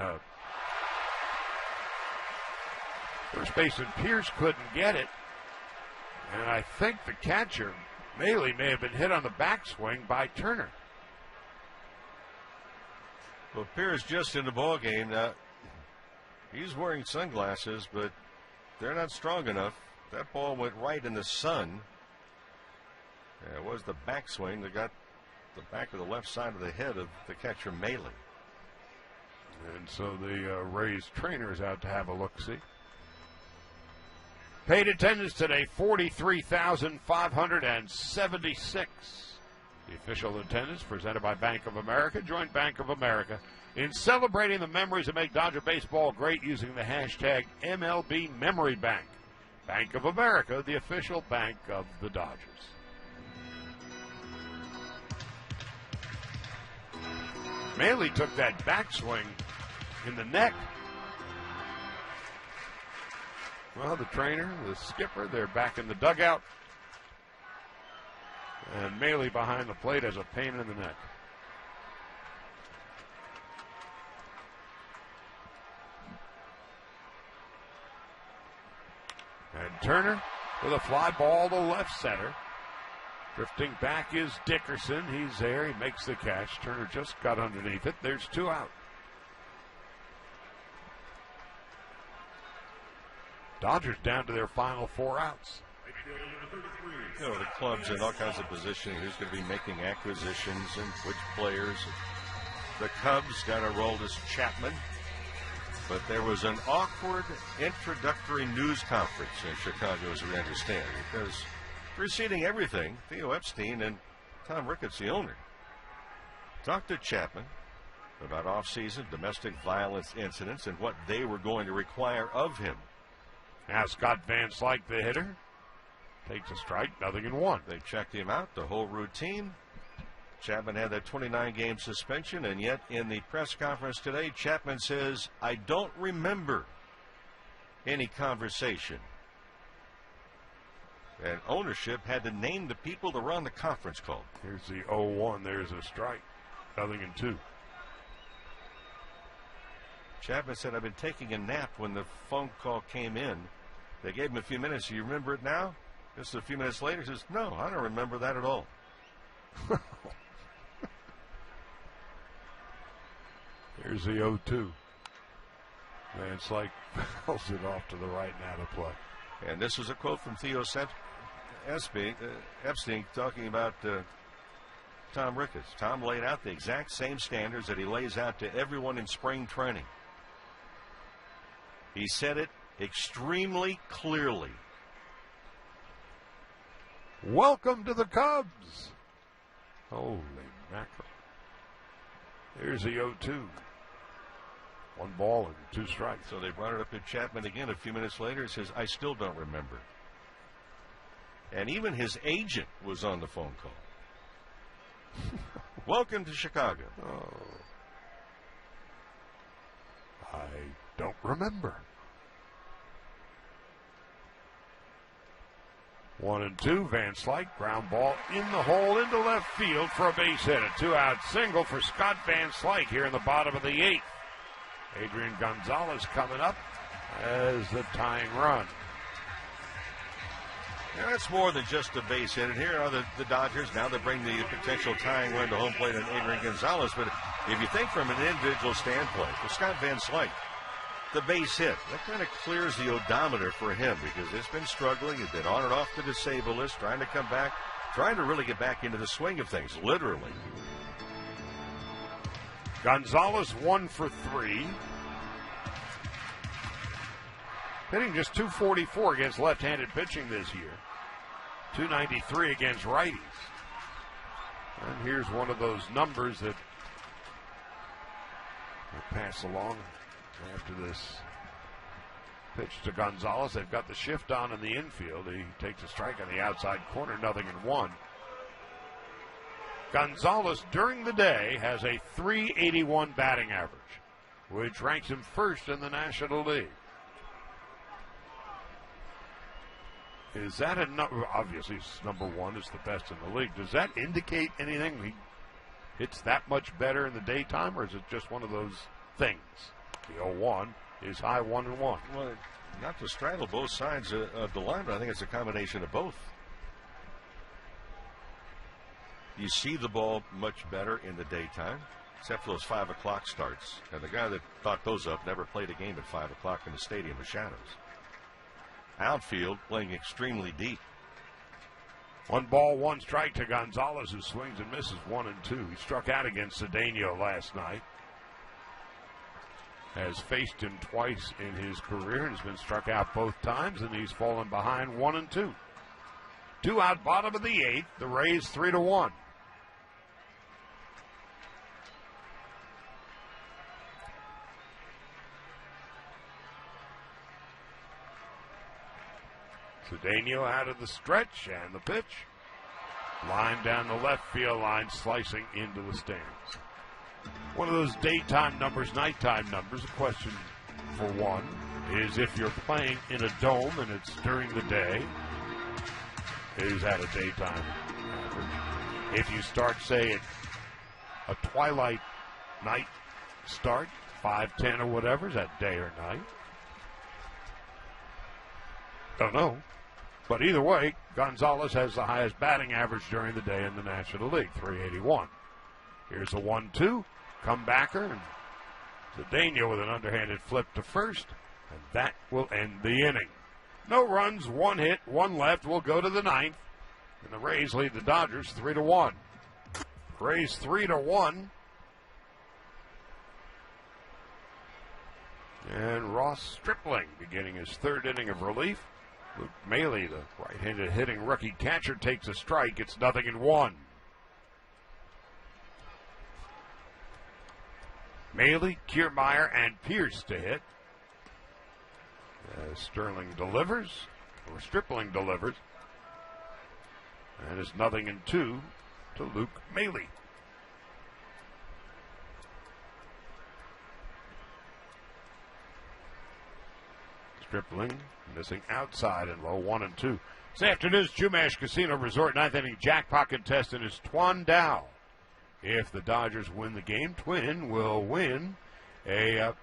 first baseman Pierce couldn't get it. And I think the catcher, Maley, may have been hit on the backswing by Turner. Well, Pierce just in the ball game. He's wearing sunglasses, but they're not strong enough. That ball went right in the sun. Yeah, it was the backswing that got the back of the left side of the head of the catcher, Maley. And so the Rays trainer is out to have a look-see. Paid attendance today, 43,576. The official attendance presented by Bank of America. Join Bank of America in celebrating the memories that make Dodger baseball great using the hashtag MLB Memory Bank. Bank of America, the official bank of the Dodgers. Maley took that backswing in the neck. Well, the trainer, the skipper, they're back in the dugout. And Maley behind the plate has a pain in the neck. And Turner with a fly ball to left center. Drifting back is Dickerson. He's there. He makes the catch. Turner just got underneath it. There's 2 out. Dodgers down to their final 4 outs. You know, the club's in all kinds of positioning. Who's going to be making acquisitions and which players. The Cubs got Aroldis Chapman. But there was an awkward introductory news conference in Chicago, as we understand, because preceding everything, Theo Epstein and Tom Ricketts, the owner, talked to Chapman about off-season domestic violence incidents and what they were going to require of him. Now Scott Van Slyke, the hitter, takes a strike, 0-1. They checked him out, the whole routine. Chapman had that 29-game suspension, and yet in the press conference today, Chapman says, I don't remember any conversation. And ownership had to name the people that were on the conference call. Here's the 0-1. There's a strike. 0-2. Chapman said, I've been taking a nap when the phone call came in. They gave him a few minutes. Do you remember it now? Just a few minutes later, he says, no, I don't remember that at all. Here's the 0-2. Van Slyke fouls it off to the right now to play. And this was a quote from Theo Epstein talking about Tom Ricketts. Tom laid out the exact same standards that he lays out to everyone in spring training. He said it extremely clearly. Welcome to the Cubs. Holy mackerel. Here's the 0-2. 1 ball and 2 strikes. So they brought it up to Chapman again a few minutes later. He says, I still don't remember. And even his agent was on the phone call. Welcome to Chicago. Oh. I don't remember. 1-2. Van Slyke, ground ball in the hole into left field for a base hit. A 2-out single for Scott Van Slyke here in the bottom of the 8th. Adrian Gonzalez coming up as the tying run. Yeah, that's more than just a base hit. And here are the Dodgers. Now they bring the potential tying run to home plate on Adrian Gonzalez. But if you think from an individual standpoint, for Scott Van Slyke, the base hit, that kind of clears the odometer for him because he's been struggling. He's been on and off the disabled list, trying to come back, trying to really get back into the swing of things, literally. Gonzalez 1 for 3. Hitting just .244 against left-handed pitching this year. .293 against righties. And here's one of those numbers that will pass along after this pitch to Gonzalez. They've got the shift on in the infield. He takes a strike on the outside corner, 0-1. Gonzalez, during the day, has a .381 batting average, which ranks him first in the National League. Is that a number? Obviously, number one is the best in the league. Does that indicate anything? He hits that much better in the daytime, or is it just one of those things? The 0-1 is high 1-1. Well, not to straddle both sides of the line, but I think it's a combination of both. You see the ball much better in the daytime, except for those 5 o'clock starts. And the guy that thought those up never played a game at 5 o'clock in the stadium of shadows. Outfield playing extremely deep. 1 ball, 1 strike to Gonzalez, who swings and misses 1 and 2. He struck out against Cedeno last night. Has faced him twice in his career and has been struck out both times, and he's fallen behind 1 and 2. 2 out, bottom of the 8th. The Rays 3-1. Cedeno out of the stretch, and the pitch. Line down the left field line, slicing into the stands. One of those daytime numbers, nighttime numbers. The question, for one, is if you're playing in a dome and it's during the day, is that a daytime average? If you start, say, at a twilight night start, 5:10 or whatever, is that day or night? Don't know. But either way, Gonzalez has the highest batting average during the day in the National League, .381. Here's a 1-2, comebacker, and Cedeno with an underhanded flip to first, and that will end the inning. No runs, 1 hit, 1 left. We'll go to the 9th, and the Rays lead the Dodgers 3-1. Rays 3-1. And Ross Stripling beginning his 3rd inning of relief. Luke Maley, the right-handed hitting rookie catcher, takes a strike. It's 0-1. Maley, Kiermaier, and Pierce to hit. Stripling delivers. And it's 0-2 to Luke Maley. Stripling missing outside and low, 1-2. This afternoon's Chumash Casino Resort 9th inning jackpot contestant is Twan Dow. If the Dodgers win the game, Twin will win a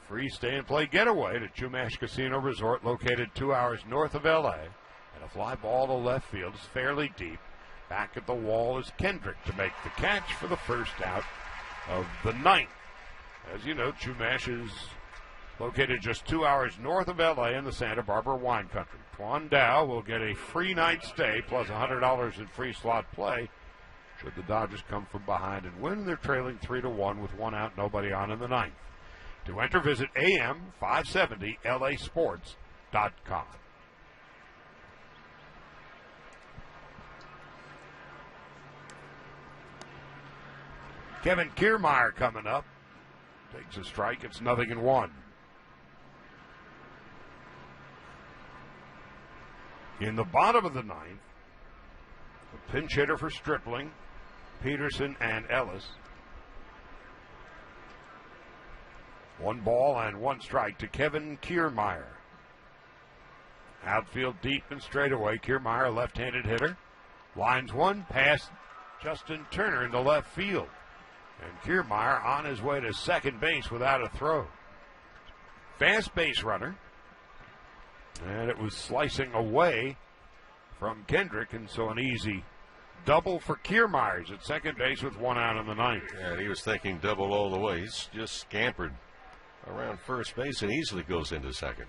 free stay-and-play getaway to Chumash Casino Resort, located 2 hours north of L.A. And a fly ball to left field is fairly deep. Back at the wall is Kendrick to make the catch for the first out of the 9th. As you know, Chumash is located just 2 hours north of L.A. in the Santa Barbara wine country. Twan Dow will get a free night stay plus $100 in free slot play should the Dodgers come from behind and win. They're trailing 3-1 with 1 out, nobody on in the 9th. To enter, visit am570lasports.com. Kevin Kiermaier coming up. Takes a strike. It's 0-1. In the bottom of the 9th, a pinch hitter for Stripling, Peterson, and Ellis. 1 ball and 1 strike to Kevin Kiermaier. Outfield deep and straightaway. Kiermaier, left-handed hitter. Lines 1 past Justin Turner into left field. And Kiermaier on his way to second base without a throw. Fast base runner. And it was slicing away from Kendrick, and so an easy double for Kiermaier at second base with 1 out in the 9th. Yeah, he was thinking double all the way. He's just scampered around first base and easily goes into second.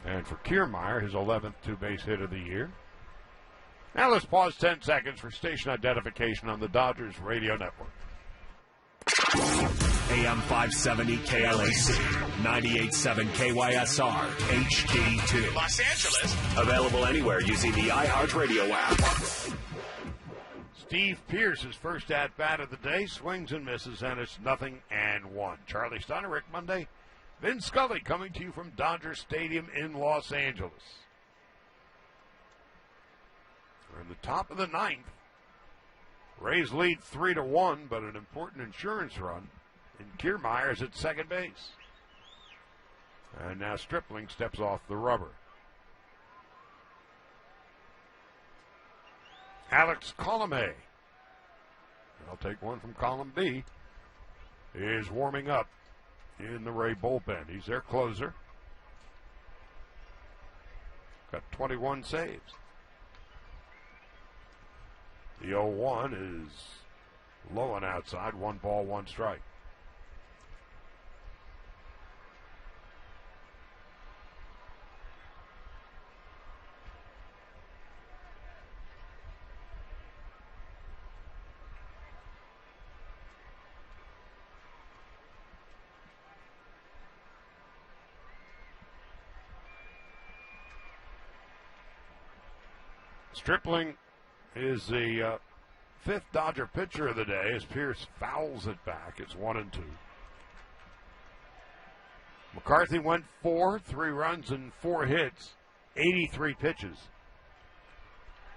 And for Kiermaier, his 11th two-base hit of the year. Now let's pause 10 seconds for station identification on the Dodgers radio network. AM AM 570 KLAC, 98.7 KYSR, HD2. Los Angeles. Available anywhere using the iHeartRadio app. Steve Pierce, his first at-bat of the day, swings and misses, and it's 0-1. Charlie Steiner, Rick Monday, Vin Scully coming to you from Dodger Stadium in Los Angeles. We're in the top of the ninth. Rays lead 3-1, but an important insurance run. And Kiermaier's at second base. And now Stripling steps off the rubber. Alex Colomé, I'll take one from column B, is warming up in the Ray bullpen. He's their closer. Got 21 saves. The 0-1 is low and outside. 1 ball, 1 strike. Stripling is the fifth Dodger pitcher of the day as Pierce fouls it back. It's 1-2. McCarthy went 4, 3 runs and 4 hits, 83 pitches.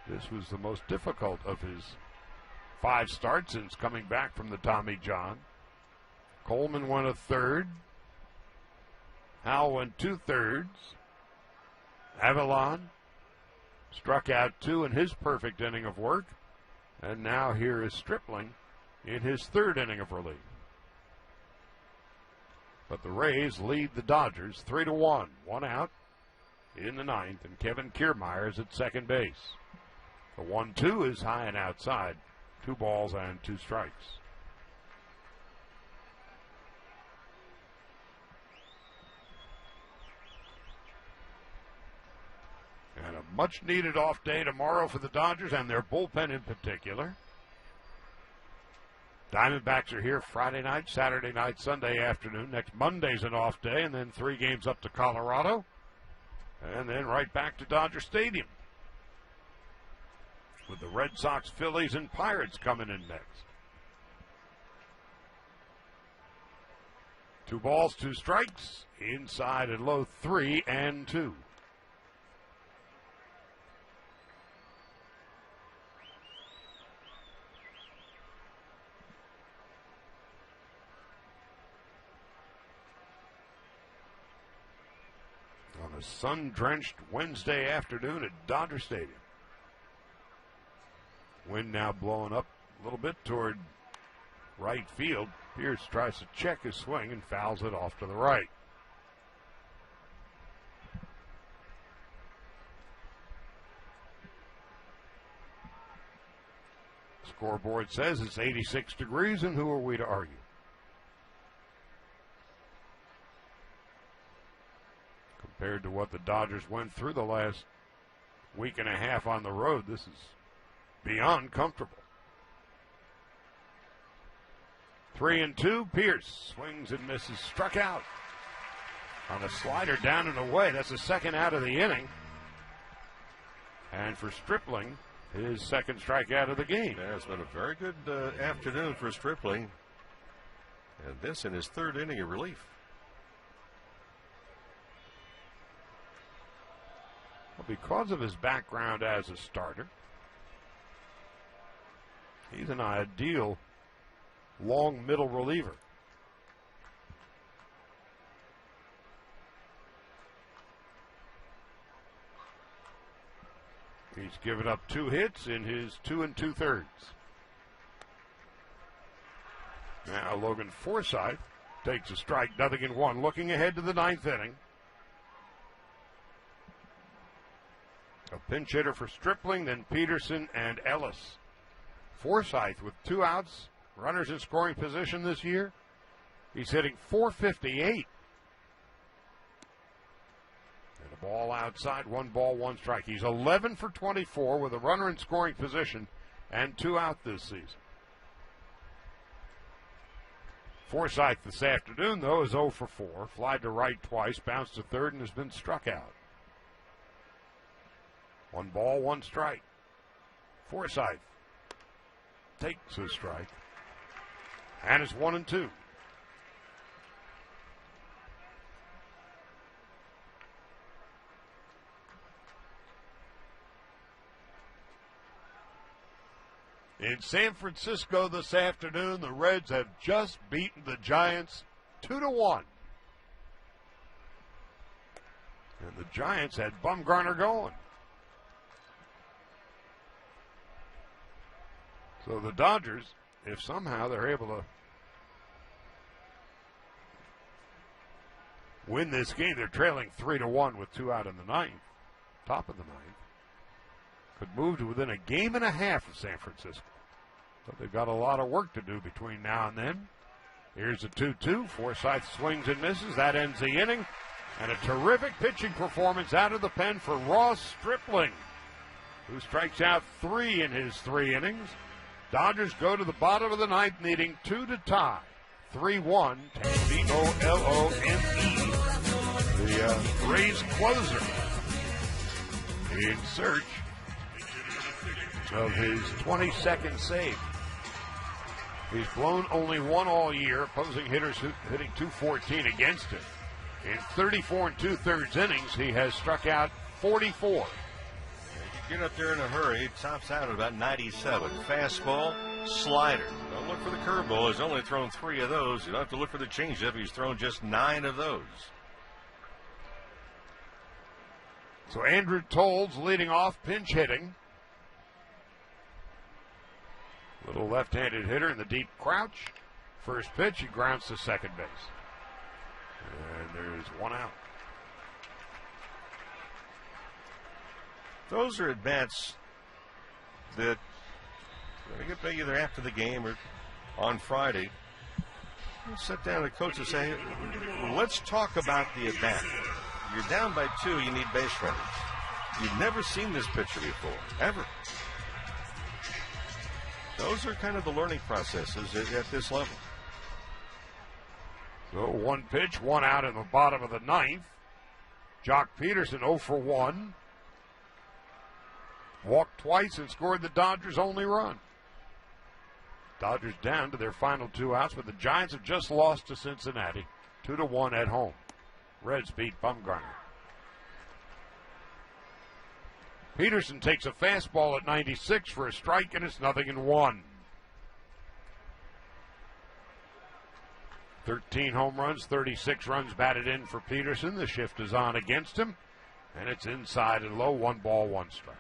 This was the most difficult of his 5 starts since coming back from the Tommy John. Coleman went a third. Howell went 2/3. Avalon struck out 2 in his perfect inning of work. And now here is Stripling in his 3rd inning of relief. But the Rays lead the Dodgers 3-1. 1 out in the 9th, and Kevin Kiermaier is at second base. The 1-2 is high and outside. 2 balls and 2 strikes. And a much-needed off day tomorrow for the Dodgers and their bullpen in particular. Diamondbacks are here Friday night, Saturday night, Sunday afternoon. Next Monday's an off day, and then 3 games up to Colorado. And then right back to Dodger Stadium, with the Red Sox, Phillies, and Pirates coming in next. 2 balls, 2 strikes. Inside and low, 3-2. On a sun-drenched Wednesday afternoon at Dodger Stadium. Wind now blowing up a little bit toward right field. Pierce tries to check his swing and fouls it off to the right. Scoreboard says it's 86 degrees, and who are we to argue? Compared to what the Dodgers went through the last week and a half on the road, this is beyond comfortable. 3-2. Pierce swings and misses. Struck out on a slider down and away. That's the 2nd out of the inning. And for Stripling, his 2nd strikeout of the game. Yeah, it's been a very good afternoon for Stripling. And this in his 3rd inning of relief. Well, because of his background as a starter, he's an ideal long middle reliever. He's given up 2 hits in his 2 2/3. Now Logan Forsythe takes a strike, 0-1, looking ahead to the 9th inning. A pinch hitter for Stripling, then Peterson and Ellis. Forsythe with 2 outs, runners in scoring position this year. He's hitting .458. And a ball outside, 1 ball, 1 strike. He's 11 for 24 with a runner in scoring position and 2 out this season. Forsythe this afternoon, though, is 0 for 4. Fly to right twice, bounced to third, and has been struck out. 1 ball, 1 strike. Forsythe takes a strike. And it's 1-2. In San Francisco this afternoon, the Reds have just beaten the Giants 2-1. And the Giants had Bumgarner going. So the Dodgers, if somehow they're able to win this game, they're trailing 3-1 with 2 out in the ninth, top of the ninth. Could move to within a game and a half of San Francisco. But they've got a lot of work to do between now and then. Here's a 2-2. Forsythe swings and misses. That ends the inning. And a terrific pitching performance out of the pen for Ross Stripling, who strikes out 3 in his 3 innings. Dodgers go to the bottom of the ninth, needing 2 to tie. 3-1, Bolome. The Rays closer in search of his 22nd save. He's blown only 1 all year, opposing hitters hitting .214 against him. In 34 2/3 innings, he has struck out 44. Get up there in a hurry. It tops out at about 97. Fastball, slider. Don't look for the curveball. He's only thrown 3 of those. You don't have to look for the changeup. He's thrown just 9 of those. So Andrew Tolles leading off, pinch hitting. Little left-handed hitter in the deep crouch. First pitch, he grounds to second base. And there's 1 out. Those are at-bats that I get back either after the game or on Friday. We'll sit down with the coach and say, let's talk about the at-bat. You're down by 2, you need base runners. You've never seen this pitcher before, ever. Those are kind of the learning processes at this level. So 1 pitch, 1 out in the bottom of the ninth. Jock Peterson 0 for 1. Walked twice and scored the Dodgers' only run. Dodgers down to their final 2 outs, but the Giants have just lost to Cincinnati 2-1 at home. Reds beat Bumgarner. Peterson takes a fastball at 96 for a strike, and it's 0-1. 13 home runs, 36 runs batted in for Peterson. The shift is on against him, and it's inside and low. 1 ball, 1 strike.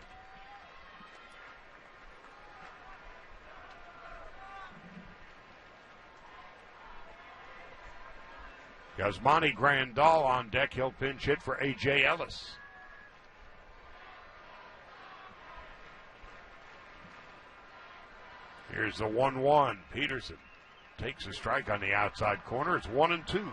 Yasmani Grandal on deck. He'll pinch hit for A.J. Ellis. Here's the 1-1. Peterson takes a strike on the outside corner. It's 1-2.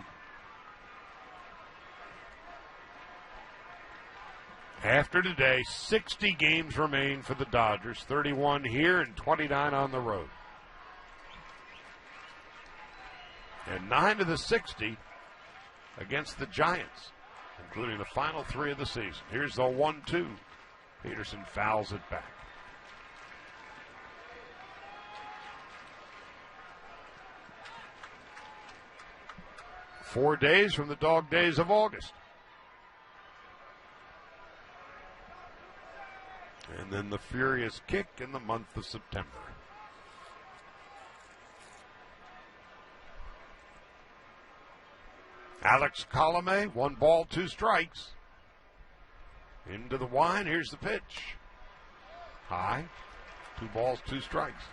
After today, 60 games remain for the Dodgers. 31 here and 29 on the road. And 9 of the 60 against the Giants, including the final 3 of the season. Here's the 1-2. Peterson fouls it back. Four days from the dog days of August. And then the furious kick in the month of September. Alex Colomé, 1 ball, 2 strikes. Into the wind, here's the pitch. High, 2 balls, 2 strikes.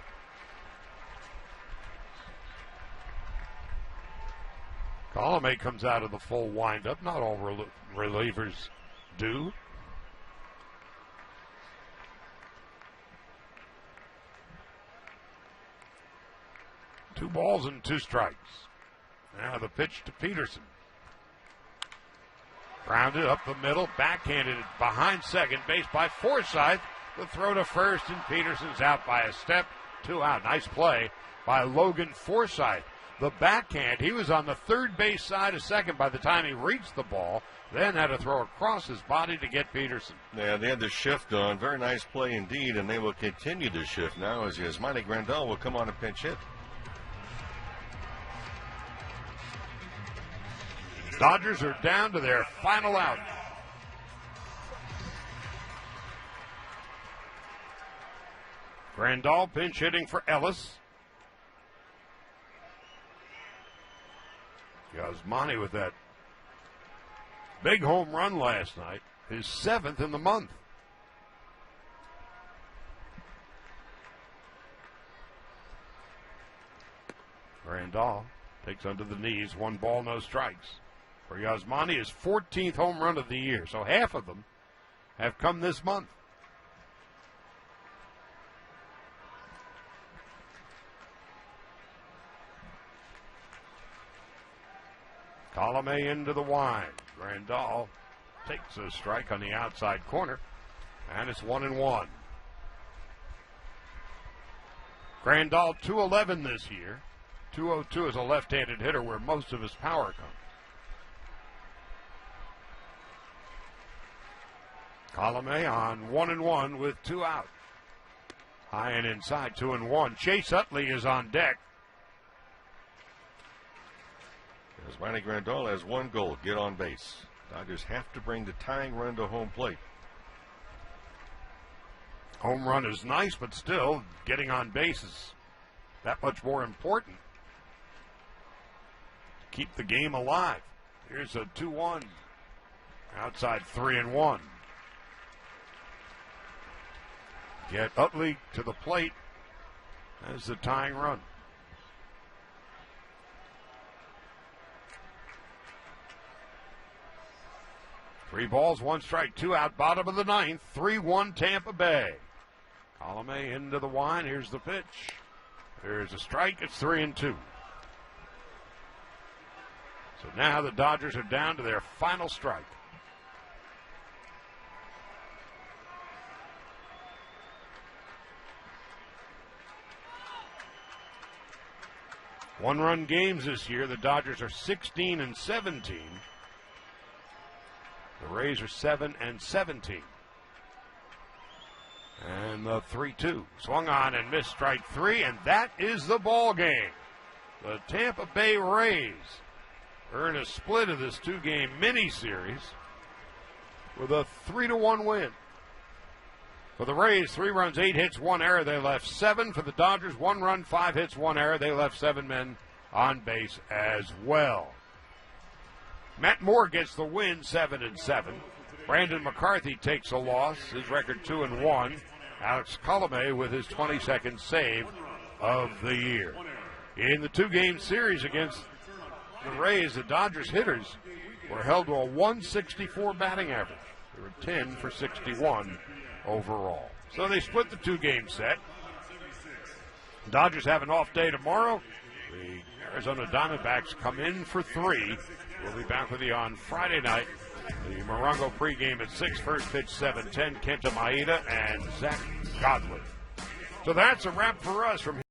Colomé comes out of the full windup. Not all relievers do. Two balls and 2 strikes. Now the pitch to Peterson. Grounded up the middle, backhanded behind second base by Forsythe. The throw to first, and Peterson's out by a step. 2 out. Nice play by Logan Forsythe. the backhand. He was on the third base side of second by the time he reached the ball, then had to throw across his body to get Peterson. Yeah, they had the shift on. Very nice play indeed, and they will continue to shift now as Yasmani Grandal will come on and pinch hit. Dodgers are down to their final out. Grandal pinch hitting for Ellis. Yasmani with that big home run last night, his 7th in the month. Grandal takes under the knees, 1 ball, no strikes. For Yasmani, his 14th home run of the year, so half of them have come this month. Colome into the wind. Grandal takes a strike on the outside corner, and it's 1-1. Grandal 211 this year. 202 is a left-handed hitter where most of his power comes. Colome on 1-1 with 2 out. High and inside, 2-1. Chase Utley is on deck. Yasmani Grandal has 1 goal, get on base. Dodgers have to bring the tying run to home plate. Home run is nice, but still, getting on base is that much more important. Keep the game alive. Here's a 2-1. Outside 3-1. Get Utley to the plate as the tying run. Three balls, 1 strike, 2 out, bottom of the 9th, 3-1 Tampa Bay. Colome into the wind, here's the pitch. There's a strike, it's 3-2. So now the Dodgers are down to their final strike. One-run games this year, the Dodgers are 16-17. The Rays are 7-17. And the 3-2. Swung on and missed, strike 3, and that is the ball game. The Tampa Bay Rays earn a split of this 2-game mini-series with a 3-1 win. For the Rays, 3 runs, 8 hits, 1 error. They left 7. For the Dodgers, 1 run, 5 hits, 1 error. They left 7 men on base as well. Matt Moore gets the win, 7-7. Brandon McCarthy takes a loss, his record 2-1. Alex Colome with his 22nd save of the year. In the 2-game series against the Rays, the Dodgers hitters were held to a 164 batting average. They were 10 for 61 overall. So they split the 2-game set. Dodgers have an off day tomorrow. The Arizona Diamondbacks come in for 3. We'll be back with you on Friday night. The Morongo pregame at 6. First pitch 7:10. Kenta Maeda and Zach Godwin. So that's a wrap for us from